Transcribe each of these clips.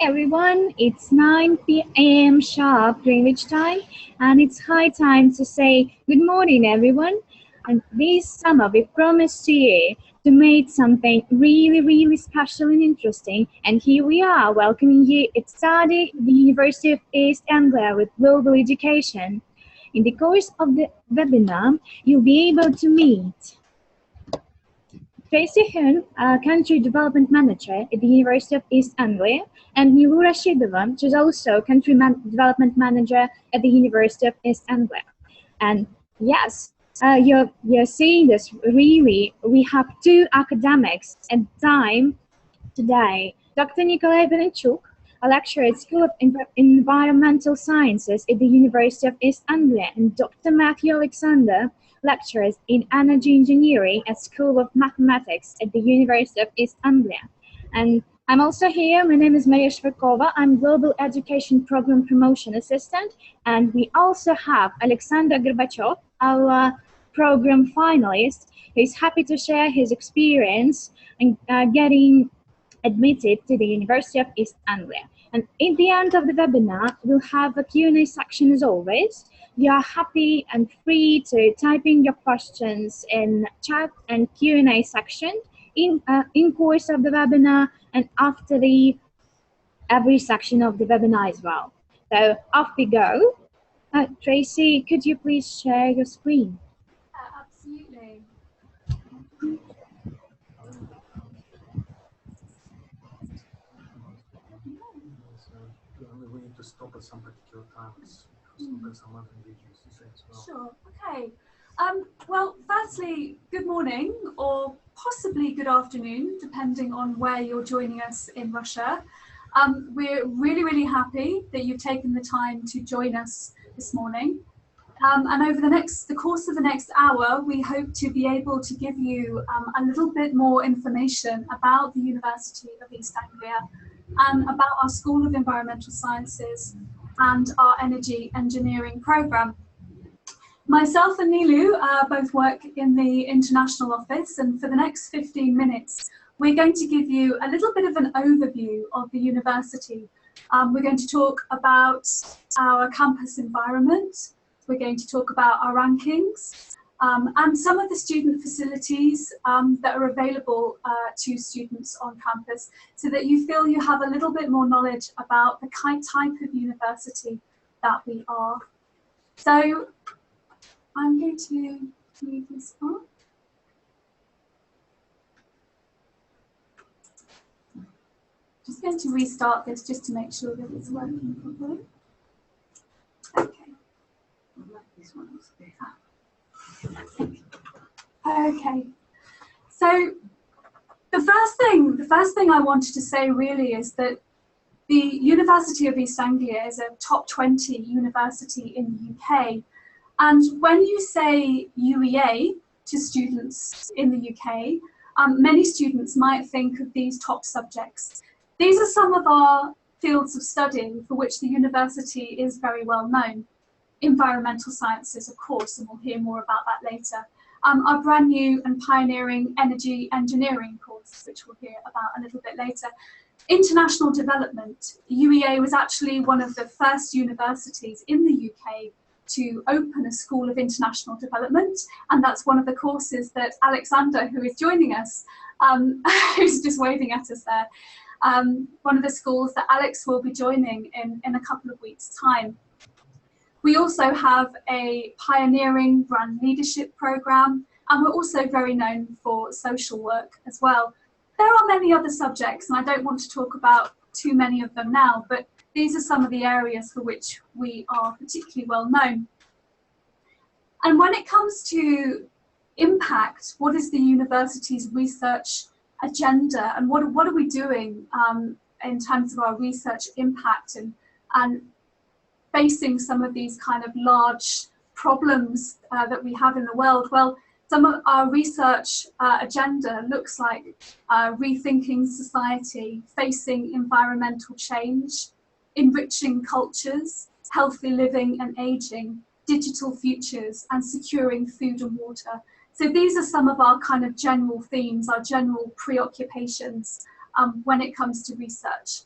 everyone, it's 9 p.m. sharp Greenwich time, and it's high time to say good morning, everyone. And this summer, we promised to you to make something really special and interesting, and here we are, welcoming you at study the University of East Anglia with global education. In the course of the webinar, you'll be able to meet Tracy Hun, Country Development Manager at the University of East Anglia, and Nilu Rashidova, who's also Country Development Manager at the University of East Anglia. And yes, you're seeing this really, we have two academics at time today. Dr. Nikolai Benechuk, a lecturer at School of Environmental Sciences at the University of East Anglia, and Dr. Matthew Alexander, lecturers in Energy Engineering at School of Mathematics at the University of East Anglia. And I'm also here, my name is Maria Shverkova, I'm Global Education Program Promotion Assistant, and we also have Alexander Gorbachev, our program finalist, who is happy to share his experience in getting admitted to the University of East Anglia. And at the end of the webinar, we'll have a Q&A section as always. You are happy and free to type in your questions in chat and Q&A section in course of the webinar and after every section of the webinar as well. So off we go. Tracy, could you please share your screen? Absolutely. We need to stop at some particular times because some other videos to say as well. Sure. Okay. Well, firstly, good morning or possibly good afternoon, depending on where you're joining us in Russia. We're really happy that you've taken the time to join us this morning. And over the course of the next hour, we hope to be able to give you a little bit more information about the University of East Anglia and about our School of Environmental Sciences and our Energy Engineering programme. Myself and Nilu both work in the international office, and for the next 15 minutes, we're going to give you a little bit of an overview of the university. We're going to talk about our campus environment, we're going to talk about our rankings, and some of the student facilities that are available to students on campus, so that you feel you have a little bit more knowledge about the type of university that we are. So I'm going to move this on. Just going to restart this just to make sure that it's working properly. Okay. This one was there. Okay, so the first thing I wanted to say really is that the University of East Anglia is a top 20 university in the UK. And when you say UEA to students in the UK, many students might think of these top subjects. These are some of our fields of study for which the university is very well known. Environmental sciences, of course, and we'll hear more about that later. Our brand new and pioneering energy engineering course, which we'll hear about a little bit later. International development. UEA was actually one of the first universities in the UK to open a School of International Development, and that's one of the courses that Alexander, who is joining us, who's just waving at us there, one of the schools that Alex will be joining in a couple of weeks' time. We also have a pioneering brand leadership program, and we're also very known for social work as well. There are many other subjects, and I don't want to talk about too many of them now, but these are some of the areas for which we are particularly well known. And when it comes to impact, what is the university's research agenda, and what are we doing in terms of our research impact and facing some of these kind of large problems that we have in the world? Well, some of our research agenda looks like rethinking society, facing environmental change, enriching cultures, healthy living and aging, digital futures, and securing food and water. So these are some of our kind of general themes, our general preoccupations when it comes to research.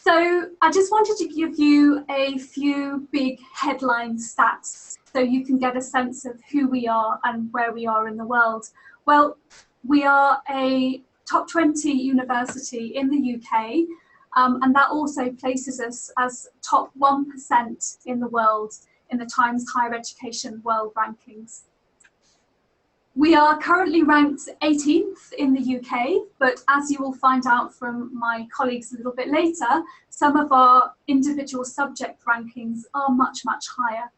So I just wanted to give you a few big headline stats so you can get a sense of who we are and where we are in the world. Well, we are a top 20 university in the UK, and that also places us as top 1% in the world in the Times Higher Education World Rankings. We are currently ranked 18th in the UK, but as you will find out from my colleagues a little bit later, some of our individual subject rankings are much, much higher.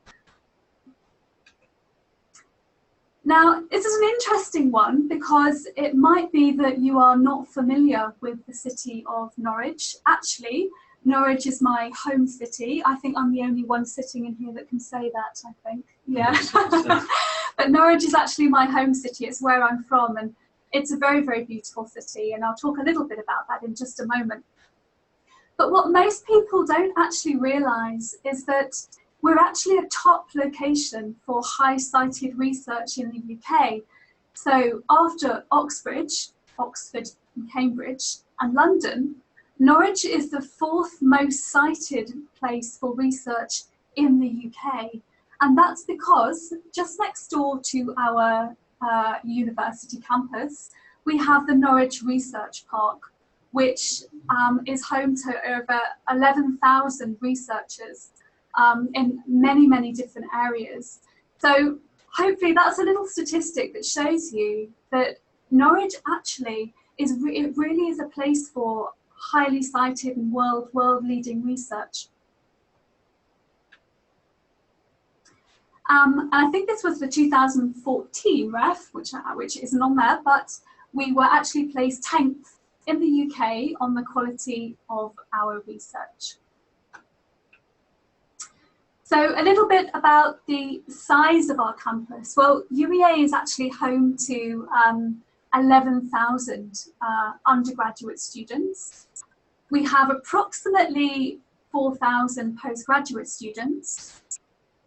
Now, this is an interesting one because it might be that you are not familiar with the city of Norwich. Actually, Norwich is my home city. I think I'm the only one sitting in here that can say that, I think. Yeah. But Norwich is actually my home city. It's where I'm from, and it's a very, very beautiful city, and I'll talk a little bit about that in just a moment. But what most people don't actually realise is that we're actually a top location for high-sited research in the UK. So after Oxford and Cambridge, and London, Norwich is the fourth most cited place for research in the UK. And that's because just next door to our university campus, we have the Norwich Research Park, which is home to over 11,000 researchers in many, many different areas. So hopefully that's a little statistic that shows you that Norwich actually it really is a place for highly cited and world-leading research. And I think this was the 2014 ref, which isn't on there, but we were actually placed 10th in the UK on the quality of our research. So a little bit about the size of our campus. Well, UEA is actually home to 11,000 undergraduate students. We have approximately 4,000 postgraduate students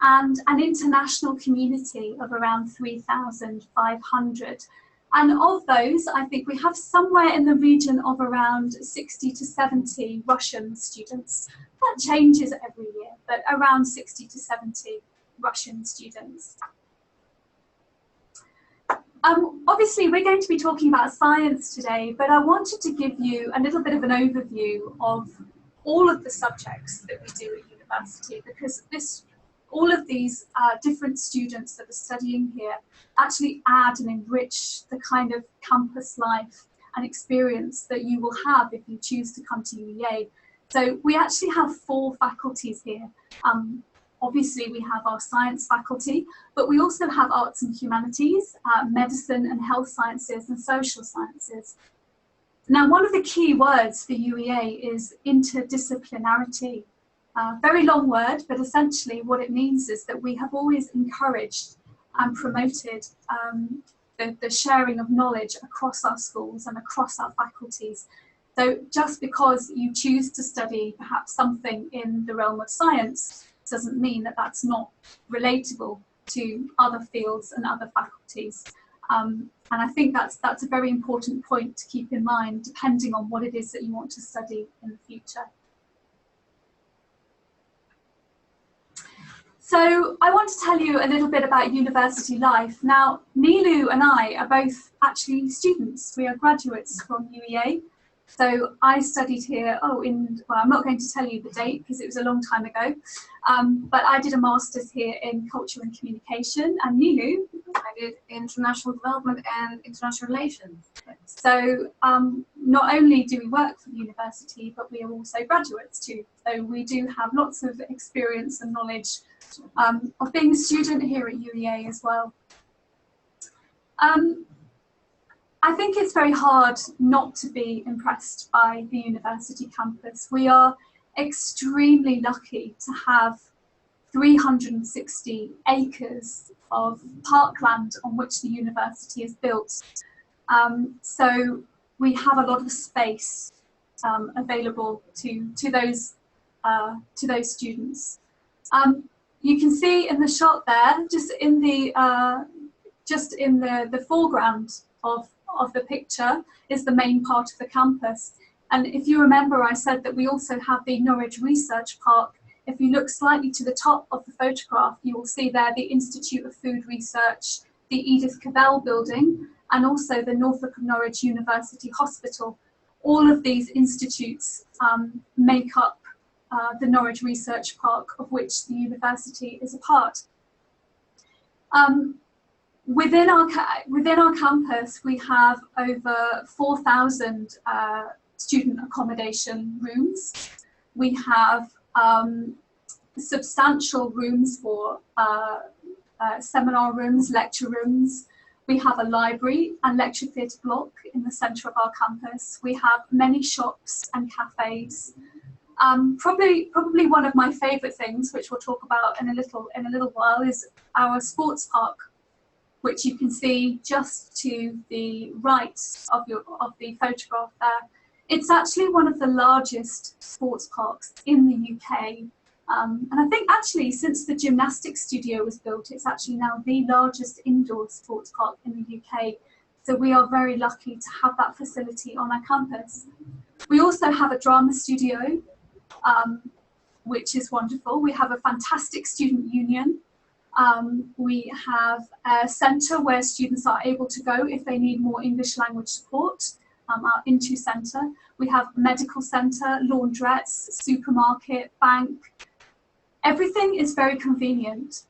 and an international community of around 3,500. And of those, I think we have somewhere in the region of around 60 to 70 Russian students. That changes every year, but around 60 to 70 Russian students. Obviously, we're going to be talking about science today, but I wanted to give you a little bit of an overview of all of the subjects that we do at university, because all of these different students that are studying here actually add and enrich the kind of campus life and experience that you will have if you choose to come to UEA. So we actually have 4 faculties here. Obviously, we have our science faculty, but we also have arts and humanities, medicine and health sciences, and social sciences. Now, one of the key words for UEA is interdisciplinarity. Very long word, but essentially what it means is that we have always encouraged and promoted the sharing of knowledge across our schools and across our faculties. So just because you choose to study perhaps something in the realm of science doesn't mean that that's not relatable to other fields and other faculties. And I think that's a very important point to keep in mind, depending on what it is that you want to study in the future. So I want to tell you a little bit about university life. Now, Nilu and I are both actually students. We are graduates from UEA. So I studied here, well, I'm not going to tell you the date because it was a long time ago, but I did a master's here in culture and communication, and Nilu? I did international development and international relations. So not only do we work for the university, but we are also graduates too. So we do have lots of experience and knowledge of being a student here at UEA as well. I think it's very hard not to be impressed by the university campus. We are extremely lucky to have 360 acres of parkland on which the university is built. So we have a lot of space available to those students. You can see in the shot there, just in the foreground of the picture is the main part of the campus. And if you remember, I said that we also have the Norwich Research Park. If you look slightly to the top of the photograph, you will see there the Institute of Food Research, the Edith Cavell building, and also the Norfolk of Norwich University Hospital. All of these institutes make up the Norwich Research Park, of which the university is a part. Within our campus, we have over 4,000 student accommodation rooms. We have substantial rooms for seminar rooms, lecture rooms. We have a library and lecture theatre block in the centre of our campus. We have many shops and cafes. Probably one of my favourite things, which we'll talk about in a little while, is our sports park, which you can see just to the right of the photograph there. It's actually one of the largest sports parks in the UK. And I think actually since the gymnastics studio was built, it's actually now the largest indoor sports park in the UK. So we are very lucky to have that facility on our campus. We also have a drama studio, which is wonderful. We have a fantastic student union. We have a centre where students are able to go if they need more English language support, our Into Centre. We have medical centre, laundrettes, supermarket, bank. Everything is very convenient.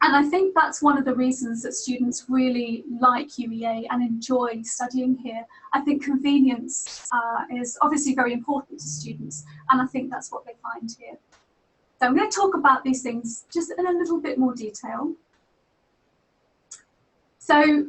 And I think that's one of the reasons that students really like UEA and enjoy studying here. I think convenience is obviously very important to students, and I think that's what they find here. So I'm going to talk about these things just in a little bit more detail. So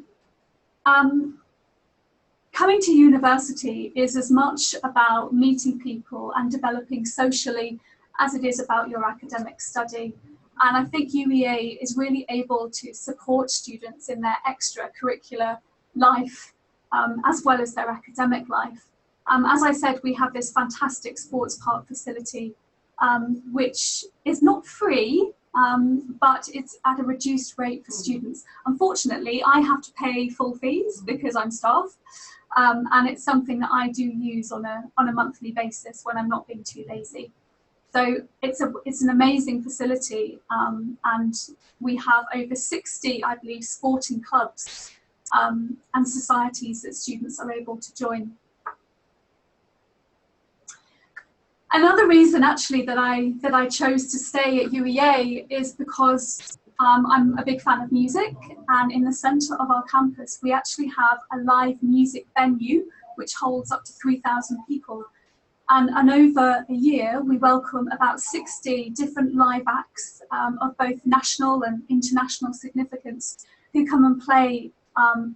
coming to university is as much about meeting people and developing socially as it is about your academic study. And I think UEA is really able to support students in their extracurricular life as well as their academic life. As I said, we have this fantastic sports park facility, which is not free, but it's at a reduced rate for students. Unfortunately, I have to pay full fees because I'm staff, and it's something that I do use on a monthly basis when I'm not being too lazy. So it's an amazing facility, and we have over 60, I believe, sporting clubs and societies that students are able to join. Another reason actually that I chose to stay at UEA is because I'm a big fan of music, and in the centre of our campus we actually have a live music venue which holds up to 3,000 people. And over a year, we welcome about 60 different live acts of both national and international significance who come and play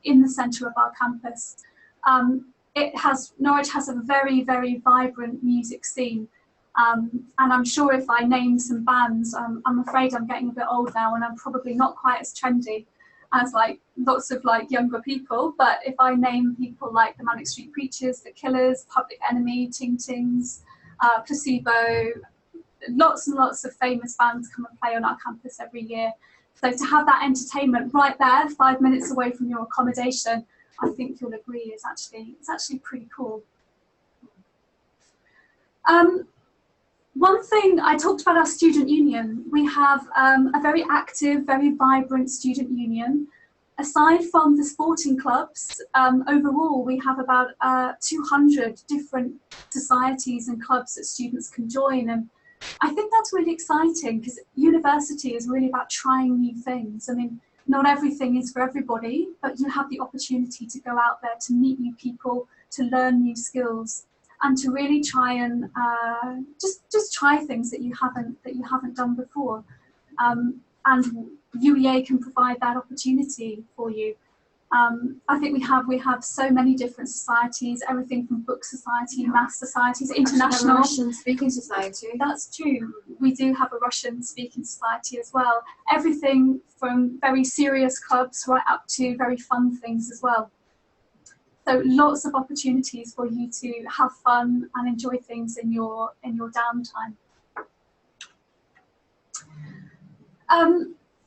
in the centre of our campus. Norwich has a very, very vibrant music scene. And I'm sure if I name some bands, I'm afraid I'm getting a bit old now and I'm probably not quite as trendy as like lots of like younger people, but if I name people like the Manic Street Preachers, the Killers, Public Enemy, Ting Tings, Placebo, lots and lots of famous bands come and play on our campus every year. So to have that entertainment right there, 5 minutes away from your accommodation, I think you'll agree it's actually pretty cool. One thing, I talked about our student union. We have a very active, very vibrant student union. Aside from the sporting clubs, overall we have about 200 different societies and clubs that students can join. And I think that's really exciting because university is really about trying new things. I mean, not everything is for everybody, but you have the opportunity to go out there to meet new people, to learn new skills, and to really try and just try things that you haven't done before. And UEA can provide that opportunity for you. I think we have so many different societies, everything from book society, math societies, international. Russian speaking society. That's true. We do have a Russian speaking society as well. Everything from very serious clubs right up to very fun things as well. So lots of opportunities for you to have fun and enjoy things in your downtime.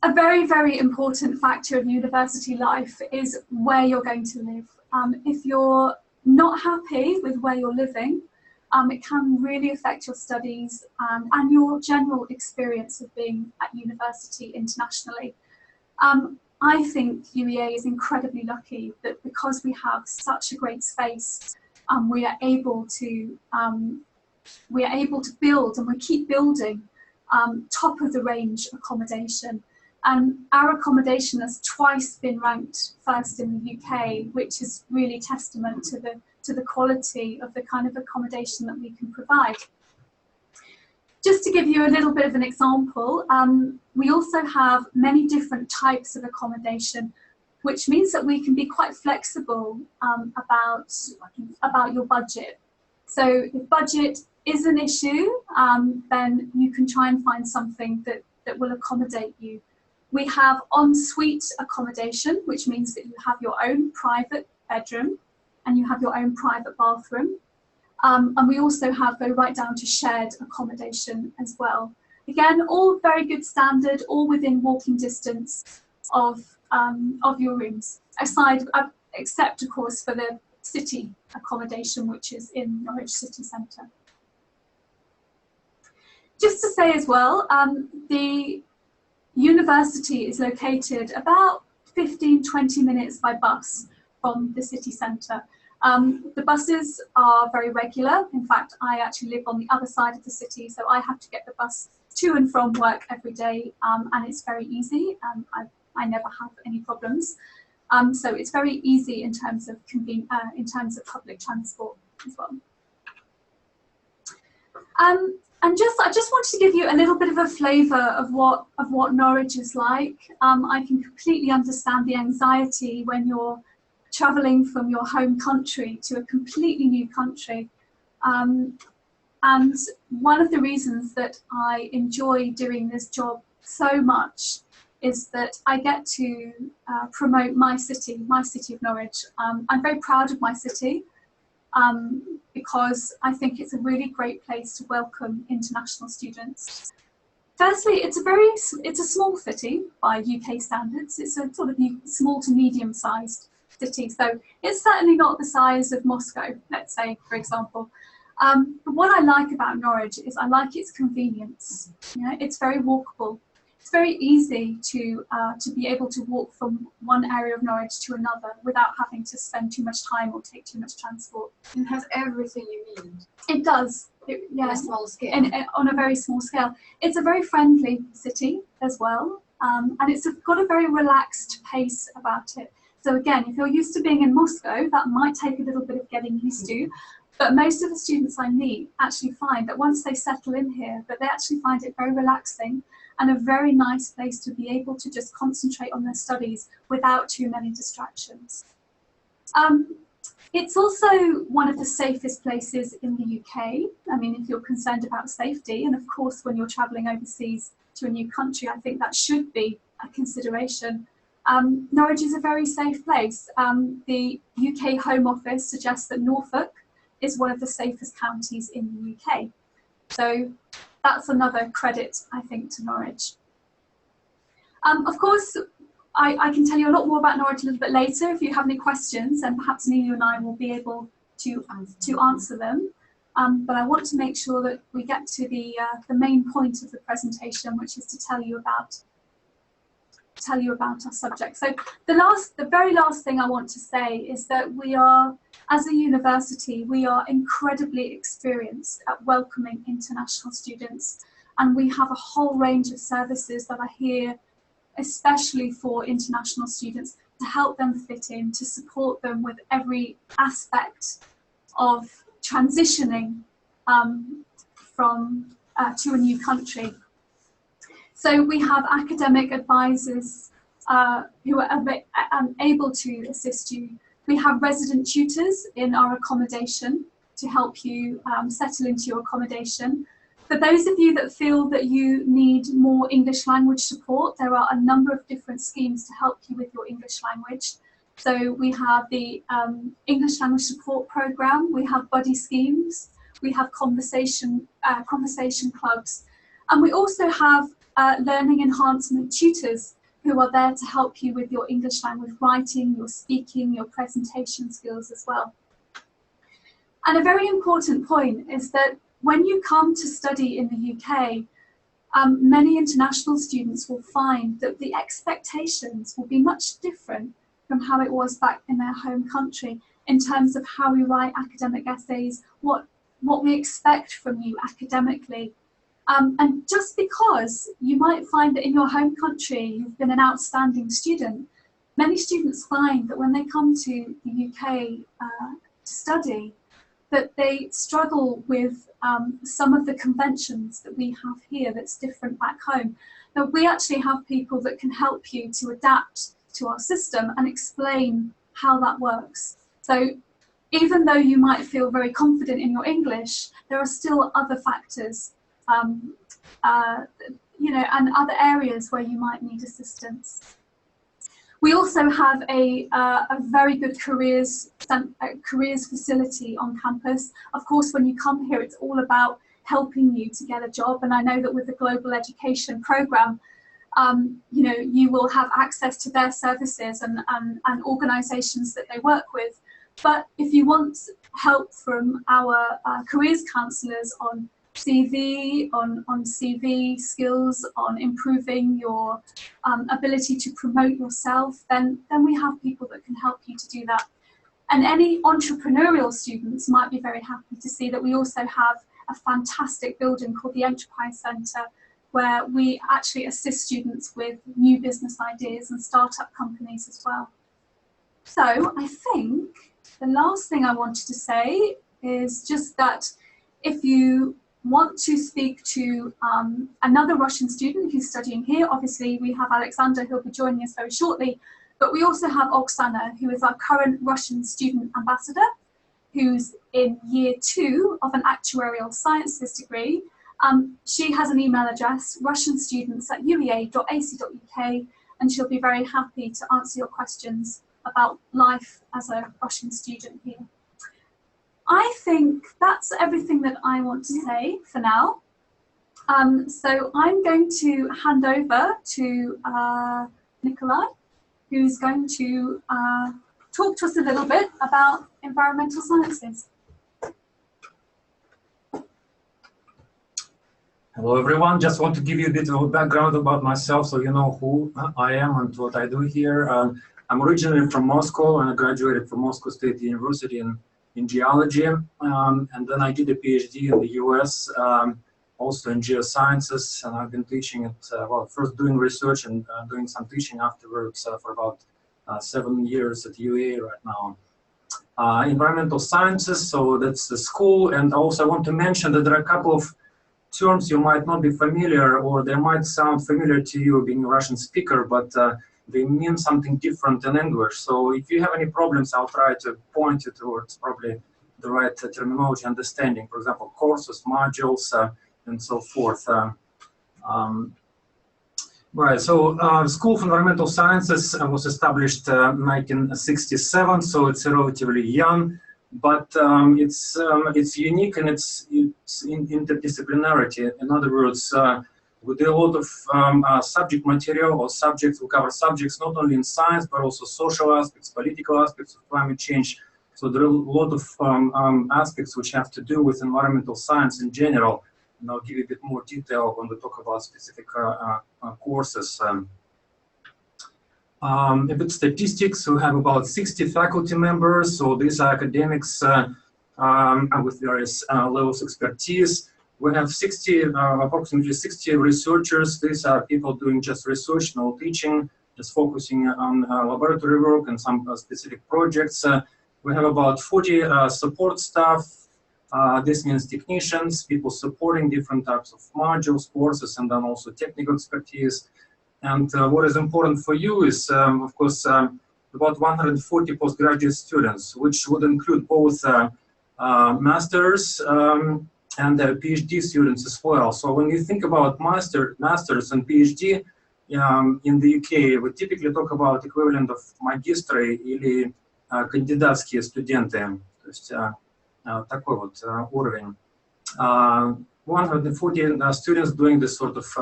A very, very important factor of university life is where you're going to live. If you're not happy with where you're living, it can really affect your studies and your general experience of being at university internationally. I think UEA is incredibly lucky that because we have such a great space, we are able to build, and we keep building top of the range accommodation. And our accommodation has twice been ranked first in the UK, which is really testament to the quality of the kind of accommodation that we can provide. Just to give you a little bit of an example, we also have many different types of accommodation, which means that we can be quite flexible about your budget. So if budget is an issue, then you can try and find something that will accommodate you. We have en-suite accommodation, which means that you have your own private bedroom and you have your own private bathroom. And we also go right down to shared accommodation as well. Again, all very good standard, all within walking distance of your rooms, except of course for the city accommodation, which is in Norwich city centre. Just to say as well, the university is located about 15-20 minutes by bus from the city centre. The buses are very regular. In fact, I actually live on the other side of the city, so I have to get the bus to and from work every day, and it's very easy. I never have any problems. So it's very easy in terms of public transport as well. And I just wanted to give you a little bit of a flavour of what Norwich is like. I can completely understand the anxiety when you're travelling from your home country to a completely new country. And one of the reasons that I enjoy doing this job so much is that I get to promote my city of Norwich. I'm very proud of my city because I think it's a really great place to welcome international students. Firstly, it's a small city by UK standards. It's a sort of small to medium-sized city, so it's certainly not the size of Moscow, let's say, for example. But what I like about Norwich is I like its convenience. You know, it's very walkable. It's very easy to be able to walk from one area of Norwich to another without having to spend too much time or take too much transport. It has everything you need. It does. On a small scale. On a very small scale. It's a very friendly city as well, and it's got a very relaxed pace about it. So again, if you're used to being in Moscow, that might take a little bit of getting used to. But most of the students I meet actually find that once they settle in here, that they actually find it very relaxing and a very nice place to be able to just concentrate on their studies without too many distractions. It's also one of the safest places in the UK. I mean, if you're concerned about safety, and of course, when you're travelling overseas to a new country, I think that should be a consideration. Norwich is a very safe place. The UK Home Office suggests that Norfolk is one of the safest counties in the UK. So that's another credit, I think, to Norwich. Of course, I can tell you a lot more about Norwich a little bit later if you have any questions, and perhaps Neil and I will be able to answer them. But I want to make sure that we get to the main point of the presentation, which is to tell you about our subject. So the very last thing I want to say is that we are, as a university, we are incredibly experienced at welcoming international students, and we have a whole range of services that are here especially for international students to help them fit in, to support them with every aspect of transitioning to a new country. So we have academic advisors who are able to assist you. We have resident tutors in our accommodation to help you settle into your accommodation. For those of you that feel that you need more English language support, there are a number of different schemes to help you with your English language. So we have the English language support program, we have buddy schemes, we have conversation clubs, and we also have learning enhancement tutors who are there to help you with your English language writing, your speaking, your presentation skills as well. And a very important point is that when you come to study in the UK, many international students will find that the expectations will be much different from how it was back in their home country in terms of how we write academic essays, what we expect from you academically. And just because you might find that in your home country you've been an outstanding student, many students find that when they come to the UK to study, that they struggle with some of the conventions that we have here that's different back home. Now, we actually have people that can help you to adapt to our system and explain how that works. So even though you might feel very confident in your English, there are still other factors, you know, and other areas where you might need assistance. We also have a very good careers facility on campus. Of course, when you come here, it's all about helping you to get a job. And I know that with the global education program, you know, you will have access to their services and organizations that they work with. But if you want help from our careers counselors on CV, on CV skills, on improving your ability to promote yourself, then we have people that can help you to do that. And any entrepreneurial students might be very happy to see that we also have a fantastic building called the Enterprise Centre, where we actually assist students with new business ideas and startup companies as well. So I think the last thing I wanted to say is just that if you want to speak to another Russian student who's studying here, obviously we have Alexander who'll be joining us very shortly, but we also have Oksana, who is our current Russian student ambassador, who's in year 2 of an actuarial sciences degree. She has an email address, russianstudents@uea.ac.uk, and she'll be very happy to answer your questions about life as a Russian student here. I think that's everything that I want to say for now. So I'm going to hand over to Nikolai, who's going to talk to us a little bit about environmental sciences. Hello everyone, just want to give you a bit of a background about myself so you know who I am and what I do here. I'm originally from Moscow and I graduated from Moscow State University in geology, and then I did a PhD in the US, also in geosciences, and I've been teaching it, well, first doing research and doing some teaching afterwards for about 7 years at UEA right now. Environmental sciences, so that's the school, and also I want to mention that there are a couple of terms you might not be familiar, or they might sound familiar to you being a Russian speaker, but they mean something different in English. So if you have any problems, I'll try to point you towards probably the right terminology understanding. For example, courses, modules, and so forth. Right, so School of Environmental Sciences was established in 1967, so it's relatively young, but it's unique in its interdisciplinarity. In other words, we do a lot of subject material or subjects. We cover subjects not only in science, but also social aspects, political aspects of climate change. So there are a lot of aspects which have to do with environmental science in general. And I'll give you a bit more detail when we talk about specific courses. A bit statistics, we have about 60 faculty members. So these are academics with various levels of expertise. We have approximately 60 researchers. These are people doing just research, no teaching, just focusing on laboratory work and some specific projects. We have about 40 support staff. This means technicians, people supporting different types of modules, courses, and then also technical expertise. And what is important for you is, of course, about 140 postgraduate students, which would include both masters and PhD students as well. So when you think about masters and PhD in the UK, we typically talk about equivalent of магистры или кандидатские студенты. То есть такой вот уровень. 140 students doing this sort of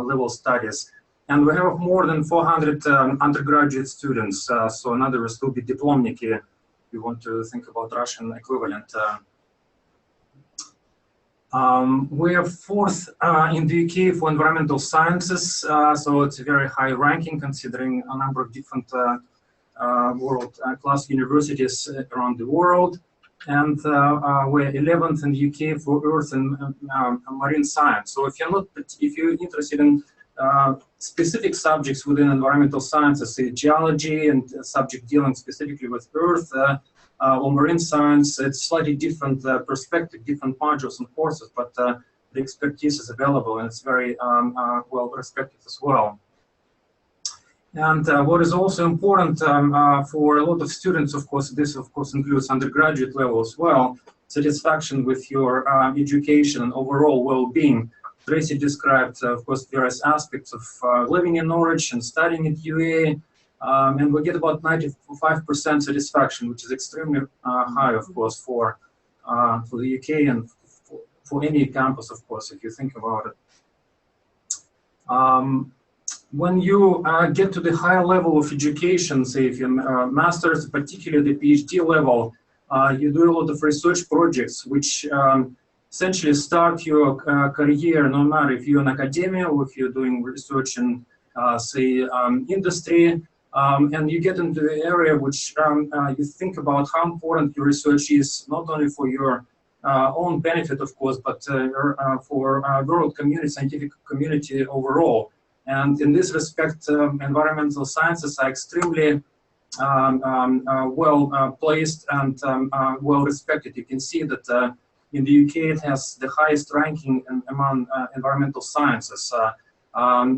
level studies. And we have more than 400 undergraduate students. So in other words, will be дипломники you want to think about Russian equivalent. We are fourth in the UK for environmental sciences, so it's a very high ranking considering a number of different world-class universities around the world. And we're 11th in the UK for earth and marine science. So if you're interested in specific subjects within environmental sciences, say geology and subject dealing specifically with earth or marine science, it's slightly different perspective, different modules and courses, but the expertise is available and it's very well respected as well. And what is also important for a lot of students, of course, this of course includes undergraduate level as well, satisfaction with your education and overall well-being. Tracy described, of course, various aspects of living in Norwich and studying at UA, and we get about 95% satisfaction, which is extremely high, of course, for the UK and for any campus, of course, if you think about it. When you get to the higher level of education, say if you're master's, particularly the PhD level, you do a lot of research projects, which essentially start your career, no matter if you're in academia or if you're doing research in, say, industry, and you get into the area which you think about how important your research is, not only for your own benefit, of course, but for world community, scientific community overall. And in this respect, environmental sciences are extremely well placed and well respected. You can see that in the UK it has the highest ranking among environmental sciences.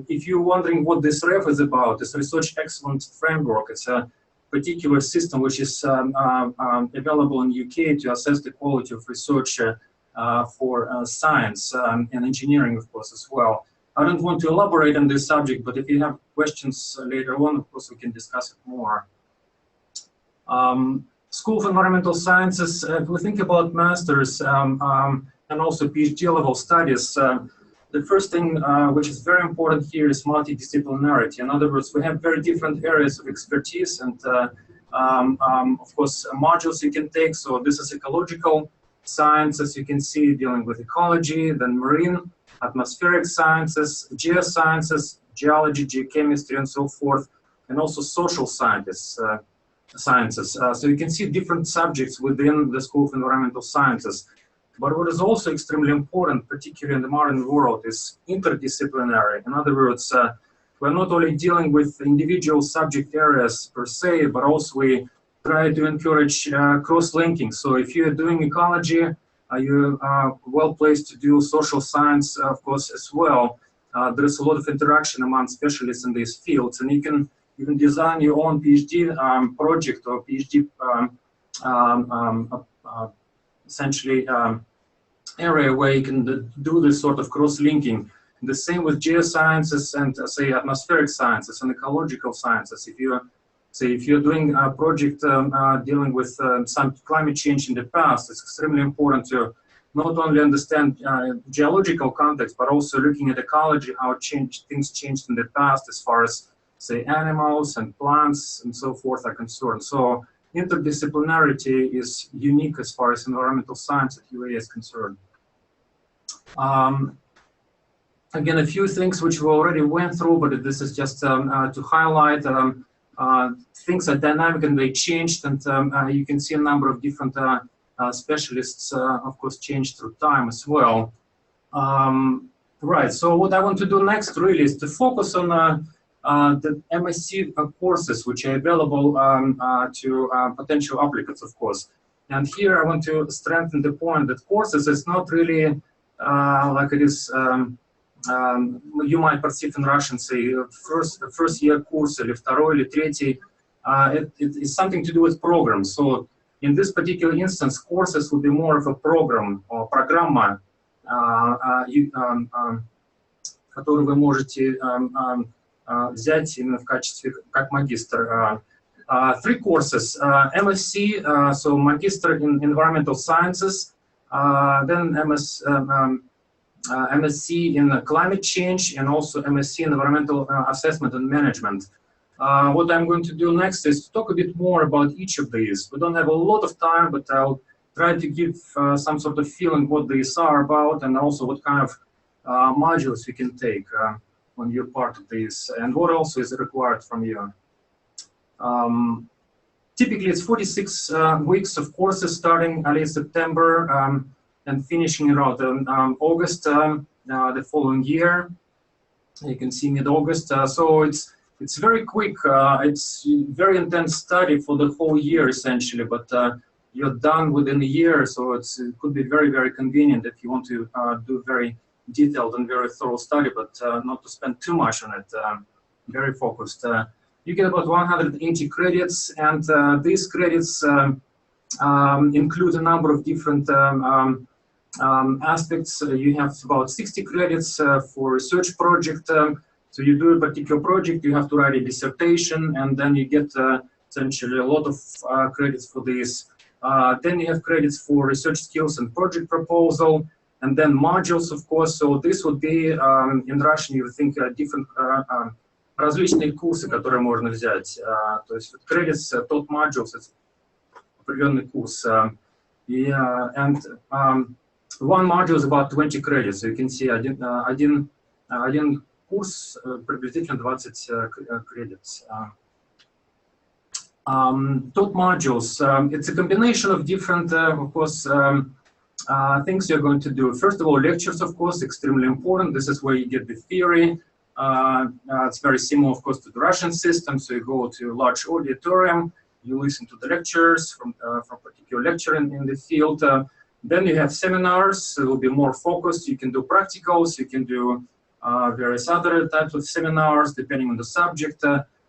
If you're wondering what this REF is about, this Research Excellence Framework, it's a particular system which is available in UK to assess the quality of research for science and engineering, of course, as well. I don't want to elaborate on this subject, but if you have questions later on, of course, we can discuss it more. School of Environmental Sciences, if we think about masters and also PhD level studies, the first thing which is very important here is multidisciplinarity. In other words, we have very different areas of expertise and, of course, modules you can take. So this is ecological science, as you can see, dealing with ecology, then marine, atmospheric sciences, geosciences, geology, geochemistry, and so forth, and also social sciences. So you can see different subjects within the School of Environmental Sciences. But what is also extremely important, particularly in the modern world, is interdisciplinary. In other words, we're not only dealing with individual subject areas per se, but also we try to encourage cross-linking. So if you're doing ecology, you are well placed to do social science, of course, as well. There's a lot of interaction among specialists in these fields, and you can design your own PhD project or PhD essentially area where you can do this sort of cross-linking. The same with geosciences and say atmospheric sciences and ecological sciences. If you're doing a project dealing with some climate change in the past, it's extremely important to not only understand geological context, but also looking at ecology, how things changed in the past as far as, say, animals and plants and so forth are concerned. So interdisciplinarity is unique as far as environmental science at UA is concerned. Again, a few things which we already went through, but this is just to highlight. Things are dynamic and they changed, and you can see a number of different specialists, of course, change through time as well. Right, so what I want to do next really is to focus on the MSc courses which are available to potential applicants, of course. And here I want to strengthen the point that courses is not really like it is you might perceive in Russian, say, first year course, или второй, или третий. It is something to do with programs. So in this particular instance, courses would be more of a program or программа, которую вы можете взять именно в качестве как магистр. 3 courses: MSc, so Magister in Environmental Sciences, then MSc in Climate Change, and also MSc in Environmental Assessment and Management. What I'm going to do next is to talk a bit more about each of these. We don't have a lot of time, but I'll try to give some sort of feeling what these are about, and also what kind of modules you can take when you're part of these, and what also is required from you. Typically, it's 46 weeks of courses starting late September and finishing around August the following year. You can see mid-August. So it's very quick. It's very intense study for the whole year, essentially, but you're done within a year, so it could be very, very convenient if you want to do very detailed and very thorough study, but not to spend too much on it, very focused. You get about 180 credits, and these credits include a number of different aspects. You have about 60 credits for research project. So you do a particular project, you have to write a dissertation, and then you get essentially a lot of credits for this. Then you have credits for research skills and project proposal, and then modules, of course. So this would be, in Russian, you would think, different различные курсы, которые можно взять. То есть credits, тот modules, это определенный курс. And one module is about 20 credits. So you can see один курс приблизительно 20 credits. Top modules, it's a combination of different, of course, things you're going to do. First of all, lectures, of course, extremely important. This is where you get the theory. It's very similar, of course, to the Russian system. So you go to a large auditorium, you listen to the lectures from a particular lecturer in the field. Then you have seminars. It will be more focused. You can do practicals. You can do various other types of seminars, depending on the subject.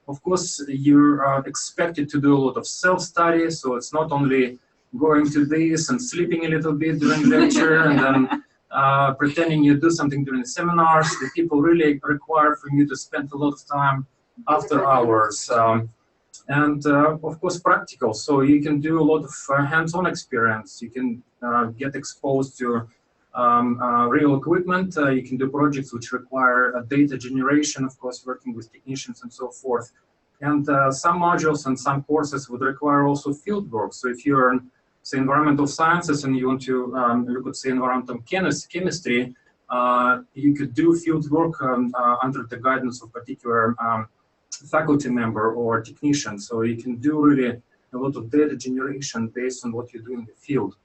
Of course, you're expected to do a lot of self-study. So it's not only going to this and sleeping a little bit during lecture and then pretending you do something during the seminars. The people really require from you to spend a lot of time after hours. And of course, practical. So you can do a lot of hands-on experience. You can get exposed to real equipment. You can do projects which require data generation, of course, working with technicians and so forth. And some modules and some courses would require also field work. So if you're in, say, environmental sciences and you want to look at, say, environmental chemistry, you could do field work under the guidance of particular faculty member or technician. So you can do really a lot of data generation based on what you do in the field.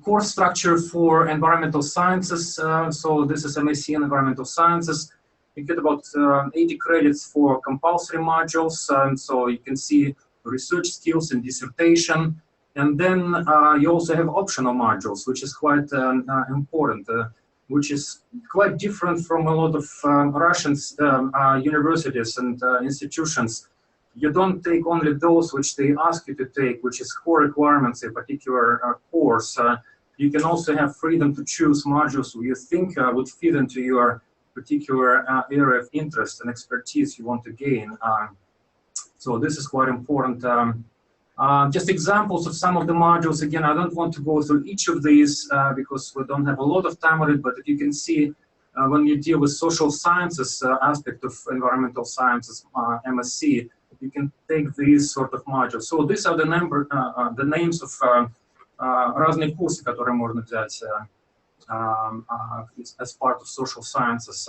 Course structure for environmental sciences. So this is MSc in environmental sciences. You get about 80 credits for compulsory modules. So you can see research skills and dissertation. And then you also have optional modules, which is quite important, which is quite different from a lot of Russian universities and institutions. You don't take only those which they ask you to take, which is core requirements, a particular course. You can also have freedom to choose modules you think would fit into your particular area of interest and expertise you want to gain. So this is quite important. Just examples of some of the modules. Again, I don't want to go through each of these because we don't have a lot of time on it, but if you can see when you deal with social sciences aspect of environmental sciences, MSc, you can take these sort of modules. So these are the names of разные курсы, которые можно взять as part of social sciences.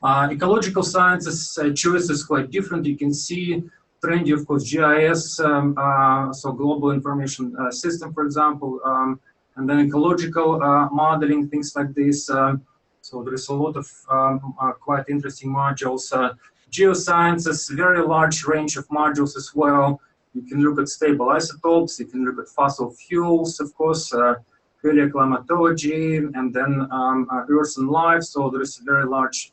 Ecological sciences choice is quite different. You can see trendy, of course, GIS, so global information system, for example, and then ecological modeling, things like this. So there is a lot of quite interesting modules. Geosciences, very large range of modules as well. You can look at stable isotopes, you can look at fossil fuels, of course, paleoclimatology, and then Earth and life. So there is a very large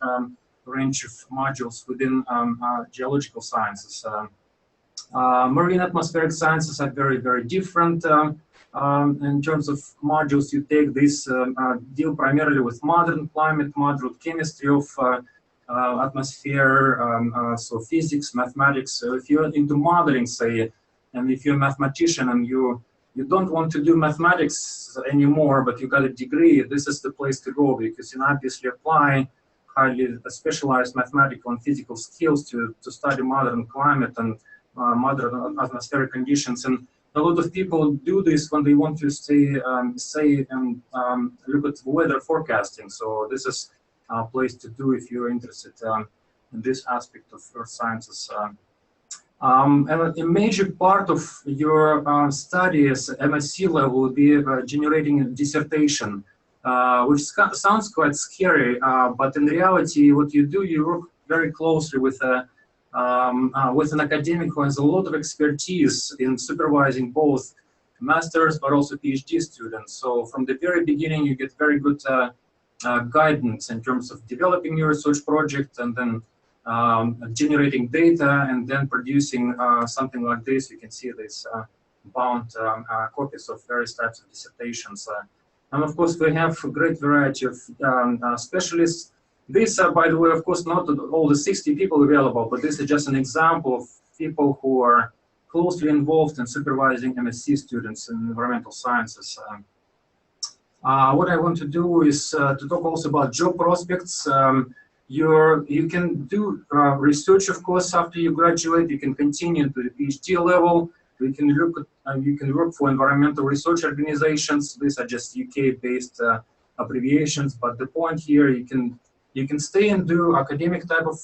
range of modules within geological sciences. Marine atmospheric sciences are very, very different. In terms of modules you take, this deal primarily with modern climate, modern chemistry of atmosphere, so physics, mathematics. So if you're into modeling, say, and if you're a mathematician and you don't want to do mathematics anymore, but you got a degree, this is the place to go, because you can obviously apply highly specialized mathematical and physical skills to study modern climate and modern atmospheric conditions. And a lot of people do this when they want to say and look at weather forecasting. So this is a place to do if you're interested in this aspect of earth sciences. And a major part of your studies, MSc level, will be generating a dissertation, which sounds quite scary, but in reality, what you do, you work very closely with an academic who has a lot of expertise in supervising both masters but also PhD students. So from the very beginning, you get very good guidance in terms of developing your research project and then generating data and then producing something like this. You can see these bound copies of various types of dissertations. And of course, we have a great variety of specialists. These are, by the way, of course, not all the 60 people available, but this is just an example of people who are closely involved in supervising MSc students in environmental sciences. What I want to do is to talk also about job prospects. You can do research, of course, after you graduate. You can continue to the PhD level. You can look at, you can work for environmental research organizations. These are just UK-based abbreviations. But the point here, you can stay and do academic type of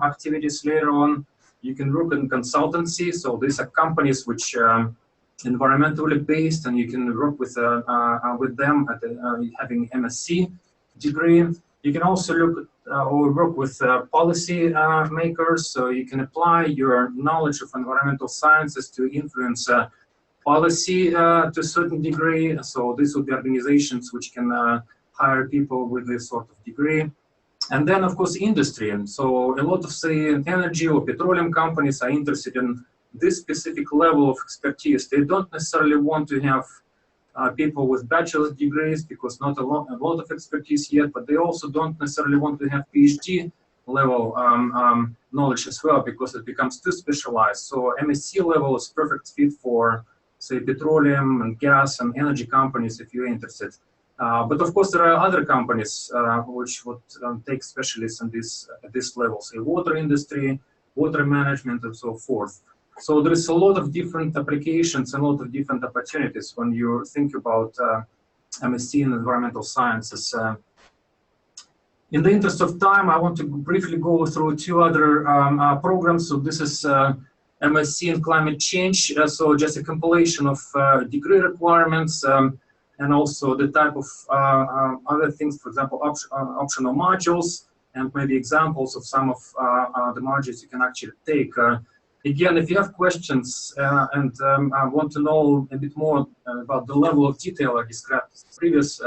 activities later on. You can work in consultancy. So these are companies which environmentally based, and you can work with them at having MSc degree. You can also look at, or work with policy makers, so you can apply your knowledge of environmental sciences to influence policy to a certain degree. So these would be organizations which can hire people with this sort of degree. And then, of course, industry. And so a lot of, say, energy or petroleum companies are interested in this specific level of expertise. They don't necessarily want to have people with bachelor's degrees because not a lot of expertise yet, but they also don't necessarily want to have PhD level knowledge as well because it becomes too specialized. So MSc level is perfect fit for, say, petroleum and gas and energy companies if you're interested. But of course, there are other companies which would take specialists in at this level, say water industry, water management, and so forth. So there is a lot of different applications and a lot of different opportunities when you think about MSc in environmental sciences. In the interest of time, I want to briefly go through two other programs. So this is MSc in climate change. So just a compilation of degree requirements and also the type of other things, for example, optional modules and maybe examples of some of the modules you can actually take. Again, if you have questions and want to know a bit more about the level of detail I described in the previous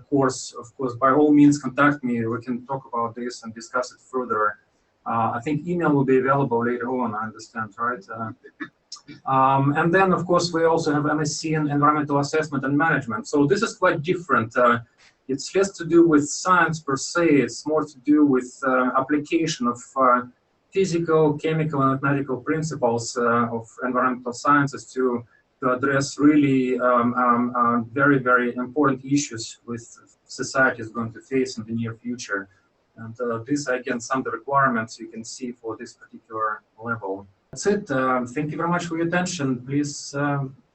course, of course, by all means, contact me. We can talk about this and discuss it further. I think email will be available later on, I understand, right? And then, of course, we also have MSc in environmental assessment and management. So this is quite different. It's less to do with science per se. It's more to do with application of physical, chemical, and mathematical principles of environmental sciences to address really very, very important issues with society is going to face in the near future. And these are, again, some of the requirements you can see for this particular level. That's it. Thank you very much for your attention. Please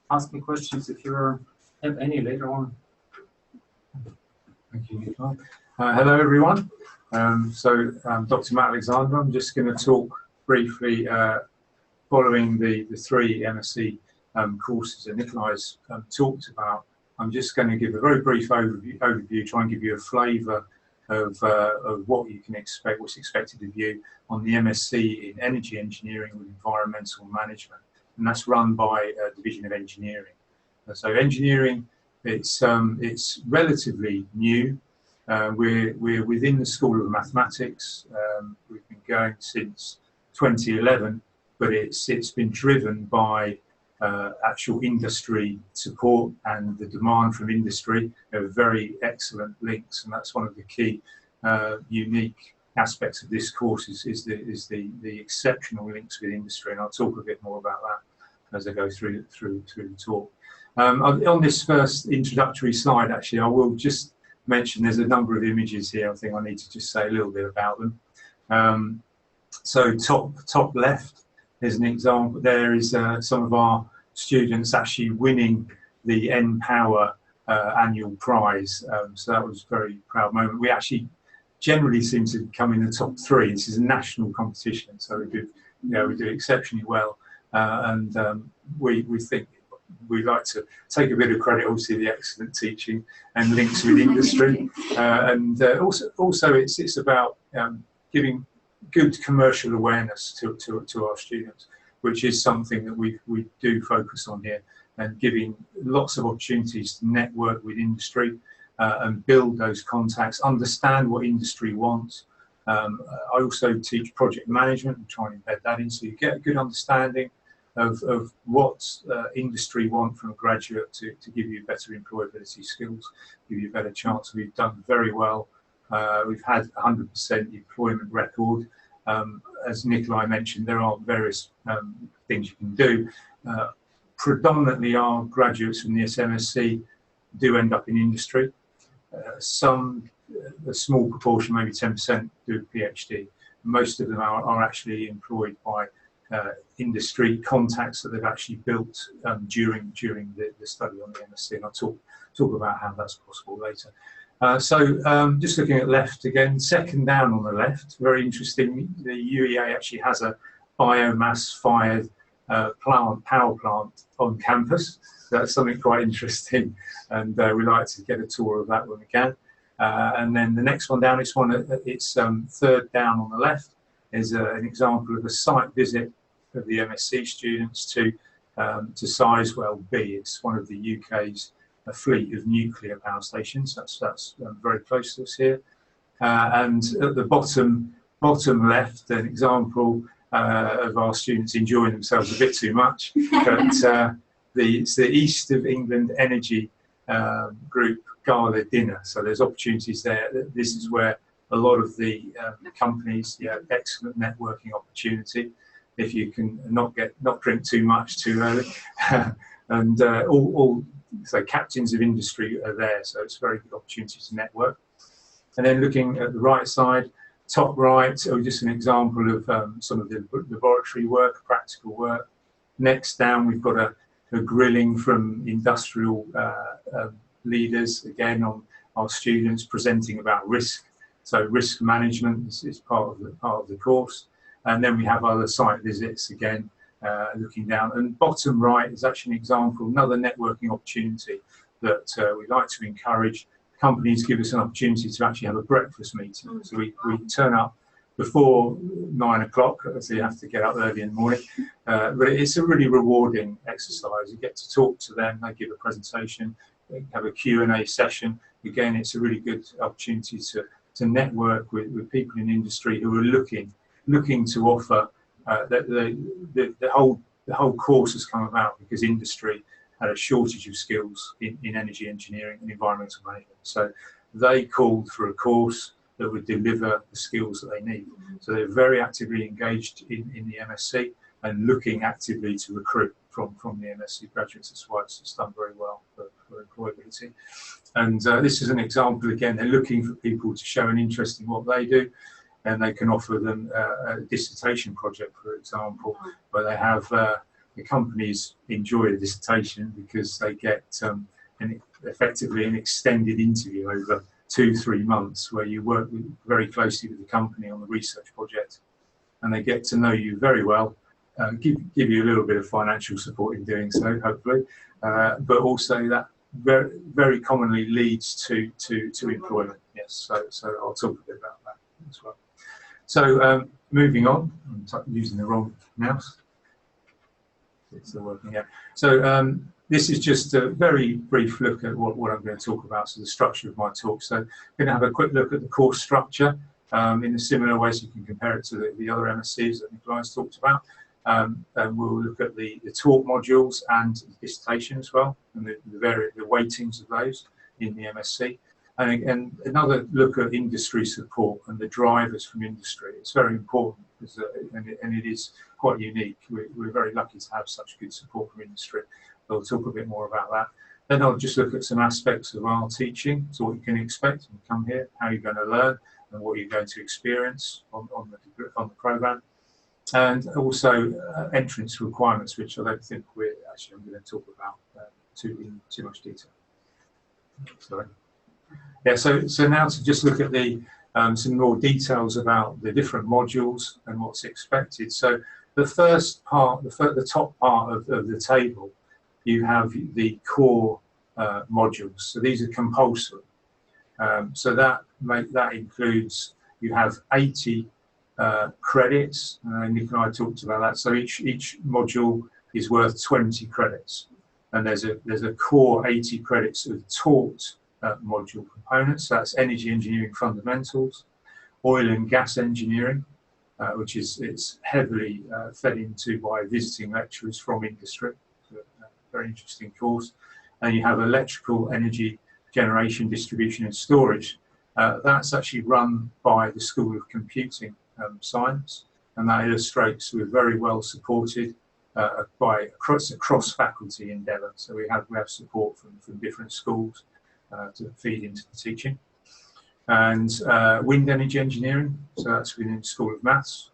ask me questions if you have any later on. Thank you, Nikolai. Hello, everyone. Dr. Matt Alexander. I'm just going to talk briefly following the three MSc courses that Nikolai's talked about. I'm just going to give a very brief overview, try and give you a flavour of what you can expect, what's expected of you on the MSc in Energy Engineering with Environmental Management, and that's run by a division of engineering. So engineering, it's relatively new. We're within the School of Mathematics. We've been going since 2011, but it's been driven by actual industry support and the demand from industry. There are very excellent links, and that's one of the key unique aspects of this course is the exceptional links with industry, and I'll talk a bit more about that as I go through the talk. On this first introductory slide, actually, I will just mention, there's a number of images here. I think I need to just say a little bit about them. So top left, there's an example. There is some of our students actually winning the NPower annual prize. So that was a very proud moment. We actually generally seem to come in the top 3. This is a national competition, so we do exceptionally well. And we think we like to take a bit of credit, obviously, the excellent teaching and links with industry. And also it's about giving good commercial awareness to our students, which is something that we do focus on here, and giving lots of opportunities to network with industry and build those contacts, understand what industry wants. I also teach project management and try and embed that in, so you get a good understanding of what industry want from a graduate to give you better employability skills, give you a better chance. We've done very well. We've had 100% employment record. As Nikolai mentioned, there are various things you can do. Predominantly our graduates from the SMSC do end up in industry. A small proportion, maybe 10%, do a PhD. Most of them are actually employed by industry contacts that they've actually built during the study on the MSc, and I'll talk about how that's possible later. Just looking at left again, second down on the left, very interesting. The UEA actually has a biomass-fired power plant on campus. That's something quite interesting, and we like to get a tour of that when we can. And then the next one down, it's third down on the left, is an example of a site visit of the MSc students to Sizewell B. It's one of the UK's fleet of nuclear power stations. That's very close to us here. And at the bottom left, an example of our students enjoying themselves a bit too much. But it's the East of England Energy Group Gala dinner. So there's opportunities there. This is where a lot of the companies, excellent networking opportunity if you can not drink too much too early. And so captains of industry are there, so it's a very good opportunity to network. And then looking at the right side, top right, just an example of some of the laboratory work, practical work. Next down, we've got a grilling from industrial leaders, again on our students presenting about risk. So risk management is part of the course. And then we have other site visits, again, looking down. And bottom right is actually an example, another networking opportunity that we like to encourage. Companies give us an opportunity to actually have a breakfast meeting. So we turn up before 9 o'clock, so you have to get up early in the morning. But it's a really rewarding exercise. You get to talk to them, they give a presentation, they have a Q&A session. Again, it's a really good opportunity to network with people in industry who are looking to offer. The whole course has come about because industry had a shortage of skills in energy engineering and environmental management. So they called for a course that would deliver the skills that they need. So they're very actively engaged in the MSc and looking actively to recruit from the MSc graduates. That's why it's done very well for employability. And this is an example, again, they're looking for people to show an interest in what they do, and they can offer them a dissertation project, for example, where they have the companies enjoy the dissertation because they get effectively an extended interview over 2-3 months where you work very closely with the company on the research project, and they get to know you very well, give you a little bit of financial support in doing so, hopefully, but also that very, very commonly leads to employment. Yes, so I'll talk a bit about that as well. So moving on, I'm using the wrong mouse. It's still working out. So this is just a very brief look at what I'm going to talk about, so the structure of my talk. So I'm going to have a quick look at the course structure in a similar way so you can compare it to the other MSCs that Nikolai's talked about. And we'll look at the talk modules and the dissertation as well, and the weightings of those in the MSc. And another look at industry support and the drivers from industry. It's very important, because, and it is quite unique. We're very lucky to have such good support from industry. We'll talk a bit more about that. Then I'll just look at some aspects of our teaching, so what you can expect when you come here, how you're going to learn, and what you're going to experience on the program. And also entrance requirements, which I don't think I'm going to talk about in too much detail. Sorry. Yeah, so now to just look at the some more details about the different modules and what's expected. So the first part, the top part of the table, you have the core modules. So these are compulsory. So that includes, you have 80 credits. Nick and I talked about that. So each module is worth 20 credits, and there's a core 80 credits of taught module components. So that's energy engineering fundamentals, oil and gas engineering, which it's heavily fed into by visiting lecturers from industry. So a very interesting course. And you have electrical energy generation, distribution and storage. That's actually run by the School of Computing Science, and that illustrates we're very well supported by a cross-faculty endeavour. So we have support from different schools to feed into the teaching. And wind energy engineering, so that's within the School of Maths.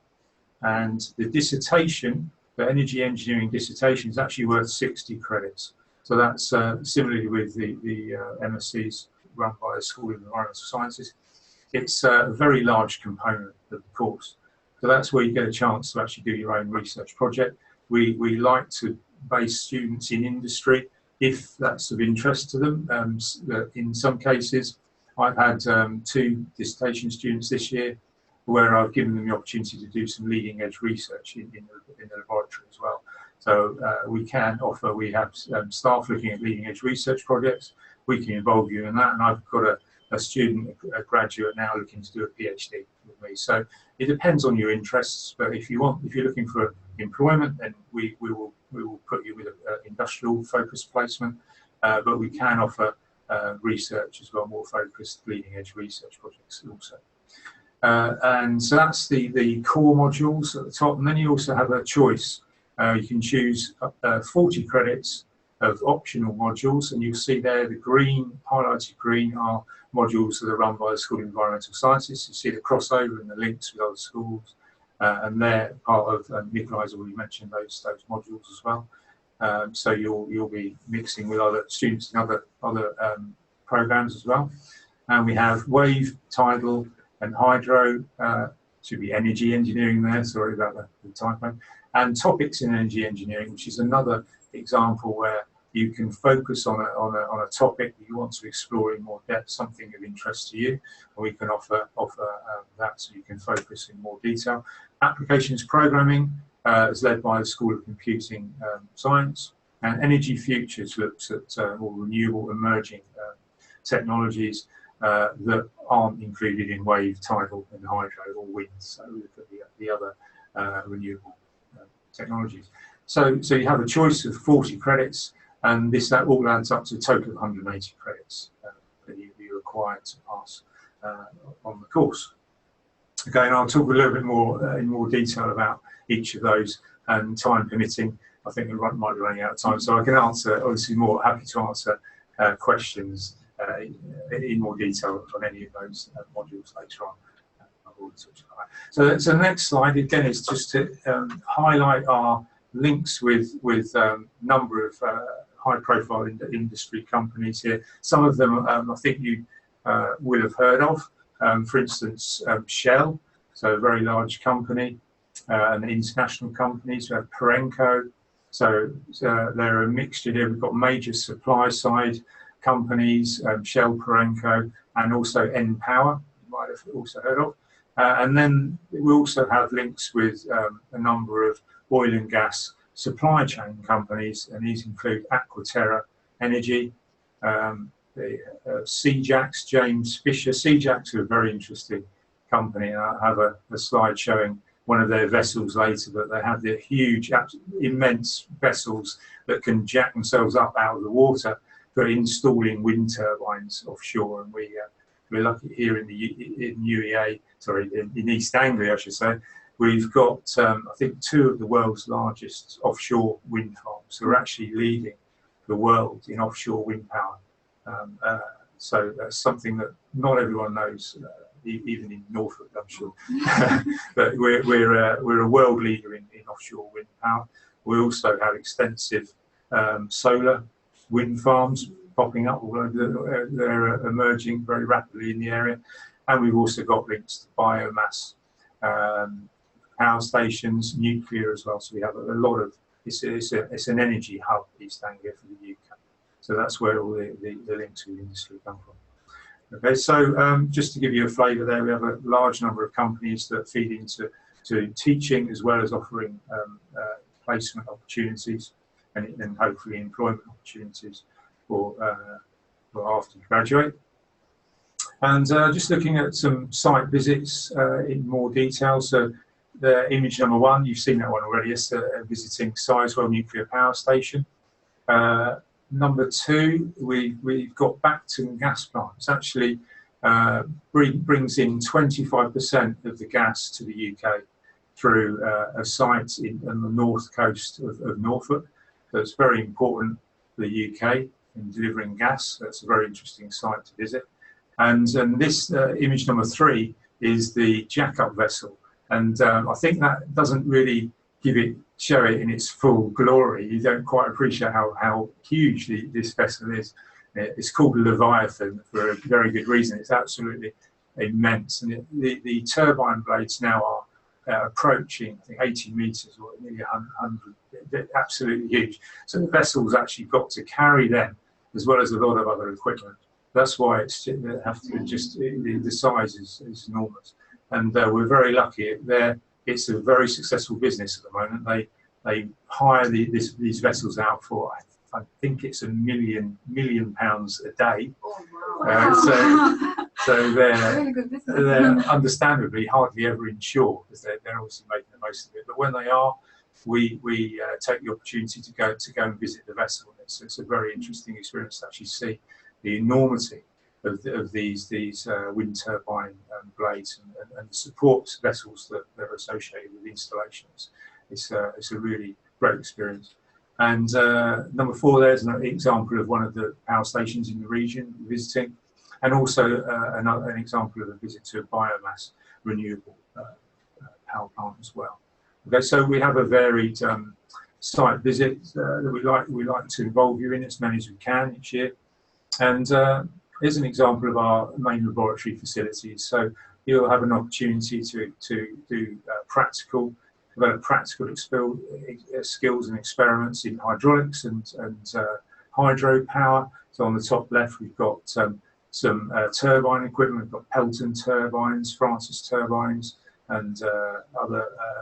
And the dissertation, the energy engineering dissertation, is actually worth 60 credits. So that's similarly with the MSCs run by the School of Environmental Sciences. It's a very large component of the course. So that's where you get a chance to actually do your own research project. We like to base students in industry if that's of interest to them. In some cases, I've had 2 dissertation students this year where I've given them the opportunity to do some leading edge research in the laboratory as well. So we can offer, we have staff looking at leading edge research projects. We can involve you in that, and I've got a student, a graduate now looking to do a PhD with me. So it depends on your interests, but if you're looking for employment, then we will put you with an industrial focused placement, but we can offer research as well, more focused leading edge research projects also. And so that's the core modules at the top, and then you also have a choice. You can choose 40 credits of optional modules, and you'll see there the green, highlighted green, are modules that are run by the School of Environmental Sciences. You see the crossover and the links with other schools, and they're part of, Nikolai's already mentioned those modules as well. So you'll be mixing with other students in other programs as well. And we have wave, tidal and hydro, should be energy engineering there, sorry about the typo, and topics in energy engineering, which is another example where you can focus on a topic that you want to explore in more depth, something of interest to you, and we can offer that so you can focus in more detail. Applications programming is led by the School of Computing Science, and Energy Futures looks at more renewable emerging technologies that aren't included in wave, tidal and hydro or wind. So we look at the other renewable technologies. So you have a choice of 40 credits, and that all adds up to a total of 180 credits that you're required to pass on the course. Okay, and I'll talk a little bit more in more detail about each of those, and time permitting, I think we might be running out of time, so I can answer, obviously more happy to answer questions in more detail on any of those modules later on. So the next slide, again, is just to highlight our links with number of high-profile industry companies here. Some of them I think you will have heard of. For instance, Shell, so a very large company, and international companies. We have Perenco, so they're a mixture here. We've got major supply-side companies, Shell, Perenco, and also N-Power, you might have also heard of. And then we also have links with a number of oil and gas supply chain companies, and these include Aquaterra Energy, Seajax, James Fisher. Seajax are a very interesting company. I'll have a slide showing one of their vessels later, but they have the huge, immense vessels that can jack themselves up out of the water for installing wind turbines offshore. And we're lucky here in UEA, sorry, in East Anglia, I should say. We've got, I think, 2 of the world's largest offshore wind farms. So we're actually leading the world in offshore wind power. So that's something that not everyone knows, even in Norfolk, I'm sure. But we're a world leader in offshore wind power. We also have extensive solar wind farms popping up, although they're emerging very rapidly in the area. And we've also got links to biomass, power stations, nuclear as well. So we have a lot of, it's an energy hub, East Anglia, for the UK. So that's where all the links with industry come from. Okay, so just to give you a flavour there, we have a large number of companies that feed into teaching as well as offering placement opportunities and hopefully employment opportunities for after you graduate. And just looking at some site visits in more detail. So the image number 1, you've seen that one already, it's visiting Sizewell Nuclear Power Station. Number 2, we've got Bacton gas plant. It's actually brings in 25% of the gas to the UK through a site on the north coast of Norfolk. So it's very important for the UK in delivering gas. That's a very interesting site to visit. And this image number 3 is the jack-up vessel. And I think that doesn't really show it in its full glory. You don't quite appreciate how huge this vessel is. It's called Leviathan for a very good reason. It's absolutely immense. And the turbine blades now are approaching, I think, 80 metres or nearly 100. They're absolutely huge. So the vessel's actually got to carry them as well as a lot of other equipment. That's why the size is enormous. And we're very lucky. It's a very successful business at the moment. They hire these vessels out for, I think it's £1 million a day. Oh, wow. So they're, really good business. they're understandably hardly ever inshore because they're obviously making the most of it. But when they are, we take the opportunity to go and visit the vessel. It's a very interesting experience to actually see the enormity of these wind turbine blades and the support vessels that are associated with installations. It's a really great experience. And number 4 there is an example of one of the power stations in the region visiting, and also an example of a visit to a biomass renewable power plant as well. Okay, so we have a varied site visit that we like to involve you in as many as we can each year. And here's an example of our main laboratory facilities. So you'll have an opportunity to develop practical skills and experiments in hydraulics and hydropower. So on the top left, we've got some turbine equipment. We've got Pelton turbines, Francis turbines, and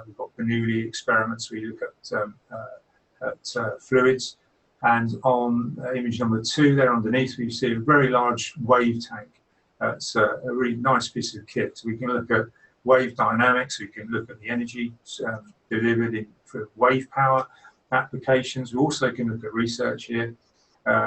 we've got Bernoulli experiments. We look at fluids. And on image number 2 there underneath, we see a very large wave tank. It's a really nice piece of kit. So we can look at wave dynamics, we can look at the energy delivered for wave power applications. We also can look at research here.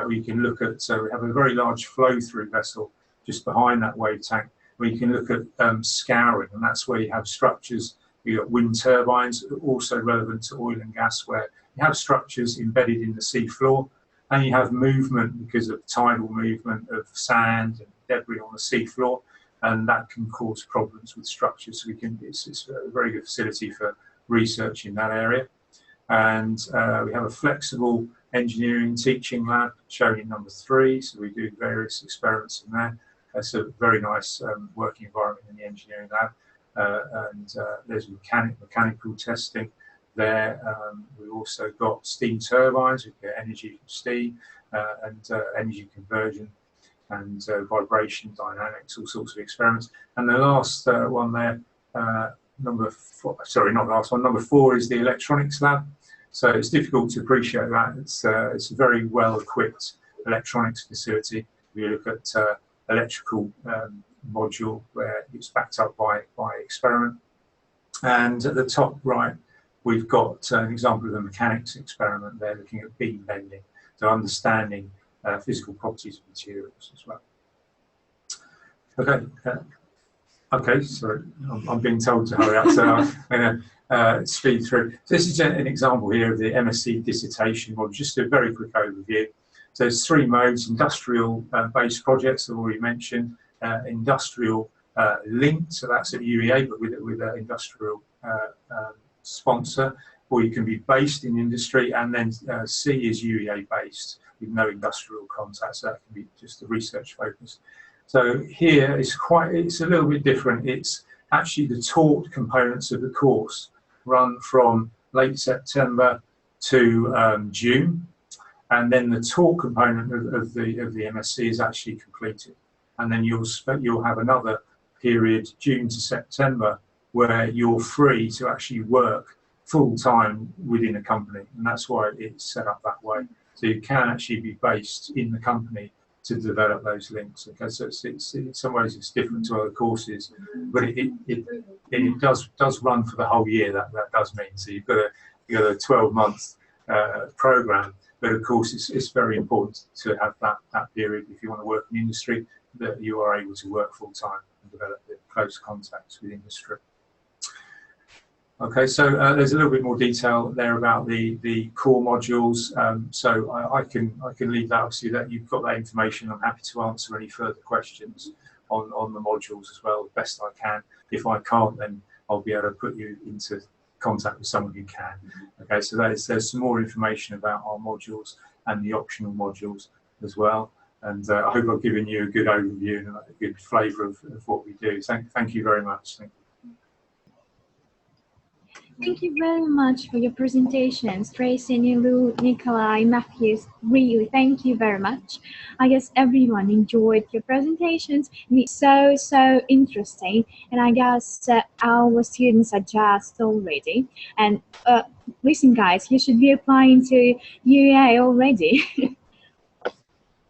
We can look at, so we have a very large flow-through vessel just behind that wave tank. We can look at scouring, and that's where you have structures. You've got wind turbines, also relevant to oil and gas, where you have structures embedded in the sea floor, and you have movement because of tidal movement of sand and debris on the sea floor, and that can cause problems with structures. So it's a very good facility for research in that area. And we have a flexible engineering teaching lab shown in number 3. So we do various experiments in there. It's a very nice working environment in the engineering lab. And there's mechanical testing there. We've also got steam turbines. We've got energy from steam and energy conversion and vibration dynamics, all sorts of experiments. And the last one there, number 4, sorry, not the last one, number 4 is the electronics lab. So it's difficult to appreciate that. It's a very well-equipped electronics facility. We look at electrical module where it's backed up by experiment. And at the top right, we've got an example of a mechanics experiment there looking at beam bending, so understanding physical properties of materials as well. Okay, okay, sorry, I'm being told to hurry up, so I'm going to speed through. So this is an example here of the MSc dissertation module, just a very quick overview. So there's three modes: industrial based projects I've already mentioned, industrial linked, so that's at UEA but with an industrial sponsor, or you can be based in industry, and then C is UEA based with no industrial contact, so that can be just a research focus. So here it's a little bit different. It's actually the taught components of the course run from late September to June, and then the taught component of the MSc is actually completed, and then you'll have another period, June to September, where you're free to actually work full time within a company, and that's why it's set up that way. So you can actually be based in the company to develop those links. Okay, so it's in some ways it's different to other courses, but it does run for the whole year. That does mean so you've got a 12-month program, but of course it's very important to have that period if you want to work in industry, that you are able to work full time and develop close contacts with industry. Okay, so there's a little bit more detail there about the core modules. So I can leave that, obviously, that you've got that information. I'm happy to answer any further questions on the modules as well, best I can. If I can't, then I'll be able to put you into contact with someone who can. Okay, so there's some more information about our modules and the optional modules as well. And I hope I've given you a good overview and a good flavour of what we do. Thank you very much. Thank you. Thank you very much for your presentations, Tracy, Nilu, Nikolai, Matthews. Really, thank you very much. I guess everyone enjoyed your presentations. It's so interesting, and I guess our students are just already. And listen, guys, you should be applying to UEA already.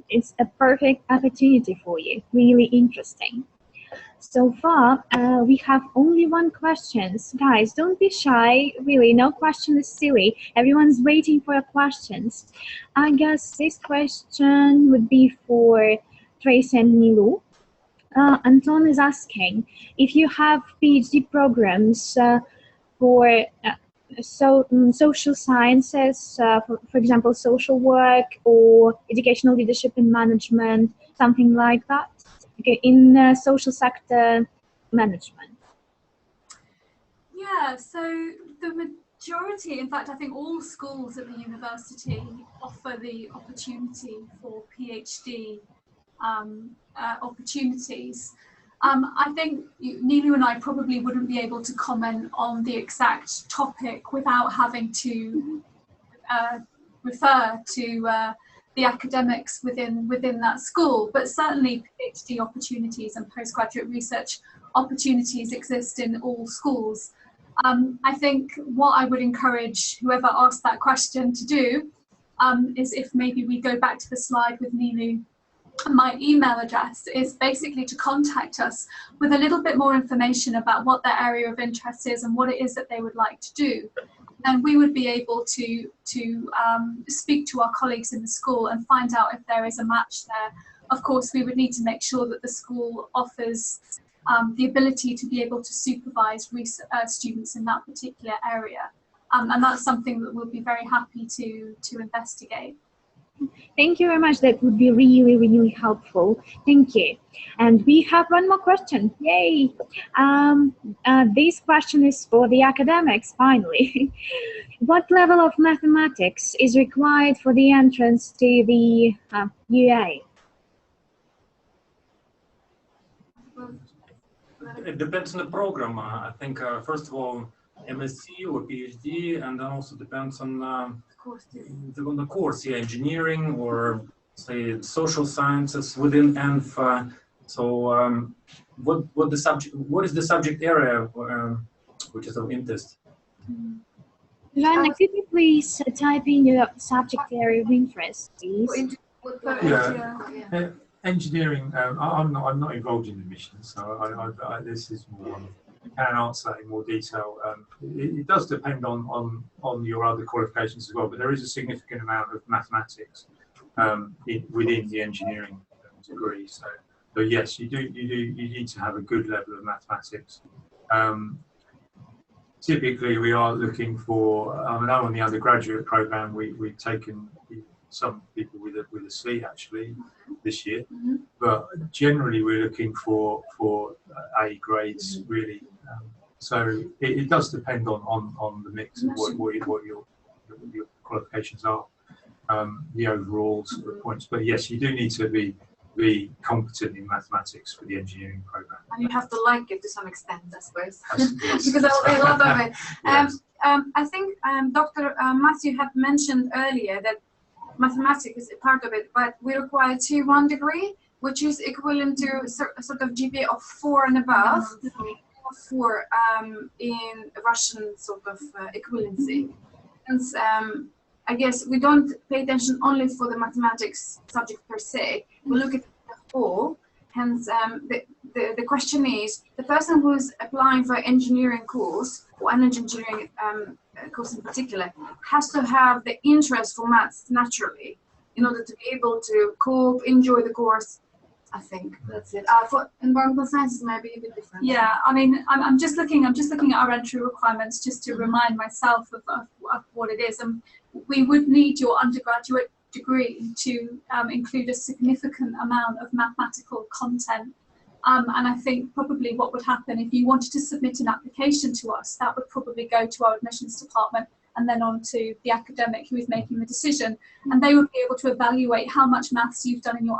It's a perfect opportunity for you. Really interesting. So far, we have only one question. Guys, don't be shy. Really, no question is silly. Everyone's waiting for your questions. I guess this question would be for Trace and Nilu. Anton is asking if you have PhD programs for social sciences, for example, social work or educational leadership and management, something like that. Okay, in social sector management. Yeah, so the majority, in fact, I think all schools at the university offer the opportunity for PhD opportunities. I think Nilu and I probably wouldn't be able to comment on the exact topic without having to refer to the academics within that school, but certainly PhD opportunities and postgraduate research opportunities exist in all schools. I think what I would encourage whoever asked that question to do is, if maybe we go back to the slide with Nilu, my email address is basically to contact us with a little bit more information about what their area of interest is and what it is that they would like to do. And we would be able to speak to our colleagues in the school and find out if there is a match there. Of course, we would need to make sure that the school offers the ability to be able to supervise students in that particular area. And that's something that we'll be very happy to investigate. Thank you very much. That would be really, really helpful. Thank you. And we have one more question. Yay! This question is for the academics, finally. What level of mathematics is required for the entrance to the UEA? It depends on the program. I think, first of all, MSc or PhD, and then also depends on the course, yeah, engineering or say social sciences within ENF. So, what is the subject area which is of interest? Joanna, could you please type in your subject area of interest, please? Yeah. Engineering. I'm not involved in admissions, so this is more. I can answer that in more detail. It does depend on your other qualifications as well, but there is a significant amount of mathematics within the engineering degree. So yes, you need to have a good level of mathematics. Typically, we are looking for. I know on the undergraduate program, we've taken some people with a C actually this year, but generally we're looking for A grades really. So it does depend on the mix of what your qualifications are, the overall sort of points. But yes, you do need to be competent in mathematics for the engineering program. And you have to like it to some extent, I suppose, Yes. because there will be a lot of it. Yes. I think Dr. Matthew had mentioned earlier that mathematics is a part of it, but we require 2-1 degree, which is equivalent to a sort of GPA of 4 and above, 4 in Russian sort of equivalency. And I guess we don't pay attention only for the mathematics subject per se. We look at the whole. Hence, the question is, the person who's applying for engineering course, or an engineering course in particular, has to have the interest for maths naturally in order to be able to cope, enjoy the course. I think that's it. For environmental sciences, maybe a bit different. Yeah, I mean, I'm just looking at our entry requirements just to remind myself of what it is. And we would need your undergraduate degree to include a significant amount of mathematical content. And I think probably what would happen if you wanted to submit an application to us, that would probably go to our admissions department and then on to the academic who is making the decision. And they would be able to evaluate how much maths you've done in your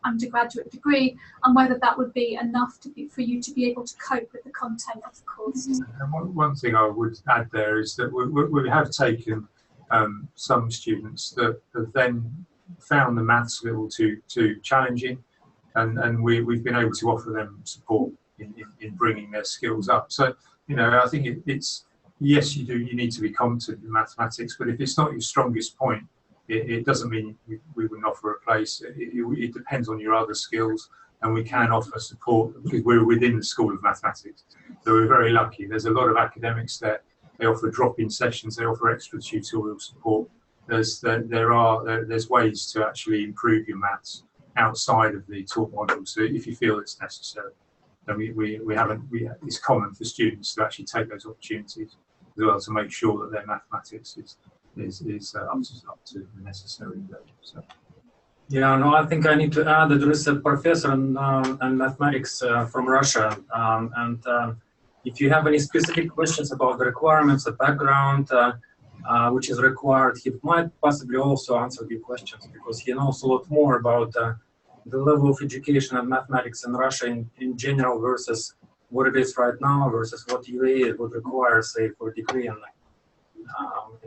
undergraduate degree and whether that would be enough for you to be able to cope with the content of the course. And one thing I would add there is that we have taken some students that have then found the maths a little too challenging, and we've been able to offer them support in bringing their skills up. So, you know, I think it's yes, you need to be competent in mathematics, but if it's not your strongest point, it doesn't mean we wouldn't offer a place. It depends on your other skills, and we can offer support because we're within the School of Mathematics. So we're very lucky. There's a lot of academics there. They offer drop-in sessions. They offer extra tutorial support. There's ways to actually improve your maths outside of the taught module. So if you feel it's necessary, then it's common for students to actually take those opportunities as well to make sure that their mathematics is up to the necessary level. So. Yeah, no, I think I need to add that there is a professor in mathematics from Russia, and if you have any specific questions about the requirements, the background, which is required, he might possibly also answer your questions because he knows a lot more about the level of education and mathematics in Russia in general versus what it is right now versus what UAE would require, say, for a degree in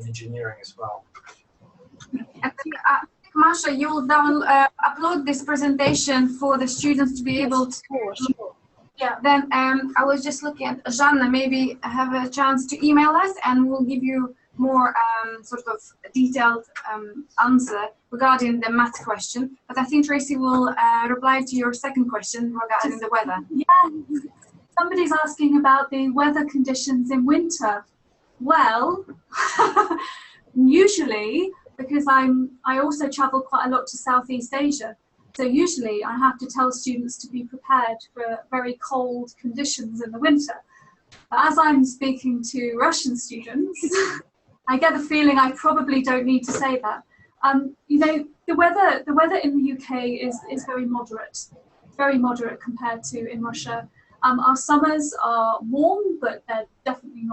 engineering as well. I think, Masha, you will upload this presentation for the students to be able to. Sure. Yeah. Then I was just looking at Жанна, maybe have a chance to email us, and we'll give you more sort of detailed answer regarding the math question. But I think Tracy will reply to your second question regarding the weather. Yeah, somebody's asking about the weather conditions in winter. Well, usually, because I also travel quite a lot to Southeast Asia, so usually I have to tell students to be prepared for very cold conditions in the winter. But as I'm speaking to Russian students, I get the feeling I probably don't need to say that. You know, the weather in the UK is very moderate compared to in Russia. Our summers are warm, but they're definitely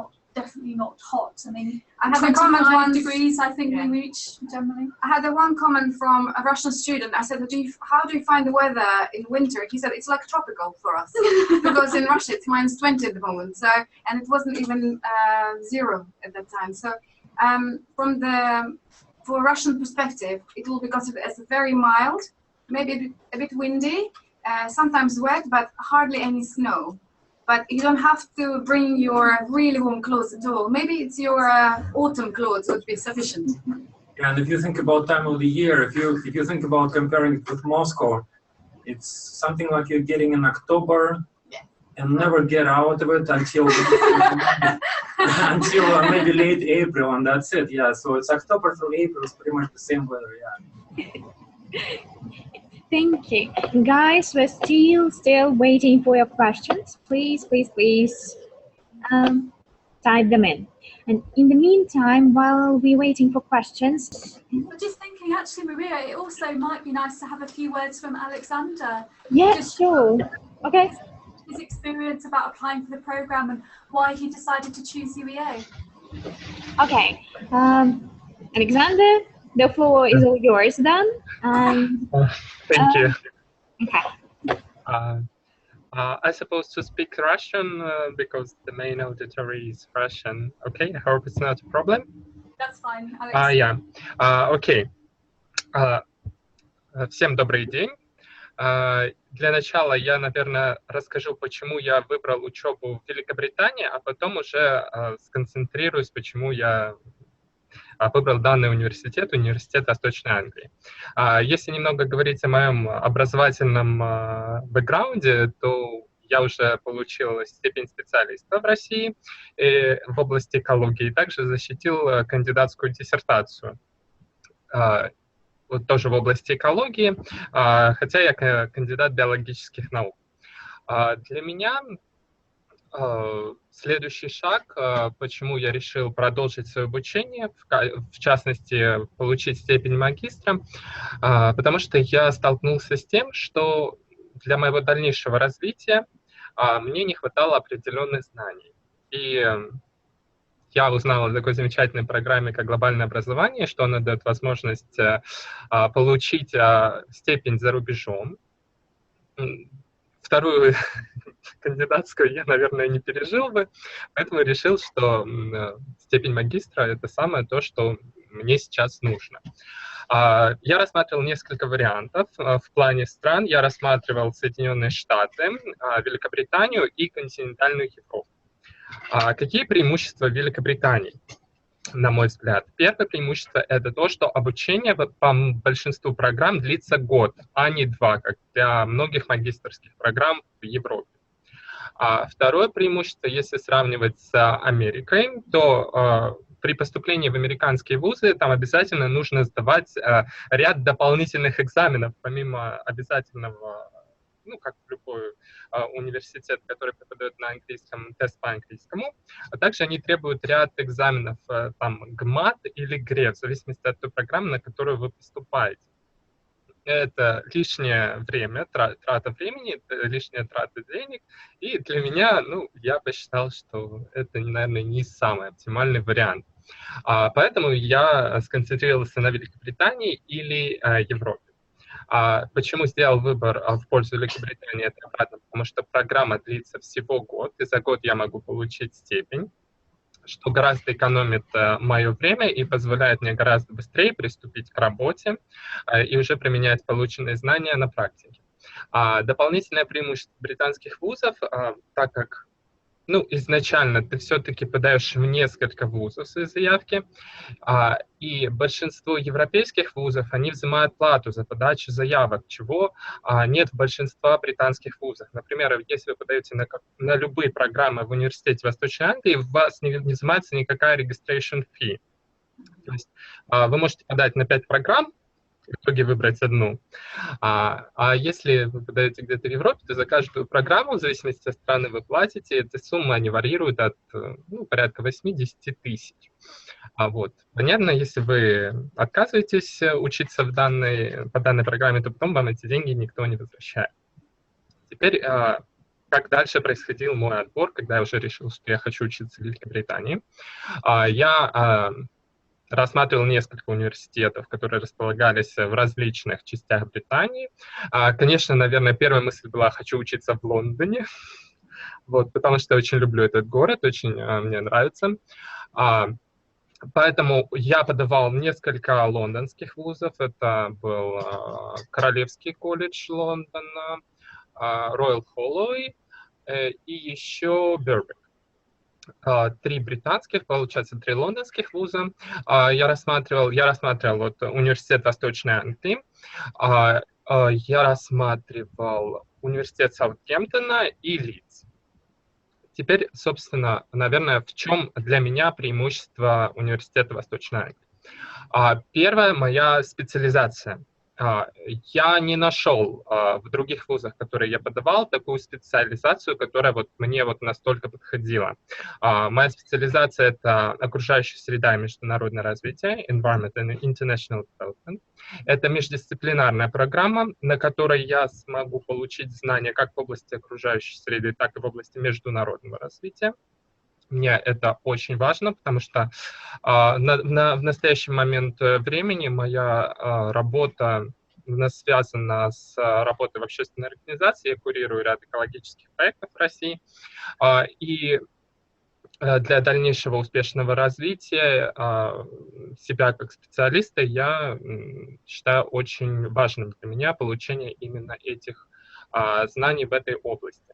not hot. I mean, I have a comment 25 degrees, I think we reach generally. I had one comment from a Russian student. I said, how do you find the weather in winter? He said, it's like tropical for us. Because in Russia it's -20 at the moment. So, and it wasn't even 0 at that time. So for Russian perspective, it will be considered as very mild, maybe a bit windy, sometimes wet, but hardly any snow. But you don't have to bring your really warm clothes at all. Maybe it's your autumn clothes would be sufficient. Yeah, and if you think about time of the year, if you think about comparing it with Moscow, it's something like you're getting in October and never get out of it until until maybe late April, and that's it. Yeah, so it's October through April. It's pretty much the same weather. Yeah. Thank you. Guys, we're still waiting for your questions. Please type them in. And in the meantime, while we're waiting for questions, I'm just thinking mean, actually, Maria, it also might be nice to have a few words from Alexander. Yes, Just sure. Okay. his experience about applying for the program and why he decided to choose UEA. Okay. Alexander, the floor is all yours then. Thank you. Okay. I suppose to speak Russian because the main auditory is Russian. Okay, I hope it's not a problem. That's fine, Alex. Yeah. Окей. Всем добрый день. Для начала я, наверное, расскажу, почему я выбрал учебу в Великобритании, а потом уже сконцентрируюсь, почему я выбрал данный университет, университет Восточной Англии. Если немного говорить о моем образовательном бэкграунде, то я уже получил степень специалиста в России в области экологии, и также защитил кандидатскую диссертацию, вот тоже в области экологии, хотя я кандидат биологических наук. Для меня следующий шаг, почему я решил продолжить свое обучение, в частности, получить степень магистра, потому что я столкнулся с тем, что для моего дальнейшего развития мне не хватало определенных знаний. И я узнал о такой замечательной программе, как глобальное образование, что она дает возможность получить степень за рубежом. Вторую кандидатскую я, наверное, не пережил бы, поэтому решил, что степень магистра — это самое то, что мне сейчас нужно. Я рассматривал несколько вариантов в плане стран. Я рассматривал Соединенные Штаты, Великобританию и континентальную Европу. Какие преимущества Великобритании, на мой взгляд? Первое преимущество — это то, что обучение по большинству программ длится год, а не 2, как для многих магистерских программ в Европе. Второе преимущество, если сравнивать с Америкой, то при поступлении в американские вузы там обязательно нужно сдавать ряд дополнительных экзаменов, помимо обязательного, ну, как в любой университет, который преподает на английском, тест по английскому, а также они требуют ряд экзаменов, там, ГМАТ или ГРЕ, в зависимости от той программы, на которую вы поступаете. Это лишнее время, трата времени, лишняя трата денег, и для меня, ну, я посчитал, что это, наверное, не самый оптимальный вариант. Поэтому я сконцентрировался на Великобритании или Европе. Почему сделал выбор в пользу Великобритании? Это обратно, потому что программа длится всего год, и за год я могу получить степень, что гораздо экономит мое время и позволяет мне гораздо быстрее приступить к работе и уже применять полученные знания на практике. Дополнительное преимущество британских вузов, так как изначально ты все-таки подаешь в несколько вузов свои заявки, и большинство европейских вузов, они взимают плату за подачу заявок, чего нет в большинстве британских вузов. Например, если вы подаете на любые программы в университете Восточной Англии, у вас не взимается никакая registration fee. То есть вы можете подать на 5 программ, в итоге выбрать одну. А если вы подаете где-то в Европе, то за каждую программу, в зависимости от страны, вы платите. Эта сумма не варьирует от порядка 8-10 тысяч. Вот. Понятно, если вы отказываетесь учиться по данной программе, то потом вам эти деньги никто не возвращает. Теперь, как дальше происходил мой отбор, когда я уже решил, что я хочу учиться в Великобритании. Я рассматривал несколько университетов, которые располагались в различных частях Британии. Конечно, наверное, первая мысль была: хочу учиться в Лондоне, вот, потому что я очень люблю этот город, очень мне нравится. Поэтому я подавал несколько лондонских вузов. Это был Королевский колледж Лондона, Royal Holloway и еще Birkbeck. 3 британских, получается, 3 лондонских вуза. Я рассматривал вот университет Восточной Англии, я рассматривал университет Саутгемптона и Лидс. Теперь, собственно, наверное, в чем для меня преимущество университета Восточной Англии? Первая моя специализация. я не нашел в других вузах, которые я подавал, такую специализацию, которая вот мне вот настолько подходила. Моя специализация — это окружающая среда и международное развитие, Environment and International Development. Это междисциплинарная программа, на которой я смогу получить знания как в области окружающей среды, так и в области международного развития. Мне это очень важно, потому что в настоящий момент времени моя работа связана с работой в общественной организации. Я курирую ряд экологических проектов в России. И для дальнейшего успешного развития себя как специалиста я считаю очень важным для меня получение именно этих знаний в этой области.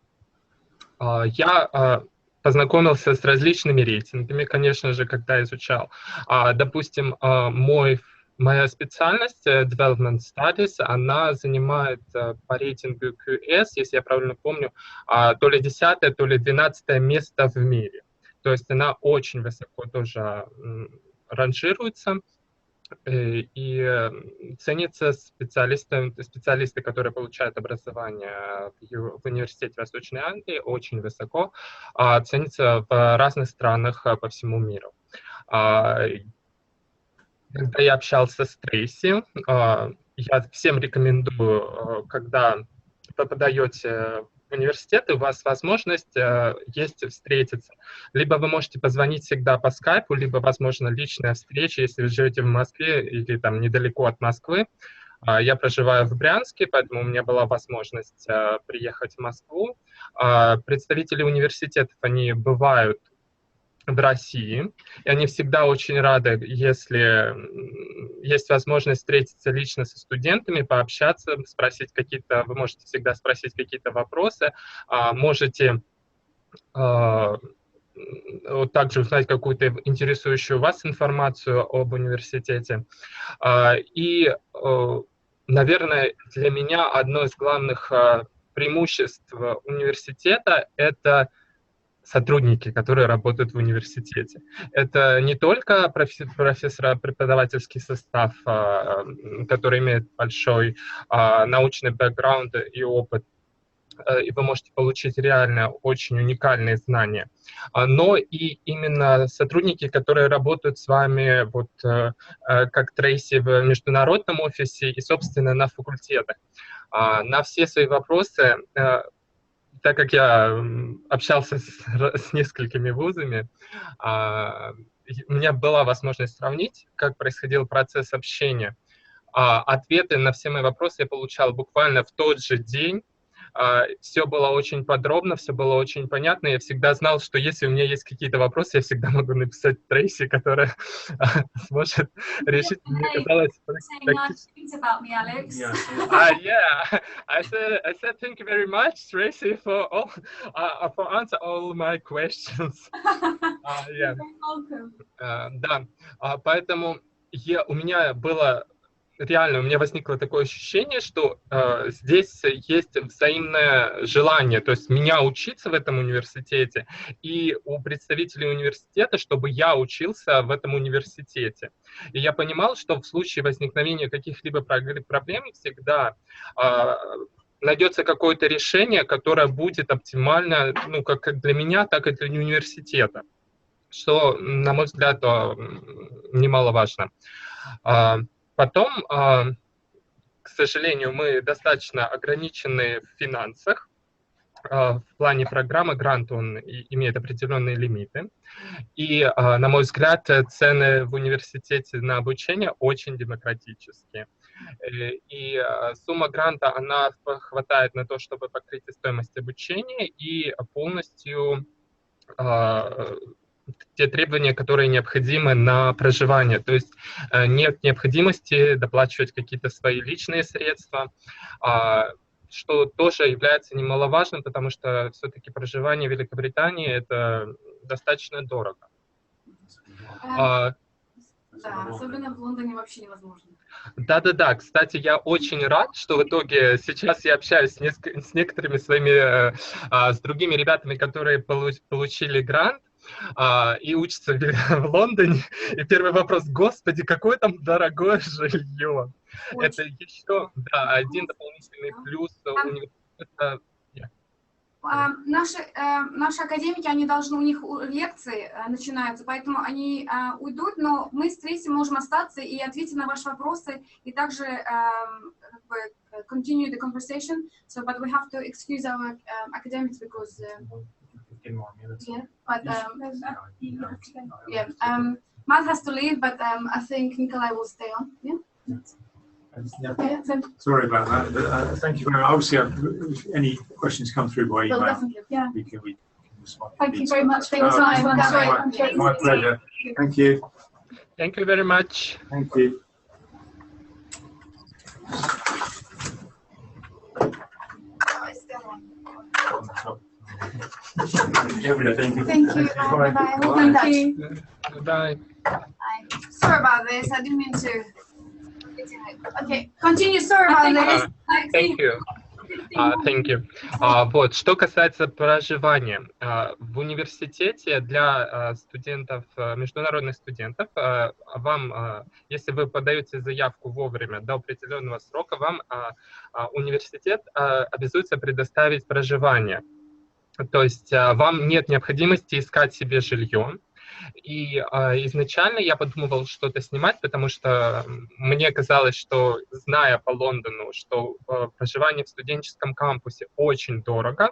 Я познакомился с различными рейтингами, конечно же, когда изучал. Допустим, моя специальность Development Studies, она занимает по рейтингу QS, если я правильно помню, то ли 10-е, то ли 12-е место в мире. То есть она очень высоко тоже ранжируется. И ценятся специалисты, которые получают образование в университете Восточной Англии, очень высоко, ценятся в разных странах по всему миру. Когда я общался с Трейси, я всем рекомендую, когда вы подаете в университет, у вас возможность есть встретиться. Либо вы можете позвонить всегда по скайпу, либо, возможно, личная встреча, если вы живете в Москве или там недалеко от Москвы. Я проживаю в Брянске, поэтому у меня была возможность приехать в Москву. Представители университетов, они бывают в России, и они всегда очень рады, если есть возможность встретиться лично со студентами, пообщаться, спросить какие-то, вы можете всегда спросить какие-то вопросы, можете также узнать какую-то интересующую вас информацию об университете. И, наверное, для меня одно из главных преимуществ университета — это сотрудники, которые работают в университете. Это не только преподавательский состав, который имеет большой научный бэкграунд и опыт, и вы можете получить реально очень уникальные знания, но и именно сотрудники, которые работают с вами, вот как Трейси в международном офисе и, собственно, на факультетах. На все свои вопросы, так как я общался с несколькими вузами, у меня была возможность сравнить, как происходил процесс общения. Ответы на все мои вопросы я получал буквально в тот же день. Все было очень подробно, все было очень понятно. Я всегда знал, что если у меня есть какие-то вопросы, я всегда могу написать Трейси, которая сможет решить. Мне казалось, yeah, I said thank you very much, Tracy, for answer all my questions. Yeah. Да, поэтому у меня было реально, у меня возникло такое ощущение, что здесь есть взаимное желание, то есть меня учиться в этом университете, и у представителей университета, чтобы я учился в этом университете. И я понимал, что в случае возникновения каких-либо проблем всегда найдется какое-то решение, которое будет оптимально, ну, как для меня, так и для университета, что, на мой взгляд, немаловажно. Потом, к сожалению, мы достаточно ограничены в финансах. В плане программы грант, он имеет определенные лимиты. И, на мой взгляд, цены в университете на обучение очень демократические. И сумма гранта, она хватает на то, чтобы покрыть стоимость обучения и полностью те требования, которые необходимы на проживание. То есть нет необходимости доплачивать какие-то свои личные средства, что тоже является немаловажным, потому что все-таки проживание в Великобритании — это достаточно дорого. Да, особенно в Лондоне вообще невозможно. Да. Кстати, я очень рад, что в итоге сейчас я общаюсь с некоторыми своими, с другими ребятами, которые получили грант. и учится в Лондоне. И первый вопрос: господи, какое там дорогое жилье. Это еще, да, один дополнительный плюс университета. Наши академики, они должны, у них лекции начинаются, поэтому они уйдут, но мы с Трейси можем остаться и ответить на ваши вопросы, и также continue the conversation. So, but we have to excuse our academics because 15 more minutes. yeah, but Matt has to leave, but I think Nikolai will stay on. Yeah. Okay, so, Sorry about that. But, thank you very much. Obviously, if any questions come through by email, Yeah. we can respond. Thank you very much for your time. My pleasure. Thank you. Thank you very much. Thank you. Thank you. Bye. Bye. We'll be in touch. Bye. sorry about this. I didn't mean to. Okay, continue. Sorry about this. Thank you. Thank you. Вот, что касается проживания. В университете для студентов, международных студентов, вам, если вы подаете заявку вовремя до определенного срока, вам университет обязуется предоставить проживание. То есть вам нет необходимости искать себе жилье. И изначально я подумывал что-то снимать, потому что мне казалось, что, зная по Лондону, что проживание в студенческом кампусе очень дорого,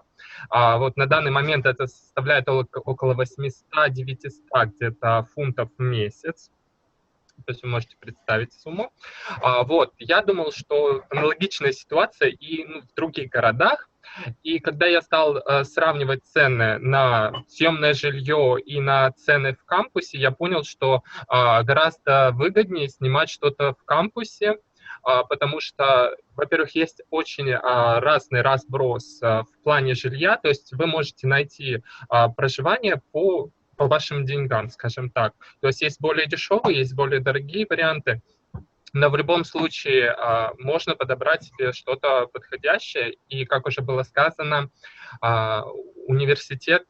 вот на данный момент это составляет около 800-900 где-то фунтов в месяц. То есть вы можете представить сумму. Вот, я думал, что аналогичная ситуация и в других городах. И когда я стал сравнивать цены на съемное жилье и на цены в кампусе, я понял, что гораздо выгоднее снимать что-то в кампусе, потому что, во-первых, есть очень разный разброс в плане жилья, то есть вы можете найти проживание по вашим деньгам, скажем так. То есть есть более дешевые, есть более дорогие варианты. Но в любом случае можно подобрать себе что-то подходящее. И, как уже было сказано, университет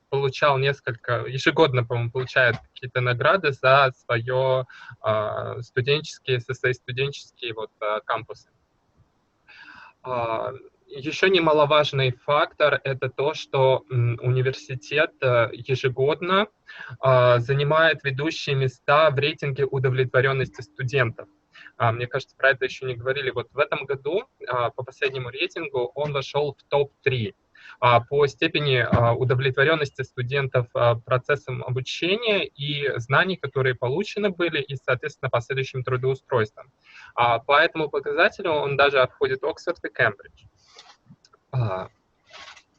получал ежегодно, по-моему, получает какие-то награды за свои студенческие кампусы. Еще немаловажный фактор – это то, что университет ежегодно занимает ведущие места в рейтинге удовлетворенности студентов. Мне кажется, про это еще не говорили. Вот в этом году по последнему рейтингу он вошел в топ-3 по степени удовлетворенности студентов процессом обучения и знаний, которые получены были, и, соответственно, последующим трудоустройством. По этому показателю он даже обходит Оксфорд и Кембридж.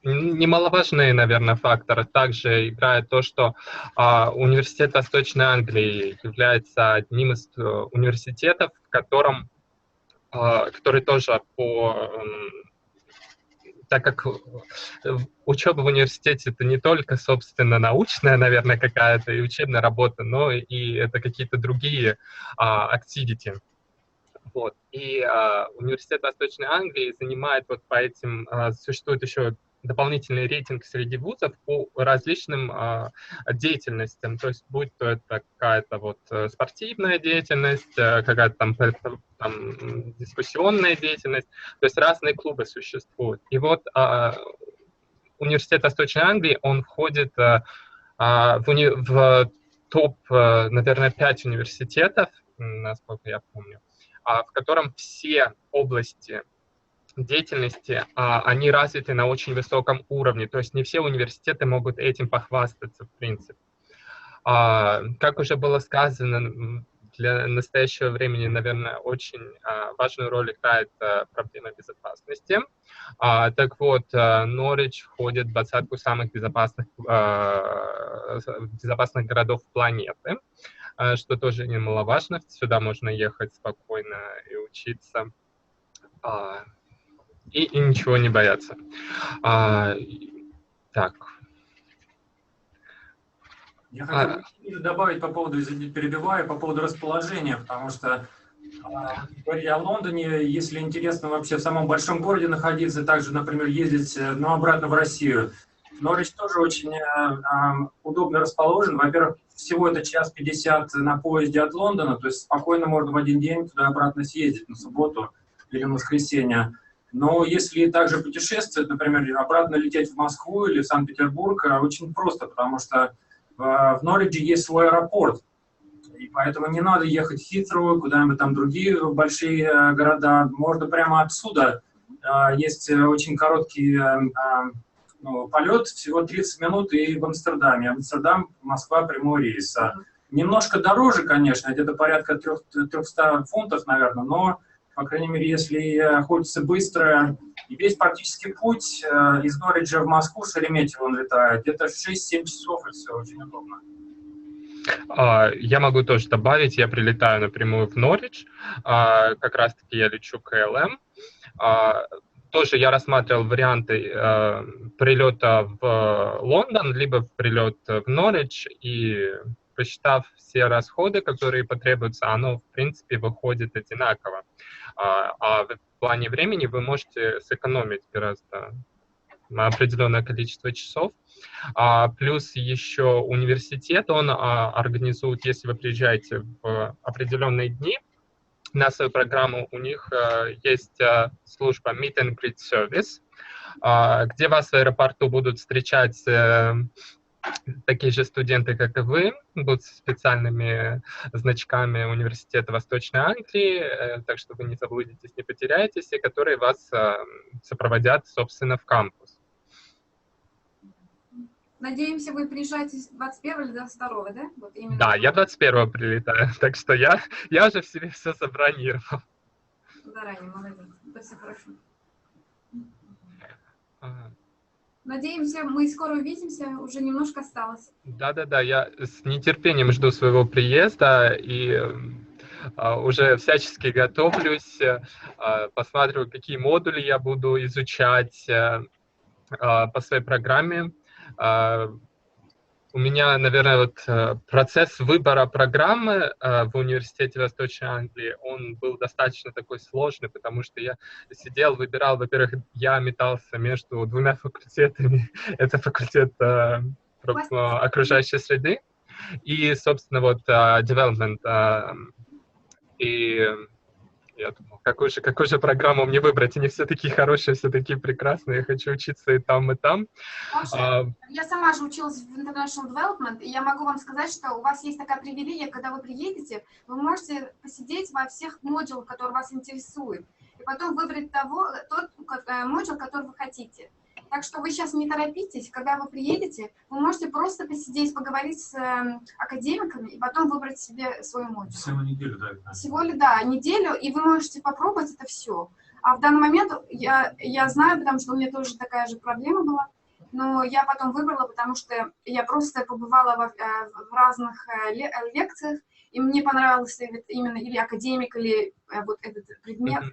Немаловажный, наверное, фактор также играет то, что университет Восточной Англии является одним из университетов, который тоже так как учеба в университете это не только, собственно, научная, наверное, какая-то и учебная работа, но и это какие-то другие activity. Вот. И университет Восточной Англии занимает вот по этим, существует еще дополнительный рейтинг среди вузов по различным деятельностям, то есть будь то это какая-то вот спортивная деятельность, какая-то там дискуссионная деятельность, то есть разные клубы существуют. И вот университет Восточной Англии, он входит в топ, наверное, 5 университетов, насколько я помню, в котором все области деятельности, они развиты на очень высоком уровне, то есть не все университеты могут этим похвастаться, в принципе. Как уже было сказано, для настоящего времени, наверное, очень важную роль играет проблема безопасности. Так вот, Норвич входит в 20-ку самых безопасных городов планеты, что тоже немаловажно. Сюда можно ехать спокойно и учиться. И ничего не бояться. Так. Я хотел добавить по поводу, перебиваю, по поводу расположения, потому что, говоря о Лондоне, если интересно вообще в самом большом городе находиться, также, например, ездить, обратно в Россию, Норвич тоже очень удобно расположен. Во-первых, всего это 1:50 на поезде от Лондона, то есть спокойно можно в один день туда-обратно съездить на субботу или на воскресенье. Но если также путешествовать, например, обратно лететь в Москву или в Санкт-Петербург, очень просто, потому что в Норвиче есть свой аэропорт. И поэтому не надо ехать в Хитроу, куда-нибудь там другие большие города. Можно прямо отсюда. Есть очень короткий полет, всего 30 минут, и в Амстердаме. Амстердам, Москва, прямой рейс. Немножко дороже, конечно, где-то порядка 300 фунтов, наверное, но, по крайней мере, если хочется быстро, и весь практически путь из Норриджа в Москву, Шереметьево он летает, где-то 6-7 часов, и все очень удобно. Я могу тоже добавить, я прилетаю напрямую в Норвич, как раз-таки я лечу КЛМ. Тоже я рассматривал варианты прилета в Лондон, либо прилет в Норвич, и посчитав все расходы, которые потребуются, оно, в принципе, выходит одинаково. А в плане времени вы можете сэкономить гораздо определенное количество часов. Плюс еще университет, он организует, если вы приезжаете в определенные дни, на свою программу у них есть служба Meet and Greet Service, где вас в аэропорту будут встречать такие же студенты, как и вы, будут с специальными значками Университета Восточной Англии, так что вы не заблудитесь, не потеряетесь, и которые вас сопроводят, собственно, в кампус. Надеемся, вы приезжаете 21 или 22, да? Вот именно. Да, я 21-го прилетаю, так что я уже в себе все забронировал. Заранее, молодец. Это все хорошо. Надеемся, мы скоро увидимся, уже немножко осталось. Да, я с нетерпением жду своего приезда и уже всячески готовлюсь, посматриваю, какие модули я буду изучать по своей программе. У меня, наверное, вот процесс выбора программы в Университете Восточной Англии, он был достаточно такой сложный, потому что я сидел, выбирал, во-первых, я метался между двумя факультетами. Это факультет окружающей среды и, собственно, вот development. И я думал, какую же программу мне выбрать? Они все такие хорошие, все такие прекрасные, я хочу учиться и там, и там. Я сама же училась в International Development, и я могу вам сказать, что у вас есть такая привилегия, когда вы приедете, вы можете посидеть во всех модулях, которые вас интересуют, и потом выбрать тот модуль, который вы хотите. Так что вы сейчас не торопитесь, когда вы приедете, вы можете просто посидеть, поговорить с академиками, и потом выбрать себе свой модуль. Всего неделю, да? Всего ли, да, неделю, и вы можете попробовать это все. А в данный момент я знаю, потому что у меня тоже такая же проблема была, но я потом выбрала, потому что я просто побывала в разных лекциях, и мне понравился именно или академик, или вот этот предмет,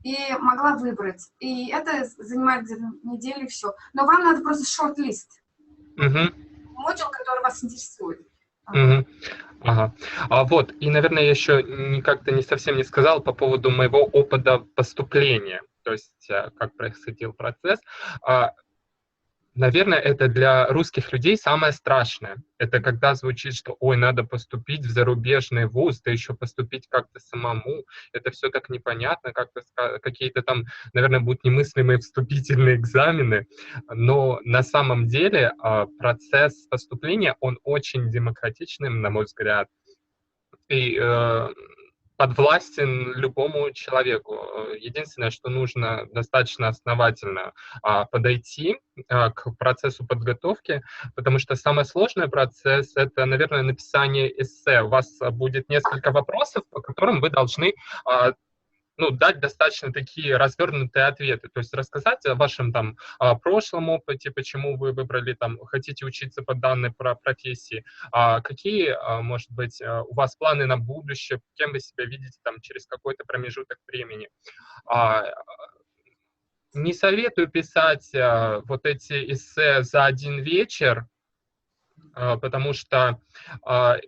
и могла выбрать. И это занимает где-то неделю, и все. Но вам надо просто шорт-лист. Модуль, который вас интересует. Ага. Вот, и, наверное, я еще как-то не совсем не сказал по поводу моего опыта поступления, то есть как происходил процесс. Наверное, это для русских людей самое страшное. Это когда звучит, что «ой, надо поступить в зарубежный вуз, да еще поступить как-то самому». Это все так непонятно, как-то какие-то там, наверное, будут немыслимые вступительные экзамены. Но на самом деле процесс поступления, он очень демократичный, на мой взгляд. И подвластен любому человеку. Единственное, что нужно достаточно основательно подойти к процессу подготовки, потому что самый сложный процесс — это, наверное, написание эссе. У вас будет несколько вопросов, по которым вы должны дать достаточно такие развернутые ответы, то есть рассказать о вашем там прошлом опыте, почему вы выбрали там, хотите учиться по данной профессии, какие, может быть, у вас планы на будущее, кем вы себя видите там через какой-то промежуток времени. Не советую писать вот эти эссе за один вечер, потому что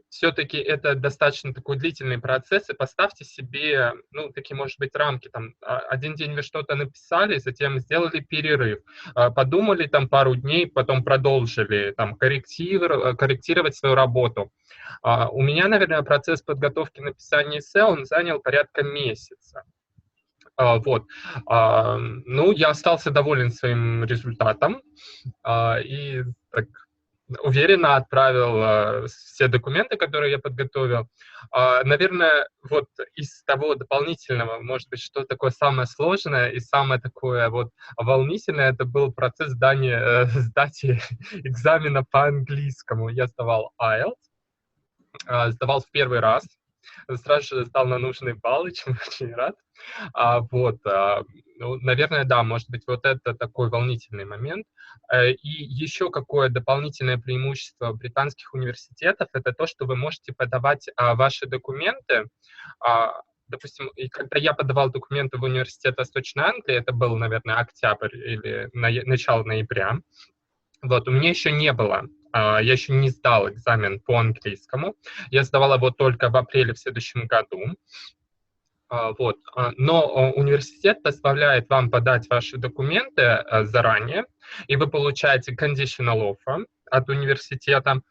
все-таки это достаточно такой длительный процесс, и поставьте себе, ну, такие, может быть, рамки, там, один день вы что-то написали, затем сделали перерыв, подумали там пару дней, потом продолжили там корректировать свою работу. У меня, наверное, процесс подготовки написания эссе, он занял порядка месяца. Вот. Ну, я остался доволен своим результатом и так уверенно отправил все документы, которые я подготовил. Наверное, вот из того дополнительного, может быть, что такое самое сложное и самое такое вот волнительное, это был процесс сдачи экзамена по английскому. Я сдавал IELTS, сдавал в первый раз, сразу же сдал на нужные баллы, чем очень рад. Ну, наверное, да, может быть, вот это такой волнительный момент. И еще какое дополнительное преимущество британских университетов, это то, что вы можете подавать ваши документы. Допустим, и когда я подавал документы в университет Восточной Англии, это был, наверное, октябрь или начало ноября, вот, у меня еще не было, я еще не сдал экзамен по английскому, я сдавал его только в апреле в следующем году. Вот. Но университет позволяет вам подать ваши документы заранее, и вы получаете conditional offer от университета,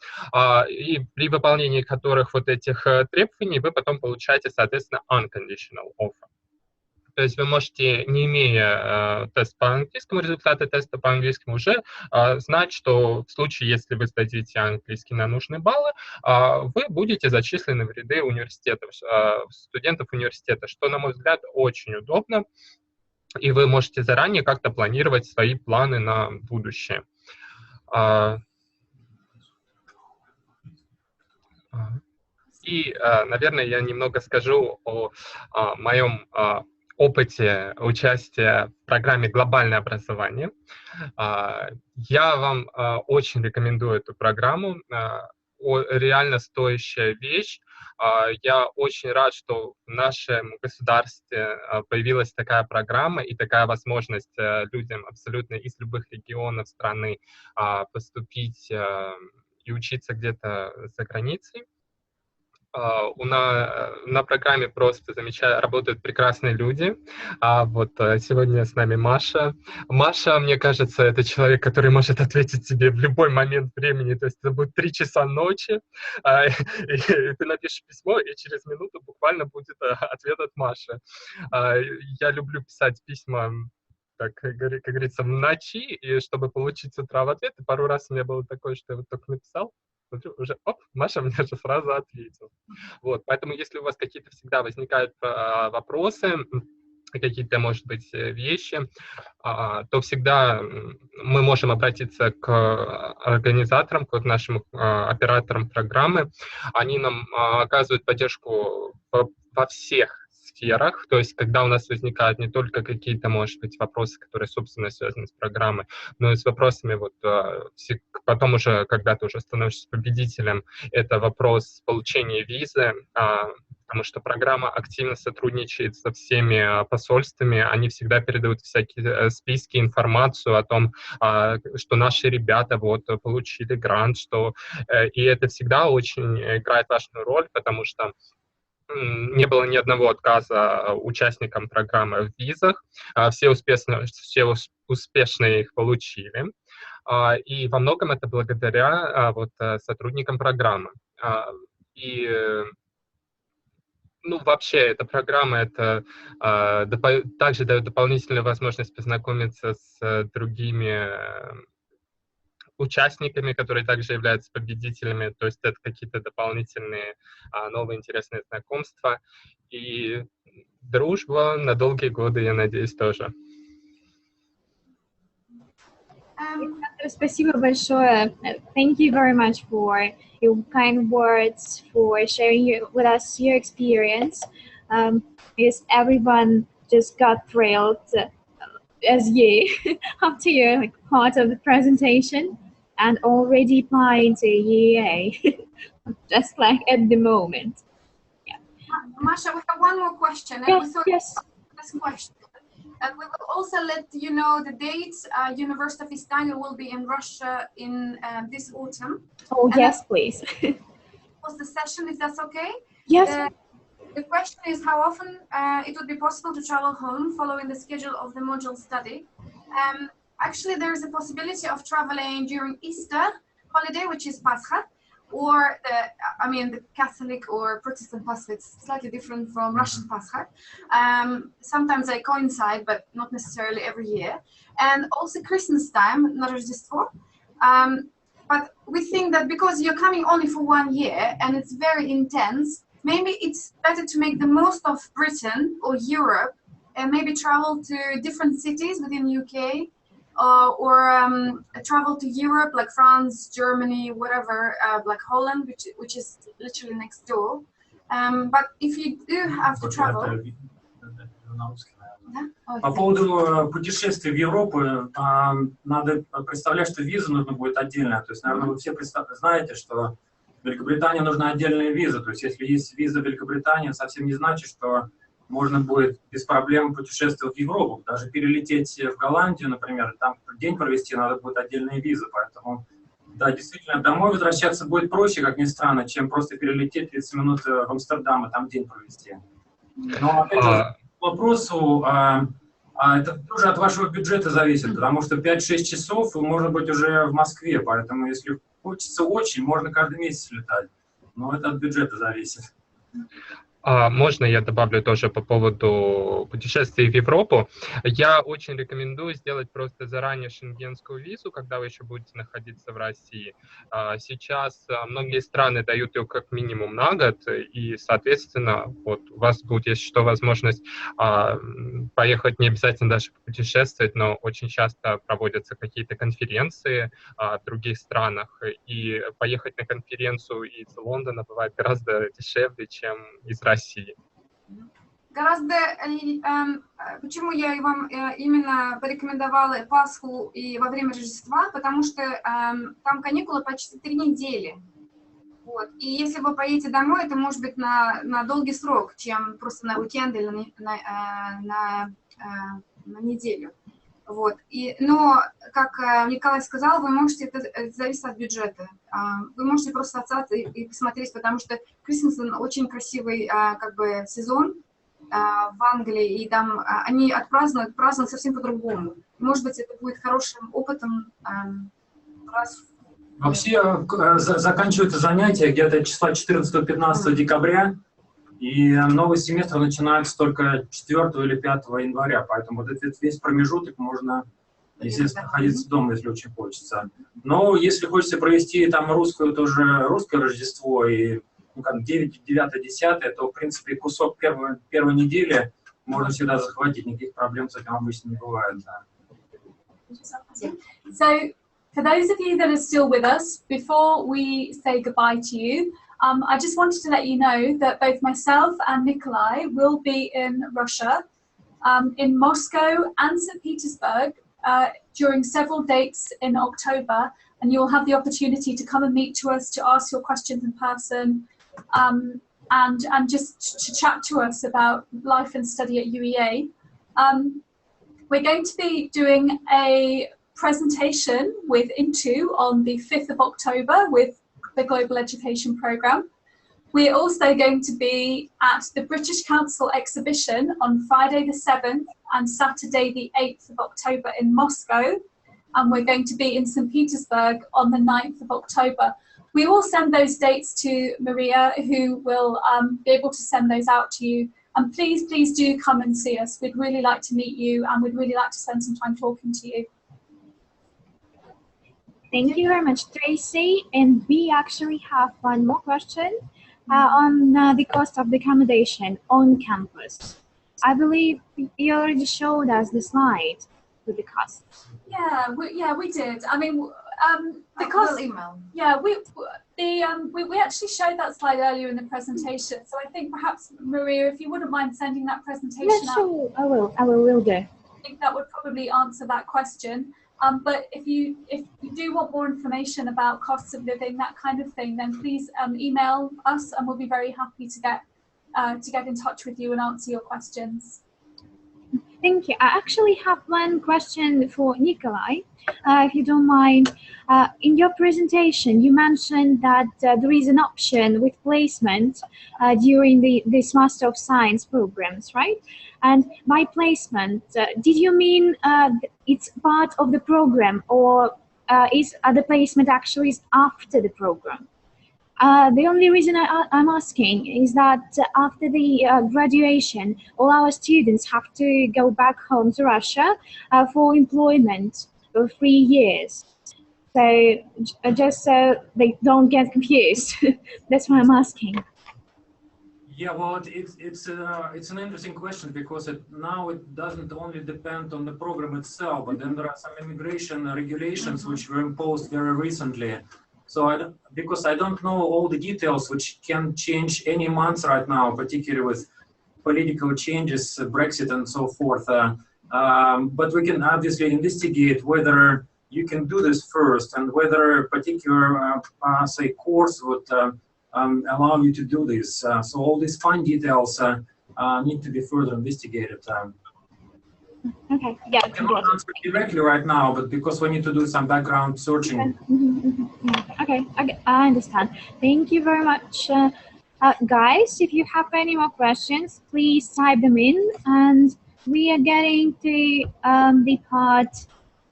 и при выполнении которых вот этих требований вы потом получаете, соответственно, unconditional offer. То есть вы можете, не имея теста по английскому, результаты теста по английскому, уже знать, что в случае, если вы сдадите английский на нужные баллы, вы будете зачислены в ряды университетов, студентов университета, что, на мой взгляд, очень удобно, и вы можете заранее как-то планировать свои планы на будущее. И, наверное, я немного скажу о моем опыте участия в программе «Глобальное образование». Я вам очень рекомендую эту программу. Реально стоящая вещь. Я очень рад, что в нашем государстве появилась такая программа и такая возможность людям абсолютно из любых регионов страны поступить и учиться где-то за границей. На программе просто работают прекрасные люди. Вот сегодня с нами Маша. Маша, мне кажется, это человек, который может ответить тебе в любой момент времени. То есть это будет 3 часа ночи, и ты напишешь письмо, и через минуту буквально будет ответ от Маши. Я люблю писать письма, как говорится, в ночи, и чтобы получить с утра в ответ. И пару раз у меня было такое, что я вот только написал, смотрю, уже, оп, Маша мне же сразу ответила. Вот, поэтому если у вас какие-то всегда возникают вопросы, какие-то, может быть, вещи, то всегда мы можем обратиться к организаторам, к нашим операторам программы. Они нам оказывают поддержку во всех сферах, то есть когда у нас возникают не только какие-то, может быть, вопросы, которые, собственно, связаны с программой, но и с вопросами, вот, потом уже, когда ты уже становишься победителем, это вопрос получения визы, потому что программа активно сотрудничает со всеми посольствами, они всегда передают всякие списки, информацию о том, что наши ребята вот получили грант, и это всегда очень играет важную роль, потому что не было ни одного отказа участникам программы в визах, все успешно их получили, и во многом это благодаря вот сотрудникам программы. И ну, вообще, эта программа также дает дополнительную возможность познакомиться с другими участниками, которые также являются победителями, то есть это какие-то дополнительные новые интересные знакомства и дружба на долгие годы, я надеюсь, тоже. Спасибо большое. Thank you very much for your kind words, for sharing with us your experience. Because everyone just got thrilled as you after your part of the presentation and already applying to UEA, just like at the moment. Yeah. Masha, we have one more question. Yes. This question. And we will also let you know the dates. University of Estonia will be in Russia in this autumn. Oh, and yes, please. Was the session, if that's okay? Yes. The question is how often it would be possible to travel home following the schedule of the module study. Actually, there is a possibility of traveling during Easter holiday, which is Pascha, or the Catholic or Protestant Pascha. It's slightly different from Russian Pascha. Sometimes they coincide, but not necessarily every year. And also Christmas time, not Rождество. But we think that because you're coming only for 1 year and it's very intense, maybe it's better to make the most of Britain or Europe and maybe travel to different cities within UK or travel to Europe like France, Germany, whatever, like Holland, which is literally next door. But if you do have to travel... По поводу путешествий в Европу, надо представлять, что виза нужна будет отдельная. То есть, наверное, вы все знаете, что в Великобритании нужна отдельная виза. То есть, если есть виза в Великобритании, совсем не значит, что можно будет без проблем путешествовать в Европу. Даже перелететь в Голландию, например, там день провести, надо будет отдельная виза. Поэтому, да, действительно, домой возвращаться будет проще, как ни странно, чем просто перелететь 30 минут в Амстердам и там день провести. Но, опять же, к вопросу, это тоже от вашего бюджета зависит, потому что 5-6 часов можно быть уже в Москве, поэтому если хочется очень, можно каждый месяц летать, но это от бюджета зависит. Можно я добавлю тоже по поводу путешествий в Европу? Я очень рекомендую сделать просто заранее шенгенскую визу, когда вы еще будете находиться в России. Сейчас многие страны дают ее как минимум на год, и, соответственно, вот у вас будет, если что, возможность поехать, не обязательно даже путешествовать, но очень часто проводятся какие-то конференции в других странах, и поехать на конференцию из Лондона бывает гораздо дешевле, чем из России. Гораздо, почему я вам именно порекомендовала Пасху и во время Рождества, потому что там каникулы почти 3 недели. Вот. И если вы поедете домой, это может быть на долгий срок, чем просто на уикенд или на неделю. Вот. Но, как Николай сказал, вы можете, это зависит от бюджета. Вы можете просто остаться и посмотреть, потому что Крисмас очень красивый сезон в Англии, и там они празднуют совсем по-другому. Может быть, это будет хорошим опытом раз. Вообще заканчиваются занятия где-то числа 14-15 декабря, и новый семестр начинается только 4 или 5 января, поэтому вот этот весь промежуток можно, естественно, находиться дома, если очень хочется. Но если хочется провести там русское Рождество и 9, 9, 10, то, в принципе, кусок первой недели можно всегда захватить, никаких проблем с этим обычно не бывает. Да. So, for those of you that are still with us, before we say goodbye to you, I just wanted to let you know that both myself and Nikolai will be in Russia, in Moscow and St. Petersburg during several dates in October, and you'll have the opportunity to come and meet to us, to ask your questions in person, and just to chat to us about life and study at UEA. We're going to be doing a presentation with Intu on the 5th of October with the Global Education Programme. We're also going to be at the British Council exhibition on Friday the 7th and Saturday the 8th of October in Moscow, and we're going to be in St. Petersburg on the 9th of October. We will send those dates to Maria, who will be able to send those out to you. And please do come and see us. We'd really like to meet you, and we'd really like to spend some time talking to you. Thank you very much, Tracy. And we actually have one more question on the cost of the accommodation on campus. I believe you already showed us the slide with the cost. Yeah, we did. I mean, the cost. Email. Yeah, we actually showed that slide earlier in the presentation. So I think perhaps Maria, if you wouldn't mind sending that presentation out. Sure, I will do. I think that would probably answer that question. But if you do want more information about costs of living, that kind of thing, then please email us, and we'll be very happy to get in touch with you and answer your questions. Thank you. I actually have one question for Nikolai, if you don't mind. In your presentation, you mentioned that there is an option with placement during this Master of Science programs, right? And by placement, did you mean it's part of the program, or is the placement actually is after the program? The only reason I'm asking is that after the graduation, all our students have to go back home to Russia for employment for 3 years. So just so they don't get confused, that's why I'm asking. Yeah, well, it's an interesting question, because now it doesn't only depend on the program itself, but then there are some immigration regulations which were imposed very recently. So because I don't know all the details, which can change any month right now, particularly with political changes, Brexit and so forth. But we can obviously investigate whether you can do this first, and whether a particular, say, course would allow you to do this. So all these fine details need to be further investigated. Okay, yeah. I cannot answer directly right now, but because we need to do some background searching. Okay, I understand. Thank you very much. Guys, if you have any more questions, please type them in, and we are getting to the part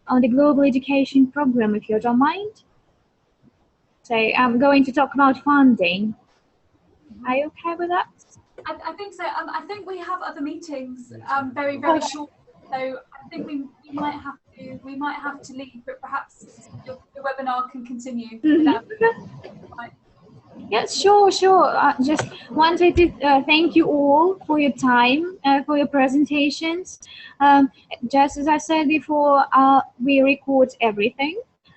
on the global education program, if you don't mind. So I'm going to talk about funding. Are you okay with that? I think so. I think we have other meetings very, very short. So I think we might have to leave, but perhaps the webinar can continue. Yes, sure. Just wanted to thank you all for your time, for your presentations. Just as I said before, we record everything,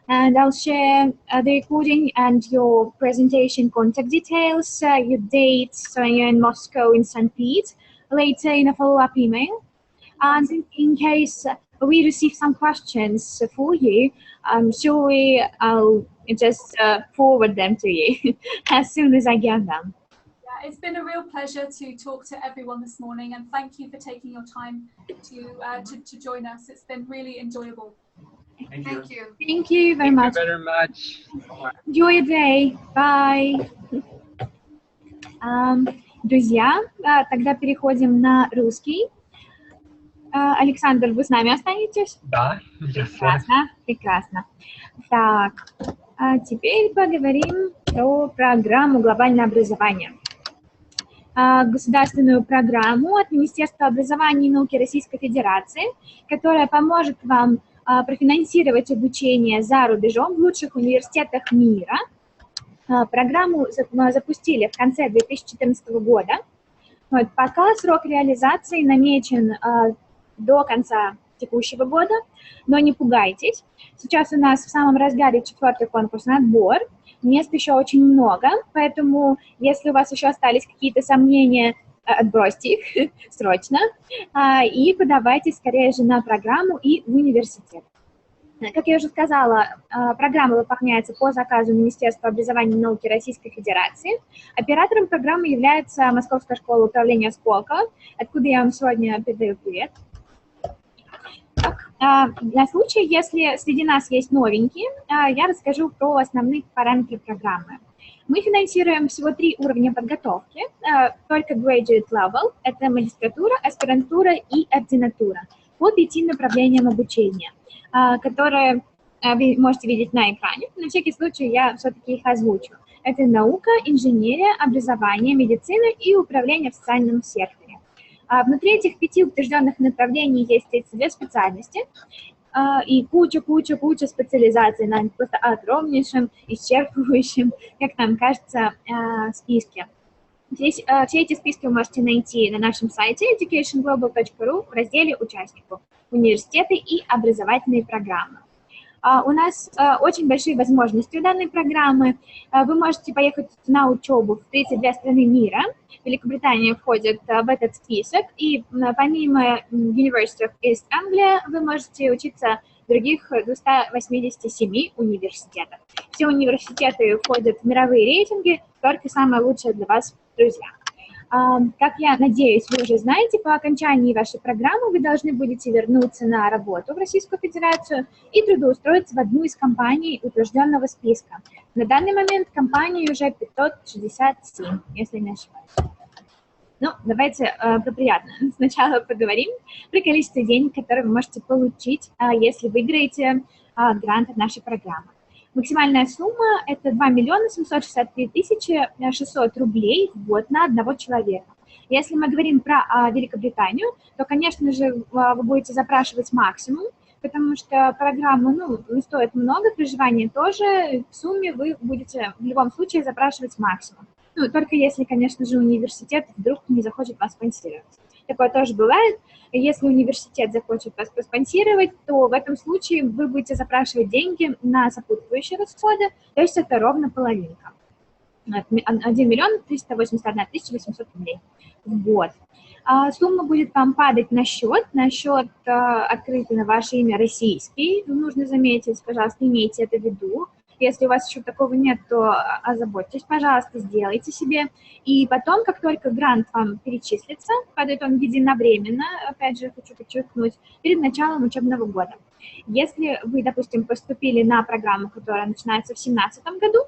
and I'll share the recording and your presentation contact details, your dates, so you're in Moscow, in St. Pete, later in a follow-up email. And in case we receive some questions for you, surely I'll just forward them to you as soon as I get them. Yeah, it's been a real pleasure to talk to everyone this morning, and thank you for taking your time to join us. It's been really enjoyable. Thank you. Thank you very much. Thank you very much. Enjoy your day. Bye. Друзья, тогда переходим на русский. Александр, вы с нами останетесь? Да, я с вами. Прекрасно. Так, теперь поговорим про программу «Глобальное образование». Государственную программу от Министерства образования и науки Российской Федерации, которая поможет вам профинансировать обучение за рубежом в лучших университетах мира. Программу запустили в конце 2014 года. Вот, пока срок реализации намечен до конца текущего года, но не пугайтесь. Сейчас у нас в самом разгаре 4-й конкурсный отбор, мест еще очень много, поэтому если у вас еще остались какие-то сомнения, отбросьте их срочно и подавайтесь скорее же на программу и в университет. Как я уже сказала, программа выполняется по заказу Министерства образования и науки Российской Федерации. Оператором программы является Московская школа управления Сколково, откуда я вам сегодня передаю привет. На случай, если среди нас есть новенькие, я расскажу про основные параметры программы. Мы финансируем всего 3 уровня подготовки, только graduate level, это магистратура, аспирантура и ординатура, по 5 направлениям обучения, которые вы можете видеть на экране. На всякий случай я все-таки их озвучу. Это наука, инженерия, образование, медицина и управление в социальном секторе. Внутри этих 5 утвержденных направлений есть 32 специальности и куча специализаций на просто огромнейшем, исчерпывающем, как нам кажется, списке. Здесь все эти списки вы можете найти на нашем сайте educationglobal.ru в разделе «Участников, университеты и образовательные программы». У нас очень большие возможности у данной программы. Вы можете поехать на учебу в 32 страны мира. Великобритания входит в этот список. И помимо University of East Anglia вы можете учиться в других 287 университетах. Все университеты входят в мировые рейтинги, только самое лучшее для вас, друзья. Как я надеюсь, вы уже знаете, по окончании вашей программы вы должны будете вернуться на работу в Российскую Федерацию и трудоустроиться в одну из компаний утвержденного списка. На данный момент компаний уже 567, если не ошибаюсь. Ну, давайте про приятное. Сначала поговорим про количество денег, которые вы можете получить, если выиграете грант от нашей программы. Максимальная сумма – это 2 763 600 рублей в год на одного человека. Если мы говорим про Великобританию, то, конечно же, вы будете запрашивать максимум, потому что программа стоит много, проживание тоже. В сумме вы будете в любом случае запрашивать максимум. Ну, только если, конечно же, университет вдруг не захочет вас спонсировать. Такое тоже бывает. Если университет захочет вас проспонсировать, то в этом случае вы будете запрашивать деньги на сопутствующие расходы, то есть это ровно половинка. 1 381 800 рублей в год. Сумма будет вам падать на счет открытый на ваше имя российский, нужно заметить, пожалуйста, имейте это в виду. Если у вас еще такого нет, то озаботьтесь, пожалуйста, сделайте себе. И потом, как только грант вам перечислится, падает он единовременно, опять же, хочу подчеркнуть, перед началом учебного года. Если вы, допустим, поступили на программу, которая начинается в 2017 году,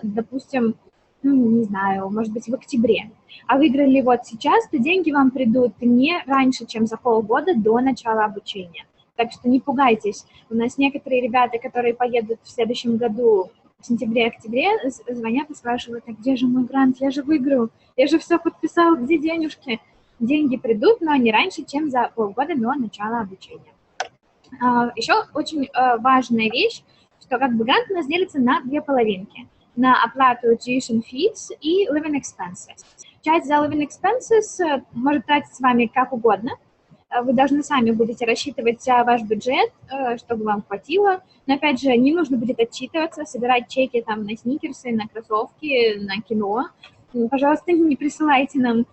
допустим, не знаю, может быть, в октябре, а выиграли вот сейчас, то деньги вам придут не раньше, чем за полгода до начала обучения. Так что не пугайтесь. У нас некоторые ребята, которые поедут в следующем году, в сентябре-октябре, звонят и спрашивают, а где же мой грант? Я же выиграл, я же все подписал, где денежки? Деньги придут, но не раньше, чем за полгода до начала обучения. Еще очень важная вещь, что как бы грант у нас делится на две половинки. На оплату tuition fees и living expenses. Часть за living expenses может тратить с вами как угодно. Вы должны сами будете рассчитывать ваш бюджет, чтобы вам хватило. Но, опять же, не нужно будет отчитываться, собирать чеки там на сникерсы, на кроссовки, на кино. Пожалуйста, не присылайте нам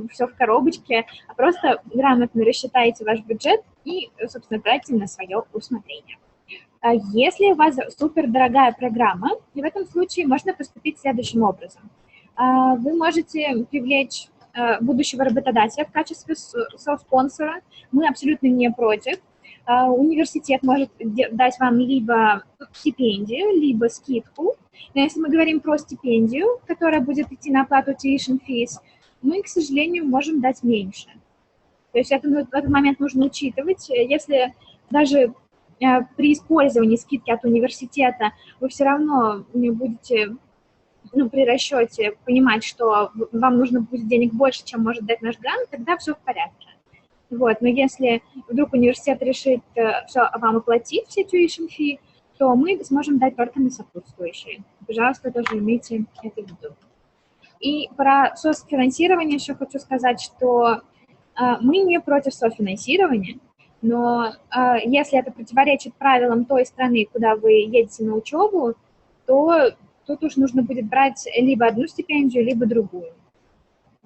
все в коробочке, а просто грамотно рассчитайте ваш бюджет и, собственно, тратьте на свое усмотрение. Если у вас супердорогая программа, в этом случае можно поступить следующим образом. Вы можете привлечь будущего работодателя в качестве спонсора. Мы абсолютно не против. Университет может дать вам либо стипендию, либо скидку. Но если мы говорим про стипендию, которая будет идти на оплату tuition fees, мы, к сожалению, можем дать меньше. То есть это в этот момент нужно учитывать. Если даже при использовании скидки от университета вы все равно не будете, при расчете понимать, что вам нужно будет денег больше, чем может дать наш грант, тогда все в порядке. Вот. Но если вдруг университет решит все вам оплатить, все tuition fee, то мы сможем дать только на сопутствующие. Пожалуйста, тоже имейте это в виду. И про софинансирование еще хочу сказать, что мы не против софинансирования, но если это противоречит правилам той страны, куда вы едете на учебу, то тут уж нужно будет брать либо одну стипендию, либо другую.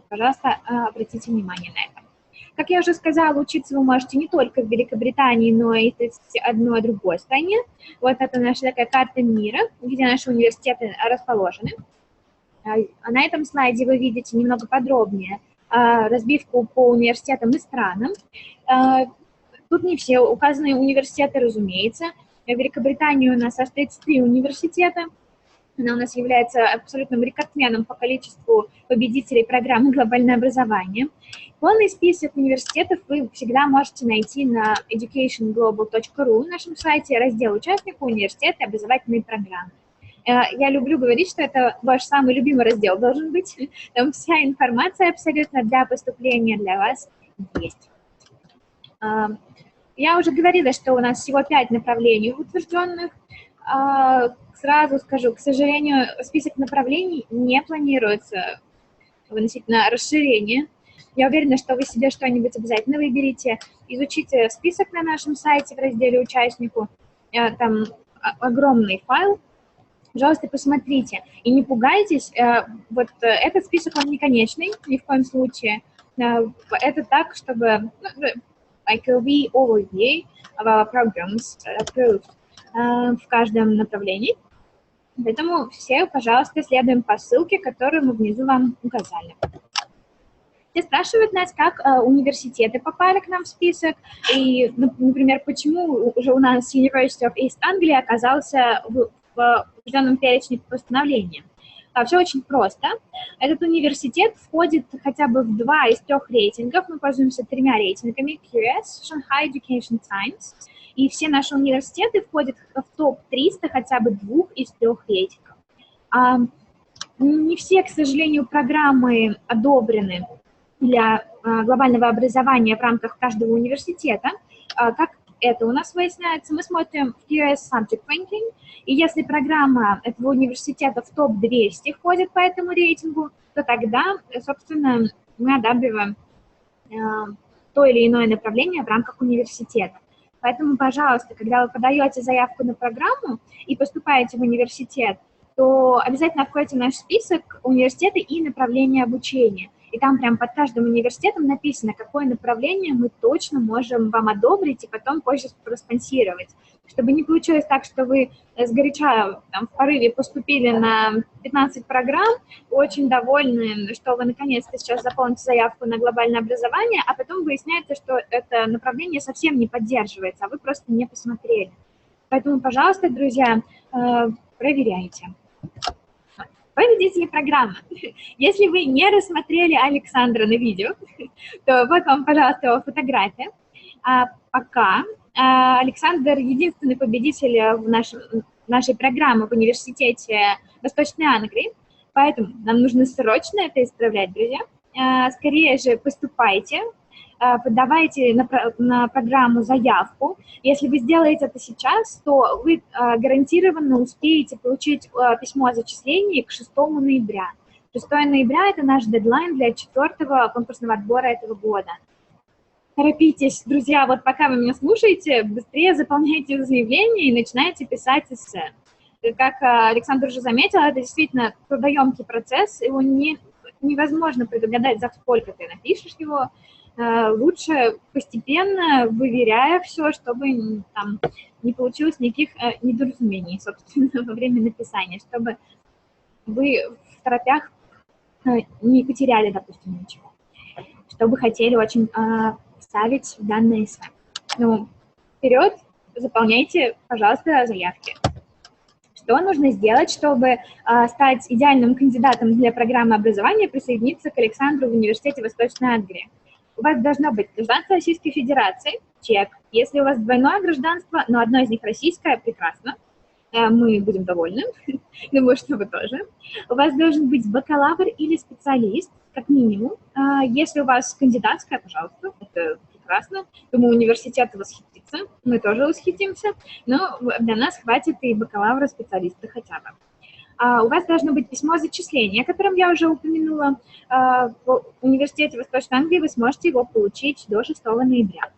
Пожалуйста, обратите внимание на это. Как я уже сказала, учиться вы можете не только в Великобритании, но и в 31 другой стране. Вот это наша такая карта мира, где наши университеты расположены. На этом слайде вы видите немного подробнее разбивку по университетам и странам. Тут не все указаны университеты, разумеется. В Великобритании у нас аж 33 университета. Она у нас является абсолютным рекордсменом по количеству победителей программы «Глобальное образование». Полный список университетов вы всегда можете найти на educationglobal.ru, на нашем сайте, раздел «Участника университета и образовательные программы». Я люблю говорить, что это ваш самый любимый раздел должен быть. Там вся информация абсолютно для поступления для вас есть. Я уже говорила, что у нас всего 5 направлений утвержденных. Сразу скажу, к сожалению, список направлений не планируется относительно расширения. Я уверена, что вы себе что-нибудь обязательно выберете. Изучите список на нашем сайте в разделе «Участнику». Там огромный файл. Пожалуйста, посмотрите. И не пугайтесь, вот этот список, он не конечный, ни в коем случае. Это так, чтобы, like a wee overview of our programs approved в каждом направлении. Поэтому все, пожалуйста, следуем по ссылке, которую мы внизу вам указали. Все спрашивают нас, как университеты попали к нам в список, и, например, почему уже у нас University of East Anglia оказался в определенном перечне постановления. Все очень просто. Этот университет входит хотя бы в 2 из 3 рейтингов. Мы пользуемся 3 рейтингами: QS, Shanghai Education Times. И все наши университеты входят в топ-300 хотя бы 2 из 3 рейтингов. Не все, к сожалению, программы одобрены для глобального образования в рамках каждого университета. Как это у нас выясняется? Мы смотрим в QS Subject Ranking, и если программа этого университета в топ-200 входит по этому рейтингу, то тогда, собственно, мы одабриваем то или иное направление в рамках университета. Поэтому, пожалуйста, когда вы подаете заявку на программу и поступаете в университет, то обязательно входите в наш список университета и направления обучения. И там прям под каждым университетом написано, какое направление мы точно можем вам одобрить и потом позже проспонсировать. Чтобы не получилось так, что вы сгоряча в порыве поступили на 15 программ, очень довольны, что вы наконец-то сейчас заполните заявку на глобальное образование, а потом выясняется, что это направление совсем не поддерживается, а вы просто не посмотрели. Поэтому, пожалуйста, друзья, проверяйте. Победители программы. Если вы не рассмотрели Александра на видео, то вот вам, пожалуйста, его фотография. Пока Александр единственный победитель в нашей программе в университете Восточной Англии, поэтому нам нужно срочно это исправлять, друзья. Скорее же поступайте, подавайте на программу заявку. Если вы сделаете это сейчас, то вы гарантированно успеете получить письмо о зачислении к 6 ноября. 6 ноября – это наш дедлайн для 4-го конкурсного отбора этого года. Торопитесь, друзья, вот пока вы меня слушаете, быстрее заполняйте заявление и начинайте писать эссе. Как Александр уже заметил, это действительно трудоемкий процесс, его невозможно предугадать, за сколько ты напишешь его. Лучше постепенно, выверяя все, чтобы там не получилось никаких недоразумений, собственно, во время написания, чтобы вы в торопях не потеряли, допустим, ничего, чтобы хотели очень ставить данное эссе. Ну, вперед, заполняйте, пожалуйста, заявки. Что нужно сделать, чтобы стать идеальным кандидатом для программы образования и присоединиться к Александру в университете Восточной Англии? У вас должно быть гражданство Российской Федерации, чек. Если у вас двойное гражданство, но одно из них российское, прекрасно. Мы будем довольны. Думаю, что вы тоже. У вас должен быть бакалавр или специалист, как минимум. Если у вас кандидатская, пожалуйста, это прекрасно. Думаю, университет восхитится. Мы тоже восхитимся. Но для нас хватит и бакалавра, специалиста хотя бы. У вас должно быть письмо о зачислении, о котором я уже упомянула. В университете Восточной Англии вы сможете его получить до 6 ноября.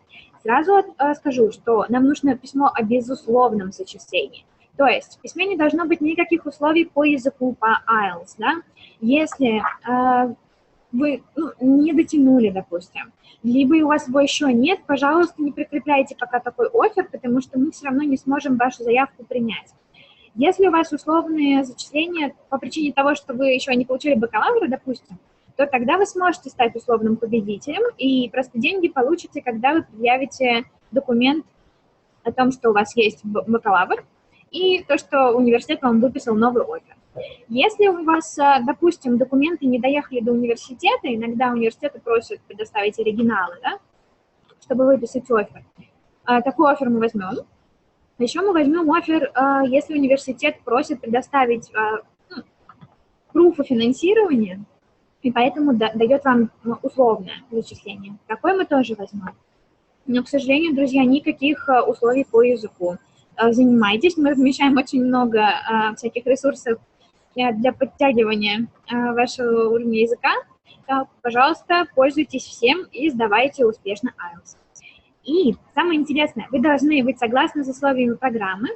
Сразу скажу, что нам нужно письмо о безусловном зачислении. То есть в письме не должно быть никаких условий по языку, по IELTS. Да? Если вы не дотянули, допустим, либо у вас его еще нет, пожалуйста, не прикрепляйте пока такой оффер, потому что мы все равно не сможем вашу заявку принять. Если у вас условные зачисления по причине того, что вы еще не получили бакалавра, допустим, то тогда вы сможете стать условным победителем, и просто деньги получите, когда вы предъявите документ о том, что у вас есть бакалавр, и то, что университет вам выписал новый оффер. Если у вас, допустим, документы не доехали до университета, иногда университеты просят предоставить оригиналы, да, чтобы выписать оффер. Такой оффер мы возьмем. Еще мы возьмем оффер, если университет просит предоставить proof о финансировании, и поэтому дает вам условное зачисление. Такое мы тоже возьмем. Но, к сожалению, друзья, никаких условий по языку. Занимайтесь, мы размещаем очень много всяких ресурсов для подтягивания вашего уровня языка. Пожалуйста, пользуйтесь всем и сдавайте успешно IELTS. И самое интересное, вы должны быть согласны с условиями программы.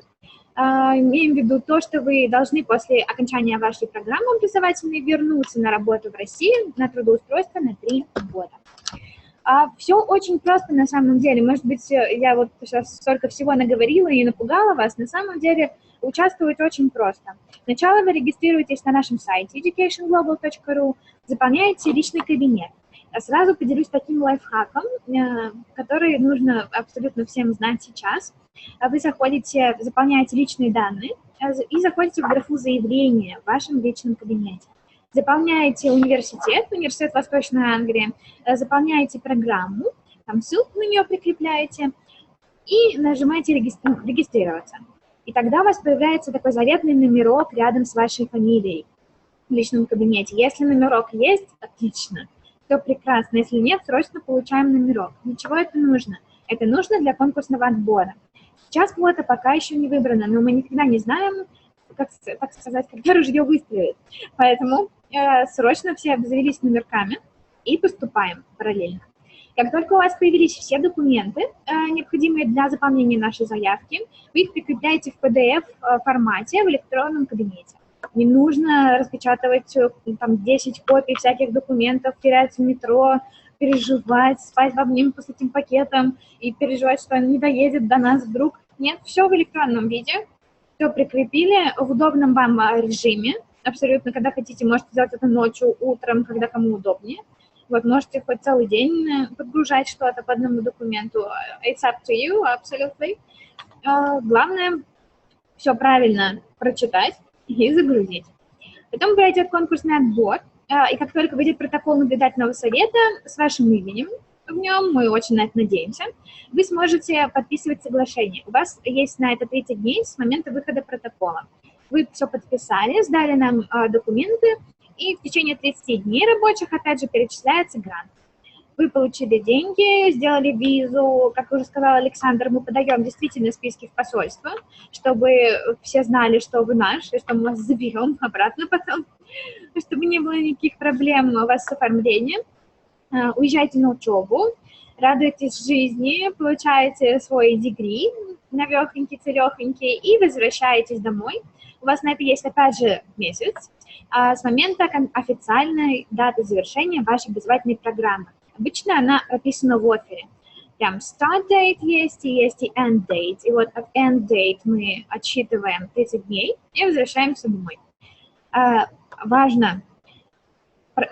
Имеем в виду то, что вы должны после окончания вашей программы образовательной вернуться на работу в Россию на трудоустройство на 3 года. Все очень просто на самом деле. Может быть, я вот сейчас столько всего наговорила и напугала вас. На самом деле участвовать очень просто. Сначала вы регистрируетесь на нашем сайте educationglobal.ru, заполняете личный кабинет. Сразу поделюсь таким лайфхаком, который нужно абсолютно всем знать сейчас. Вы заходите, заполняете личные данные и заходите в графу заявления в вашем личном кабинете. Заполняете университет Восточной Англии, заполняете программу, там ссылку на нее прикрепляете и нажимаете регистрироваться. И тогда у вас появляется такой заветный номерок рядом с вашей фамилией в личном кабинете. Если номерок есть, отлично, все прекрасно. Если нет, срочно получаем номерок. Для чего это нужно? Это нужно для конкурсного отбора. Сейчас квота пока еще не выбрана, но мы никогда не знаем, как сказать, когда ружье выстрелит. Поэтому срочно все обзавелись номерками и поступаем параллельно. Как только у вас появились все документы, необходимые для заполнения нашей заявки, вы их прикрепляете в PDF-формате в электронном кабинете. Не нужно распечатывать там 10 копий всяких документов, терять в метро, переживать, спать в обнимку с этим пакетом и переживать, что он не доедет до нас вдруг. Нет, все в электронном виде, все прикрепили в удобном вам режиме. Абсолютно, когда хотите, можете делать это ночью, утром, когда кому удобнее. Вот, можете хоть целый день подгружать что-то по одному документу. It's up to you, absolutely. Главное, все правильно прочитать и загрузить. Потом пройдет конкурсный отбор, и как только выйдет протокол наблюдательного совета с вашим именем в нем, мы очень на это надеемся, вы сможете подписывать соглашение. У вас есть на это 30 дней с момента выхода протокола. Вы все подписали, сдали нам документы, и в течение 30 дней рабочих, опять же, перечисляется грант. Вы получили деньги, сделали визу, как уже сказал Александр, мы подаем действительно списки в посольство, чтобы все знали, что вы наш, и что мы вас заберем обратно потом, чтобы не было никаких проблем у вас с оформлением. Уезжайте на учебу, радуйтесь жизни, получаете свой дегри навехонький-целехонький и возвращаетесь домой. У вас на это есть, опять же, месяц с момента официальной даты завершения вашей образовательной программы. Обычно она прописана в оффере. Прям start date есть и end date. И вот от end date мы отсчитываем 30 дней и возвращаемся домой. Важно,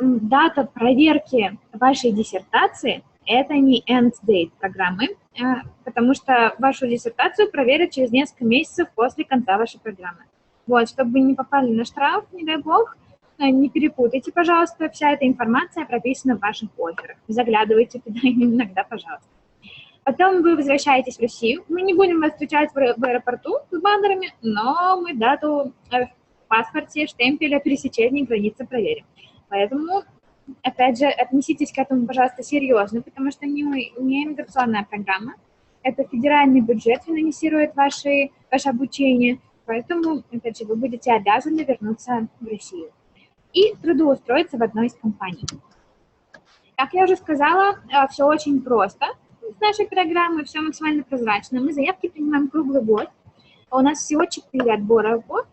дата проверки вашей диссертации – это не end date программы, потому что вашу диссертацию проверят через несколько месяцев после конца вашей программы. Вот, чтобы вы не попали на штраф, не дай бог, не перепутайте, пожалуйста, вся эта информация прописана в ваших офферах. Заглядывайте туда иногда, пожалуйста. Потом вы возвращаетесь в Россию. Мы не будем вас встречать в аэропорту с баннерами, но мы дату в паспорте, штемпеля, пересечения границы проверим. Поэтому, опять же, отнеситесь к этому, пожалуйста, серьезно, потому что не иммиграционная программа. Это федеральный бюджет финансирует ваше обучение. Поэтому, опять же, вы будете обязаны вернуться в Россию и трудоустроиться в одной из компаний. Как я уже сказала, все очень просто с нашей программой, все максимально прозрачно. Мы заявки принимаем круглый год. У нас всего 4 отбора в год.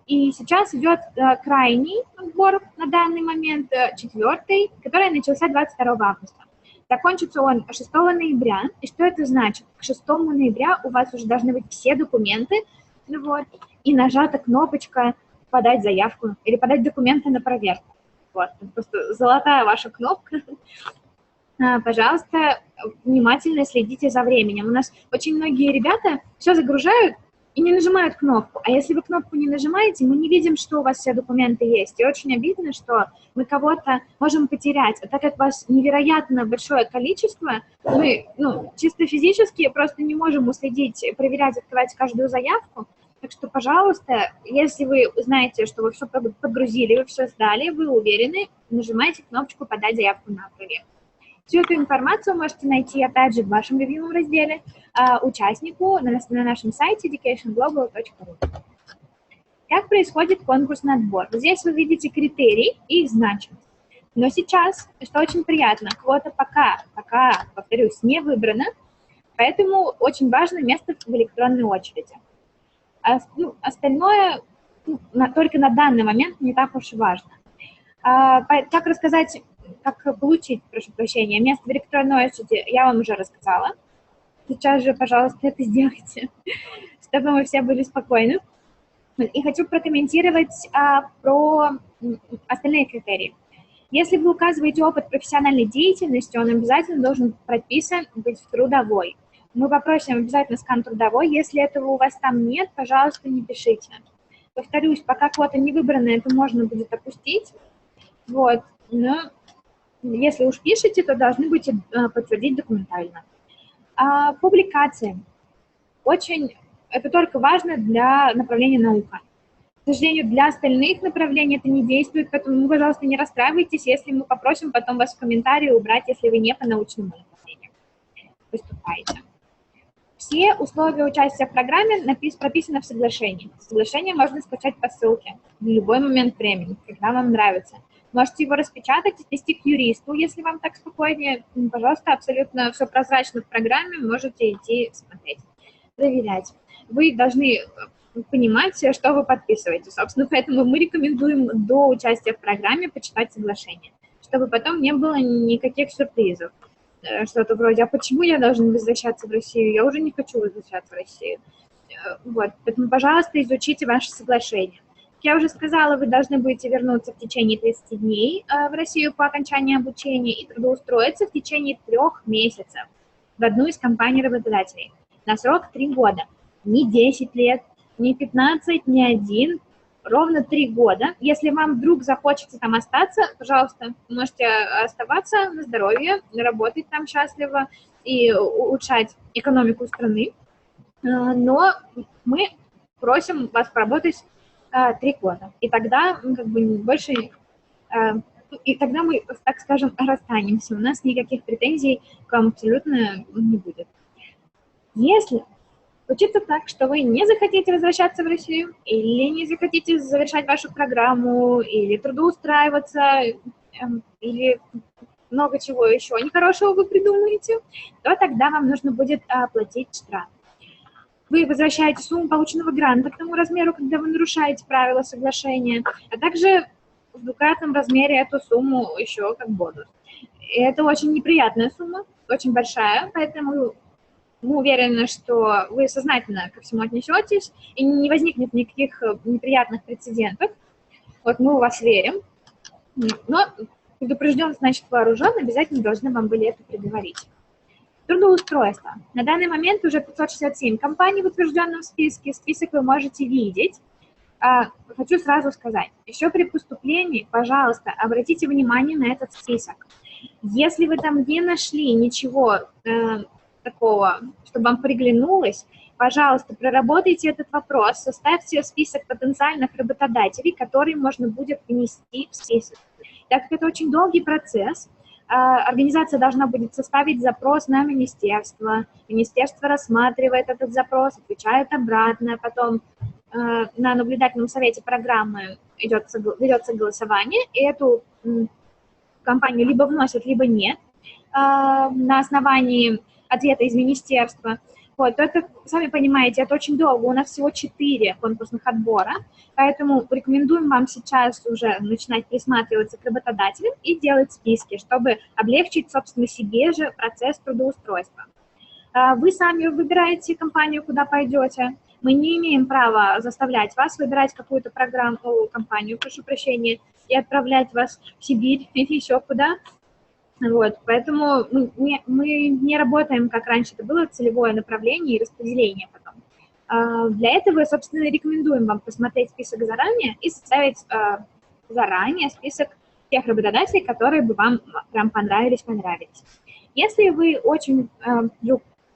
И сейчас идет крайний отбор на данный момент, 4-й, который начался 22 августа. Закончится он 6 ноября. И что это значит? К 6 ноября у вас уже должны быть все документы, вот, и нажата кнопочка «Подать заявку» или «Подать документы на проверку». Вот, просто золотая ваша кнопка. Пожалуйста, внимательно следите за временем. У нас очень многие ребята все загружают и не нажимают кнопку. А если вы кнопку не нажимаете, мы не видим, что у вас все документы есть. И очень обидно, что мы кого-то можем потерять. А так как вас невероятно большое количество, мы чисто физически просто не можем уследить, проверять, открывать каждую заявку. Так что, пожалуйста, если вы знаете, что вы все подгрузили, вы все сдали, вы уверены, нажимайте кнопочку «Подать заявку на проверку». Всю эту информацию можете найти, опять же, в вашем любимом разделе участнику на нашем сайте educationglobal.ru. Как происходит конкурсный отбор? Здесь вы видите критерии и их значимость. Но сейчас, что очень приятно, квота пока, повторюсь, не выбрана, поэтому очень важно место в электронной очереди. Остальное только на данный момент не так уж и важно. Как рассказать, как получить, прошу прощения, место в электронной очереди, я вам уже рассказала. Сейчас же, пожалуйста, это сделайте, чтобы мы все были спокойны. И хочу прокомментировать про остальные критерии. Если вы указываете опыт профессиональной деятельности, он обязательно должен прописан быть в трудовой. Мы попросим обязательно скан трудовой. Если этого у вас там нет, пожалуйста, не пишите. Повторюсь, пока квота не выбрана, это можно будет опустить. Вот. Но если уж пишете, то должны будете подтвердить документально. Публикации. Это только важно для направления наука. К сожалению, для остальных направлений это не действует, поэтому, пожалуйста, не расстраивайтесь, если мы попросим потом вас в комментарии убрать, если вы не по научному направлению выступаете. Все условия участия в программе прописаны в соглашении. Соглашение можно скачать по ссылке в любой момент времени, когда вам нравится. Можете его распечатать, отнести к юристу, если вам так спокойнее. Пожалуйста, абсолютно все прозрачно в программе, можете идти смотреть, проверять. Вы должны понимать, что вы подписываете. Собственно, поэтому мы рекомендуем до участия в программе почитать соглашение, чтобы потом не было никаких сюрпризов. Что-то вроде, а почему я должен возвращаться в Россию? Я уже не хочу возвращаться в Россию. Вот, поэтому, пожалуйста, изучите ваше соглашение. Как я уже сказала, вы должны будете вернуться в течение 30 дней в Россию по окончании обучения и трудоустроиться в течение 3 месяцев в одну из компаний работодателей на срок 3 года. Не 10 лет, не 15, не 1, ровно 3 года. Если вам вдруг захочется там остаться, пожалуйста, можете оставаться на здоровье, работать там счастливо и улучшать экономику страны. Но мы просим вас поработать 3 года. И тогда как бы больше... И тогда мы, так скажем, расстанемся. У нас никаких претензий к вам абсолютно не будет. Если случится так, что вы не захотите возвращаться в Россию, или не захотите завершать вашу программу, или трудоустраиваться, или много чего еще нехорошего вы придумаете, то тогда вам нужно будет оплатить штраф. Вы возвращаете сумму полученного гранта к тому размеру, когда вы нарушаете правила соглашения, а также в двукратном размере эту сумму еще как бонус. И это очень неприятная сумма, очень большая, поэтому мы уверены, что вы сознательно ко всему отнесетесь и не возникнет никаких неприятных прецедентов. Вот мы в вас верим. Но предупрежден, значит вооружен, обязательно должны вам были это предговорить. Трудоустройство. На данный момент уже 567 компаний в утвержденном списке. Список вы можете видеть. Хочу сразу сказать, еще при поступлении, пожалуйста, обратите внимание на этот список. Если вы там не нашли ничего такого, чтобы вам приглянулось, пожалуйста, проработайте этот вопрос, составьте список потенциальных работодателей, которые можно будет внести в список. Так как это очень долгий процесс, организация должна будет составить запрос на министерство. Министерство рассматривает этот запрос, отвечает обратно, потом на наблюдательном совете программы ведется голосование, и эту компанию либо вносят, либо нет на основании ответа из министерства. Вот, это, сами понимаете, это очень долго, у нас всего 4 конкурсных отбора, поэтому рекомендуем вам сейчас уже начинать присматриваться к работодателям и делать списки, чтобы облегчить, собственно, себе же процесс трудоустройства. Вы сами выбираете компанию, куда пойдете. Мы не имеем права заставлять вас выбирать какую-то компанию, прошу прощения, и отправлять вас в Сибирь или еще куда. Вот, поэтому мы не работаем, как раньше это было, целевое направление и распределение потом. Для этого, собственно, рекомендуем вам посмотреть список заранее и составить заранее список тех работодателей, которые бы вам прям понравились. Если вы очень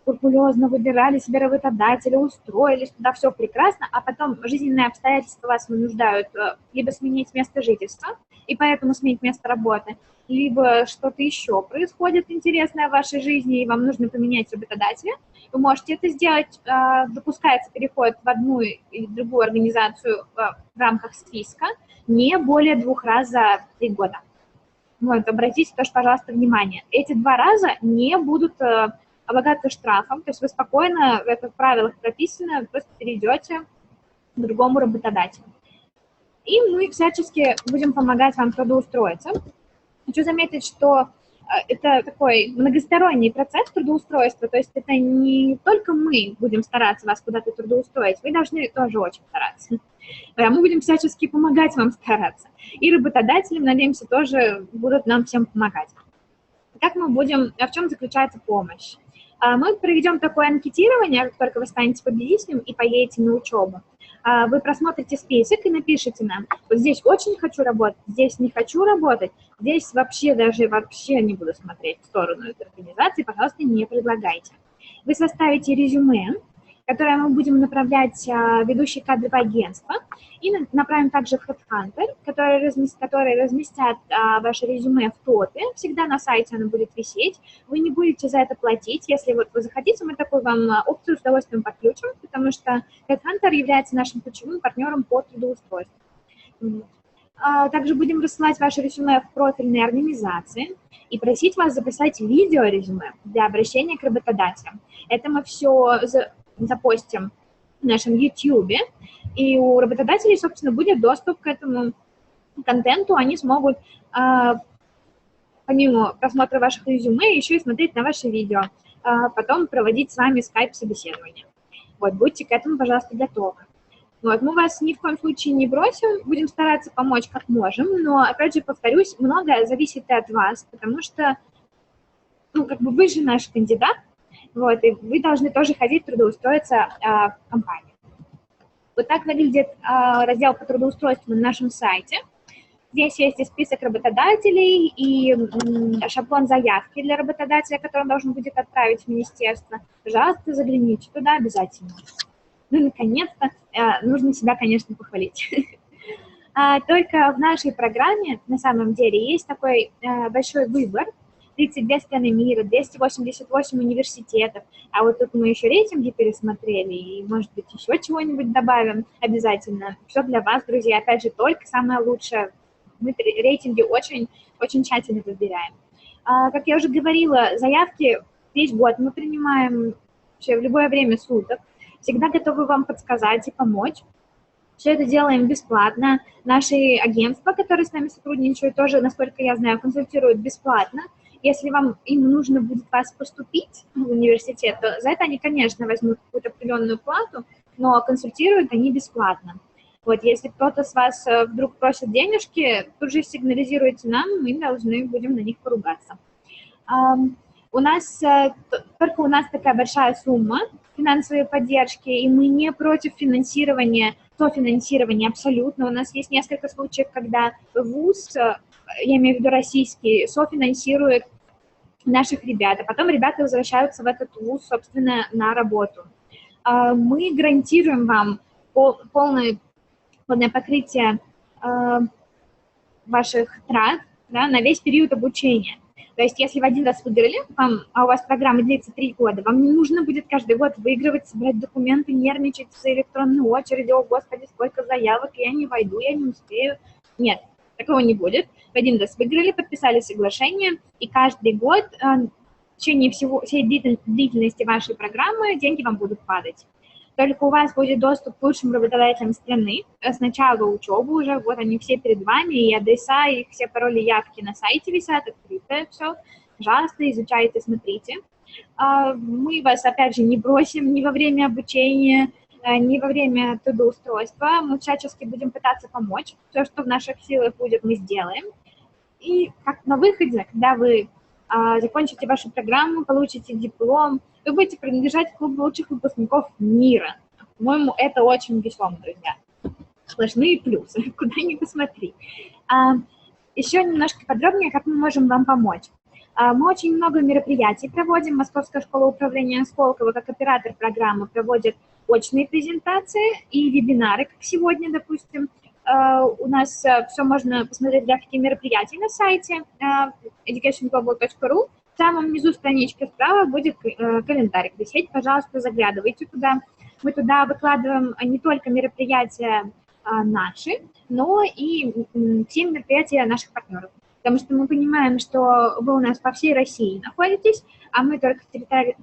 скрупулезно выбирали себе работодателя, устроились туда, все прекрасно, а потом жизненные обстоятельства вас вынуждают либо сменить место жительства, и поэтому сменить место работы, либо что-то еще происходит интересное в вашей жизни, и вам нужно поменять работодателя, вы можете это сделать. Допускается переход в одну или другую организацию в рамках списка не более 2 раз за 3 года. Вот, обратите тоже, пожалуйста, внимание. Эти 2 раза не будут облагаться штрафом, то есть вы спокойно, это в правилах прописано, просто перейдете к другому работодателю. И мы всячески будем помогать вам трудоустроиться. Хочу заметить, что это такой многосторонний процесс трудоустройства, то есть это не только мы будем стараться вас куда-то трудоустроить, вы должны тоже очень стараться. Мы будем всячески помогать вам стараться. И работодатели, надеемся, тоже будут нам всем помогать. Как мы будем, в чем заключается помощь? Мы проведем такое анкетирование, как только вы станете победителем и поедете на учебу. Вы просмотрите список и напишите нам, вот здесь очень хочу работать, здесь не хочу работать, здесь вообще не буду смотреть в сторону этой организации, пожалуйста, не предлагайте. Вы составите резюме, которое мы будем направлять в ведущие кадровые агентства, и направим также в HeadHunter, которые разместят ваше резюме в топе, всегда на сайте оно будет висеть, вы не будете за это платить, если вот вы захотите, мы такую вам опцию с удовольствием подключим, потому что HeadHunter является нашим ключевым партнером по трудоустройству. Также будем рассылать ваше резюме в профильные организации и просить вас записать видеорезюме для обращения к работодателям. Это мы все запостим в нашем YouTube, и у работодателей, собственно, будет доступ к этому контенту, они смогут, помимо просмотра ваших резюме, еще и смотреть на ваши видео, потом проводить с вами скайп-собеседование. Вот, будьте к этому, пожалуйста, готовы. Вот, мы вас ни в коем случае не бросим, будем стараться помочь как можем, но, опять же, повторюсь, многое зависит и от вас, потому что, вы же наш кандидат, вот, и вы должны тоже ходить трудоустроиться в компанию. Вот так выглядит раздел по трудоустройству на нашем сайте. Здесь есть и список работодателей, и шаблон заявки для работодателя, который он должен будет отправить в министерство. Пожалуйста, загляните туда обязательно. Ну и, наконец-то, нужно себя, конечно, похвалить. Только в нашей программе, на самом деле, есть такой большой выбор. 32 страны мира, 288 университетов. А вот тут мы еще рейтинги пересмотрели, и, может быть, еще чего-нибудь добавим обязательно. Все для вас, друзья. Опять же, только самое лучшее. Мы рейтинги очень, очень тщательно выбираем. Как я уже говорила, заявки весь год мы принимаем вообще в любое время суток. Всегда готовы вам подсказать и помочь. Все это делаем бесплатно. Наши агентства, которые с нами сотрудничают, тоже, насколько я знаю, консультируют бесплатно. Если им нужно будет вас поступить в университет, то за это они, конечно, возьмут какую-то определенную плату, но консультируют они бесплатно. Вот, если кто-то с вас вдруг просит денежки, тут же сигнализируйте нам, мы должны будем на них поругаться. У нас такая большая сумма финансовой поддержки, и мы не против финансирования, софинансирования абсолютно. У нас есть несколько случаев, когда ВУЗ, я имею в виду российский, софинансирует наших ребят, а потом ребята возвращаются в этот ВУЗ, собственно, на работу. Мы гарантируем вам полное покрытие ваших трат, да, на весь период обучения. То есть, если в один раз выиграли, а у вас программа длится 3 года, вам не нужно будет каждый год выигрывать, собирать документы, нервничать за электронной очередью, о, господи, сколько заявок, я не войду, я не успею. Нет, такого не будет. В один раз выиграли, подписали соглашение, и каждый год в течение всей длительности вашей программы деньги вам будут падать. Только у вас будет доступ к лучшим работодателям страны с начала учебы уже, вот они все перед вами, и адреса, и все пароли, явки на сайте висят, открытое все. Пожалуйста, изучайте, смотрите. Мы вас, опять же, не бросим ни во время обучения, ни во время трудоустройства. Мы всячески будем пытаться помочь. Все, что в наших силах будет, мы сделаем. И как на выходе, когда вы закончите вашу программу, получите диплом, вы будете принадлежать к клубу лучших выпускников мира. По-моему, это очень весомо, друзья. Сплошные плюсы, куда ни посмотри. Еще немножко подробнее, как мы можем вам помочь. Мы очень много мероприятий проводим. Московская школа управления Сколково, как оператор программы, проводит очные презентации и вебинары, как сегодня, допустим. У нас все можно посмотреть графики мероприятий на сайте educationglobal.ru. В самом низу странички справа будет календарик висеть. Пожалуйста, заглядывайте туда. Мы туда выкладываем не только мероприятия наши, но и все мероприятия наших партнеров. Потому что мы понимаем, что вы у нас по всей России находитесь, а мы только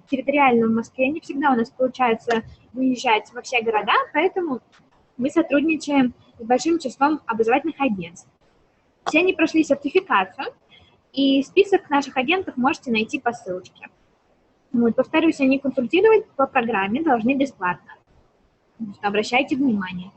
территориально в Москве. Не всегда у нас получается выезжать во все города, поэтому мы сотрудничаем с большим числом образовательных агентств. Все они прошли сертификацию, и список наших агентов можете найти по ссылочке. Вот, повторюсь, они консультировать по программе должны бесплатно. Обращайте внимание.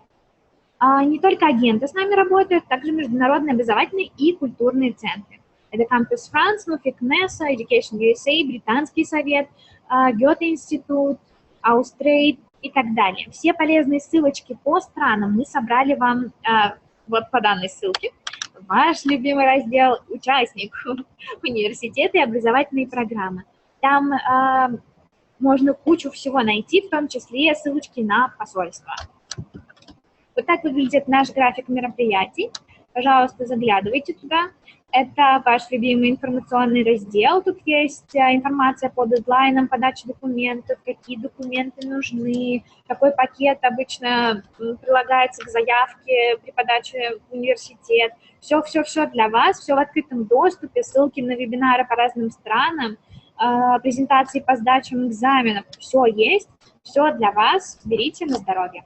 Не только агенты с нами работают, также международные образовательные и культурные центры. Это Campus France, Нуфик-Несса, Education USA, Британский совет, Гёте-институт, Аустрейд и так далее. Все полезные ссылочки по странам мы собрали вам вот по данной ссылке. Ваш любимый раздел «Участник университета и образовательные программы». Там можно кучу всего найти, в том числе ссылочки на посольство. Вот так выглядит наш график мероприятий. Пожалуйста, заглядывайте туда. Это ваш любимый информационный раздел. Тут есть информация по дедлайнам, подаче документов, какие документы нужны, какой пакет обычно прилагается к заявке при подаче в университет. Все для вас, все в открытом доступе, ссылки на вебинары по разным странам, презентации по сдачам экзаменов. Все есть, все для вас. Берите на здоровье.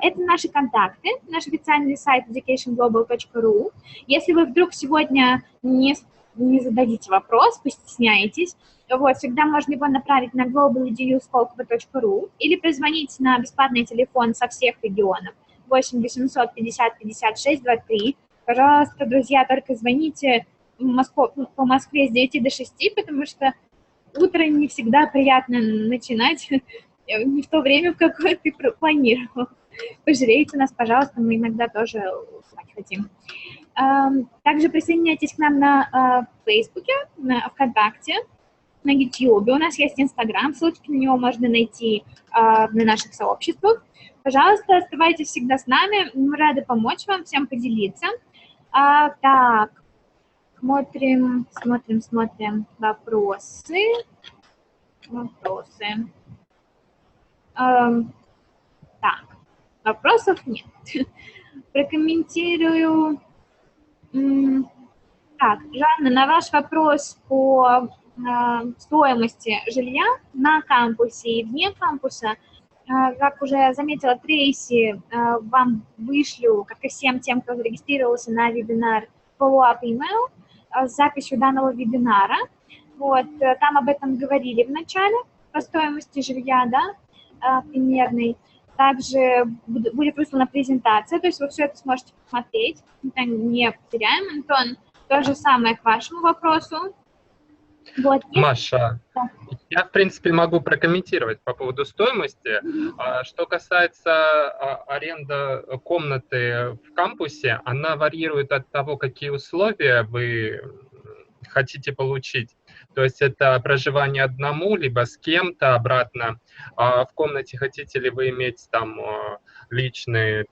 Это наши контакты, наш официальный сайт educationglobal.ru. Если вы вдруг сегодня не зададите вопрос, постесняетесь, вот, всегда можно его направить на global.edu.skolkovo.ru или позвонить на бесплатный телефон со всех регионов 8 800 50 56 23. Пожалуйста, друзья, только звоните по Москве с 9 до 6, потому что утро не всегда приятно начинать не в то время, в какое ты планировал. Пожалейте нас, пожалуйста, мы иногда тоже спать хотим. Также присоединяйтесь к нам на Фейсбуке, на ВКонтакте, на Ютьюбе. У нас есть Инстаграм, ссылочки на него можно найти на наших сообществах. Пожалуйста, оставайтесь всегда с нами, мы рады помочь вам, всем поделиться. Так, смотрим вопросы. Так, вопросов нет. Прокомментирую. Так, Жанна, на ваш вопрос по стоимости жилья на кампусе и вне кампуса, как уже заметила Трейси, вам вышлю, как и всем тем, кто зарегистрировался на вебинар, follow-up email с записью данного вебинара. Вот, там об этом говорили в начале, по стоимости жилья, да, примерной. Также будет выслана презентация, то есть вы все это сможете посмотреть. Это не потеряем. Антон, то же самое к вашему вопросу. Вот. Маша, я, в принципе, могу прокомментировать по поводу стоимости. Что касается аренды комнаты в кампусе, она варьирует от того, какие условия вы хотите получить. То есть это проживание одному, либо с кем-то обратно. В комнате хотите ли вы иметь там личный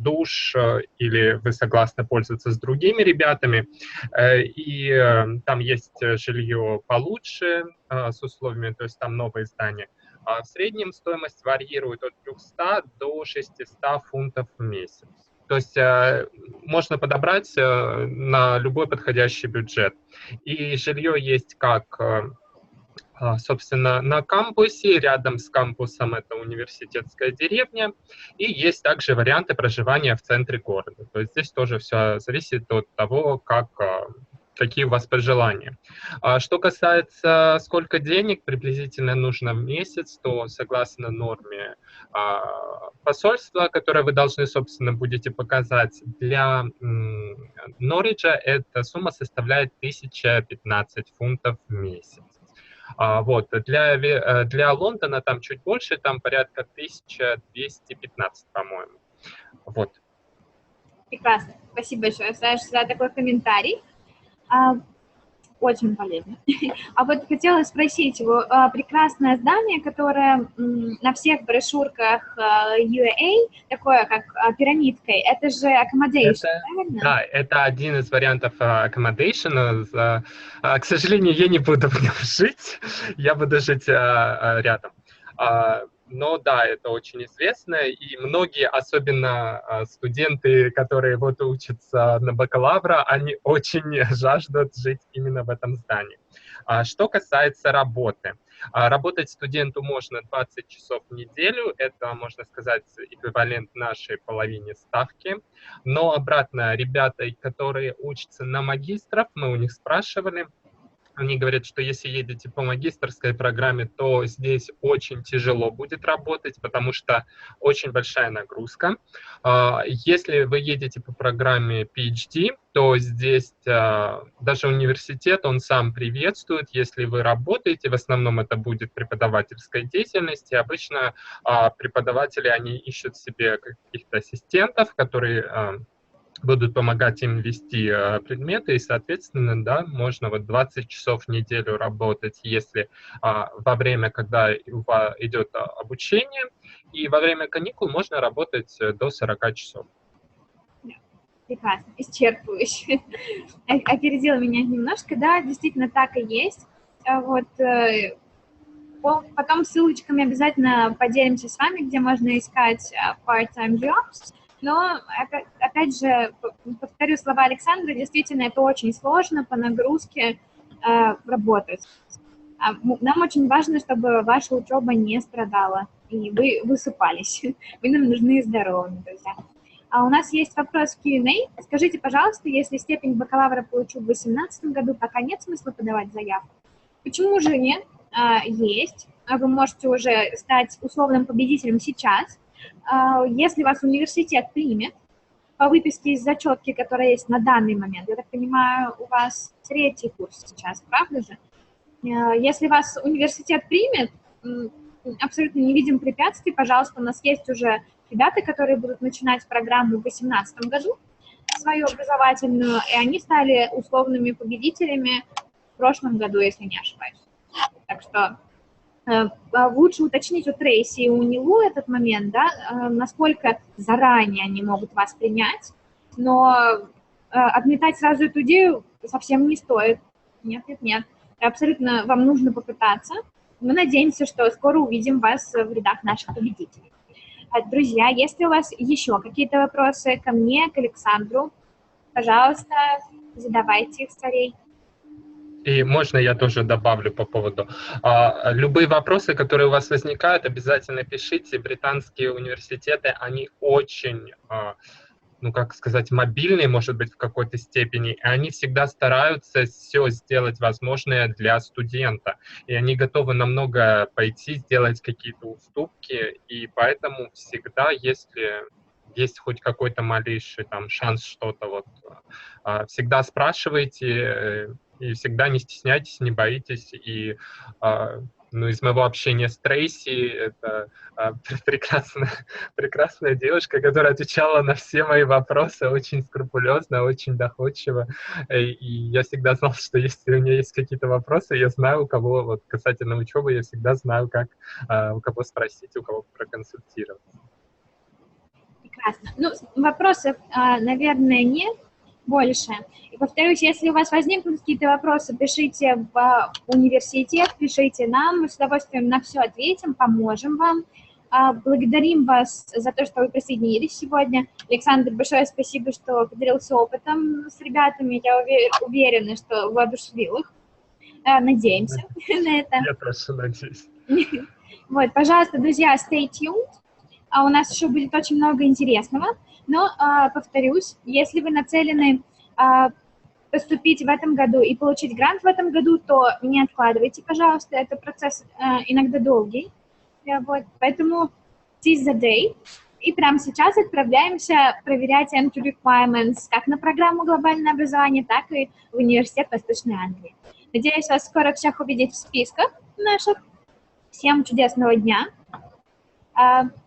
душ, или вы согласны пользоваться с другими ребятами. И там есть жилье получше с условиями, то есть там новые здания. В среднем стоимость варьирует от 300 до 600 фунтов в месяц. То есть можно подобрать на любой подходящий бюджет. И жилье есть как, собственно, на кампусе, рядом с кампусом это университетская деревня, и есть также варианты проживания в центре города. То есть здесь тоже все зависит от того, какие у вас пожелания. Что касается, сколько денег приблизительно нужно в месяц, то согласно норме посольства, которое вы должны, собственно, будете показать, для Норриджа эта сумма составляет 1015 фунтов в месяц. Вот. Для Лондона там чуть больше, там порядка 1215, по-моему. Вот. Прекрасно. Спасибо большое, Саша, за такой комментарий. Очень полезно. А вот хотела спросить его, прекрасное здание, которое на всех брошюрках UAA, такое как пирамидкой, это же accommodation, правильно? Да, это один из вариантов accommodation. К сожалению, я не буду в нем жить, я буду жить рядом. Но да, это очень известно, и многие, особенно студенты, которые вот учатся на бакалавра, они очень жаждут жить именно в этом здании. Что касается работы. Работать студенту можно 20 часов в неделю, это, можно сказать, эквивалент нашей половине ставки. Но обратно, ребята, которые учатся на магистров, мы у них спрашивали, они говорят, что если едете по магистерской программе, то здесь очень тяжело будет работать, потому что очень большая нагрузка. Если вы едете по программе PhD, то здесь даже университет, он сам приветствует, если вы работаете, в основном это будет преподавательская деятельность, и обычно преподаватели, они ищут себе каких-то ассистентов, которые будут помогать им вести предметы, и, соответственно, да, можно вот 20 часов в неделю работать, если во время, когда у вас идет обучение, и во время каникул можно работать до 40 часов. Прекрасно, исчерпывающе. Опередила меня немножко, да, действительно так и есть. Вот, потом ссылочками обязательно поделимся с вами, где можно искать part-time jobs. Но, опять же, повторю слова Александра, действительно, это очень сложно по нагрузке работать. Нам очень важно, чтобы ваша учеба не страдала, и вы высыпались. Вы нам нужны здоровыми, друзья. А у нас есть вопрос Q&A. Скажите, пожалуйста, если степень бакалавра получу в 2018 году, пока нет смысла подавать заявку? Почему же нет? Есть. Вы можете уже стать условным победителем сейчас. Если вас университет примет по выписке из зачетки, которая есть на данный момент, я так понимаю, у вас 3-й курс сейчас, правда же? Если вас университет примет, абсолютно не видим препятствий, пожалуйста, у нас есть уже ребята, которые будут начинать программу в 2018 году, свою образовательную, и они стали условными победителями в прошлом году, если не ошибаюсь. Так что лучше уточнить у Трейси и у Нилу этот момент, да, насколько заранее они могут вас принять, но отметать сразу эту идею совсем не стоит. Нет. Абсолютно вам нужно попытаться. Мы надеемся, что скоро увидим вас в рядах наших победителей. Друзья, если у вас еще какие-то вопросы ко мне, к Александру, пожалуйста, задавайте их скорее. И можно я тоже добавлю по поводу. Любые вопросы, которые у вас возникают, обязательно пишите. Британские университеты, они очень, ну как сказать, мобильные, может быть, в какой-то степени. И они всегда стараются все сделать возможное для студента. И они готовы на многое пойти, сделать какие-то уступки. И поэтому всегда, если есть хоть какой-то малейший там шанс что-то, вот, всегда спрашивайте. И всегда не стесняйтесь, не боитесь. И ну, из моего общения с Трейси, это прекрасная девушка, которая отвечала на все мои вопросы очень скрупулезно, очень доходчиво. И я всегда знал, что если у меня есть какие-то вопросы, я знаю, у кого, вот касательно учебы, я всегда знаю, как у кого спросить, у кого проконсультировать. Прекрасно. Ну, вопросов, наверное, нет больше. И повторюсь, если у вас возникнут какие-то вопросы, пишите в университет, пишите нам, мы с удовольствием на все ответим, поможем вам. Благодарим вас за то, что вы присоединились сегодня. Александр, большое спасибо, что поделился опытом с ребятами. Я уверена, что воодушевил их. Надеемся на это. Я тоже надеюсь. Вот, пожалуйста, друзья, stay tuned. У нас еще будет очень много интересного. Но, повторюсь, если вы нацелены поступить в этом году и получить грант в этом году, то не откладывайте, пожалуйста. Это процесс иногда долгий. Вот, поэтому seize the day. И прямо сейчас отправляемся проверять entry requirements как на программу глобальное образование, так и в университет Восточной Англии. Надеюсь, вас скоро всех увидеть в списках наших. Всем чудесного дня.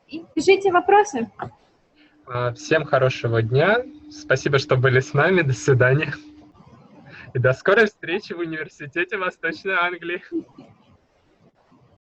И пишите вопросы. Всем хорошего дня. Спасибо, что были с нами. До свидания. И до скорой встречи в университете Восточной Англии.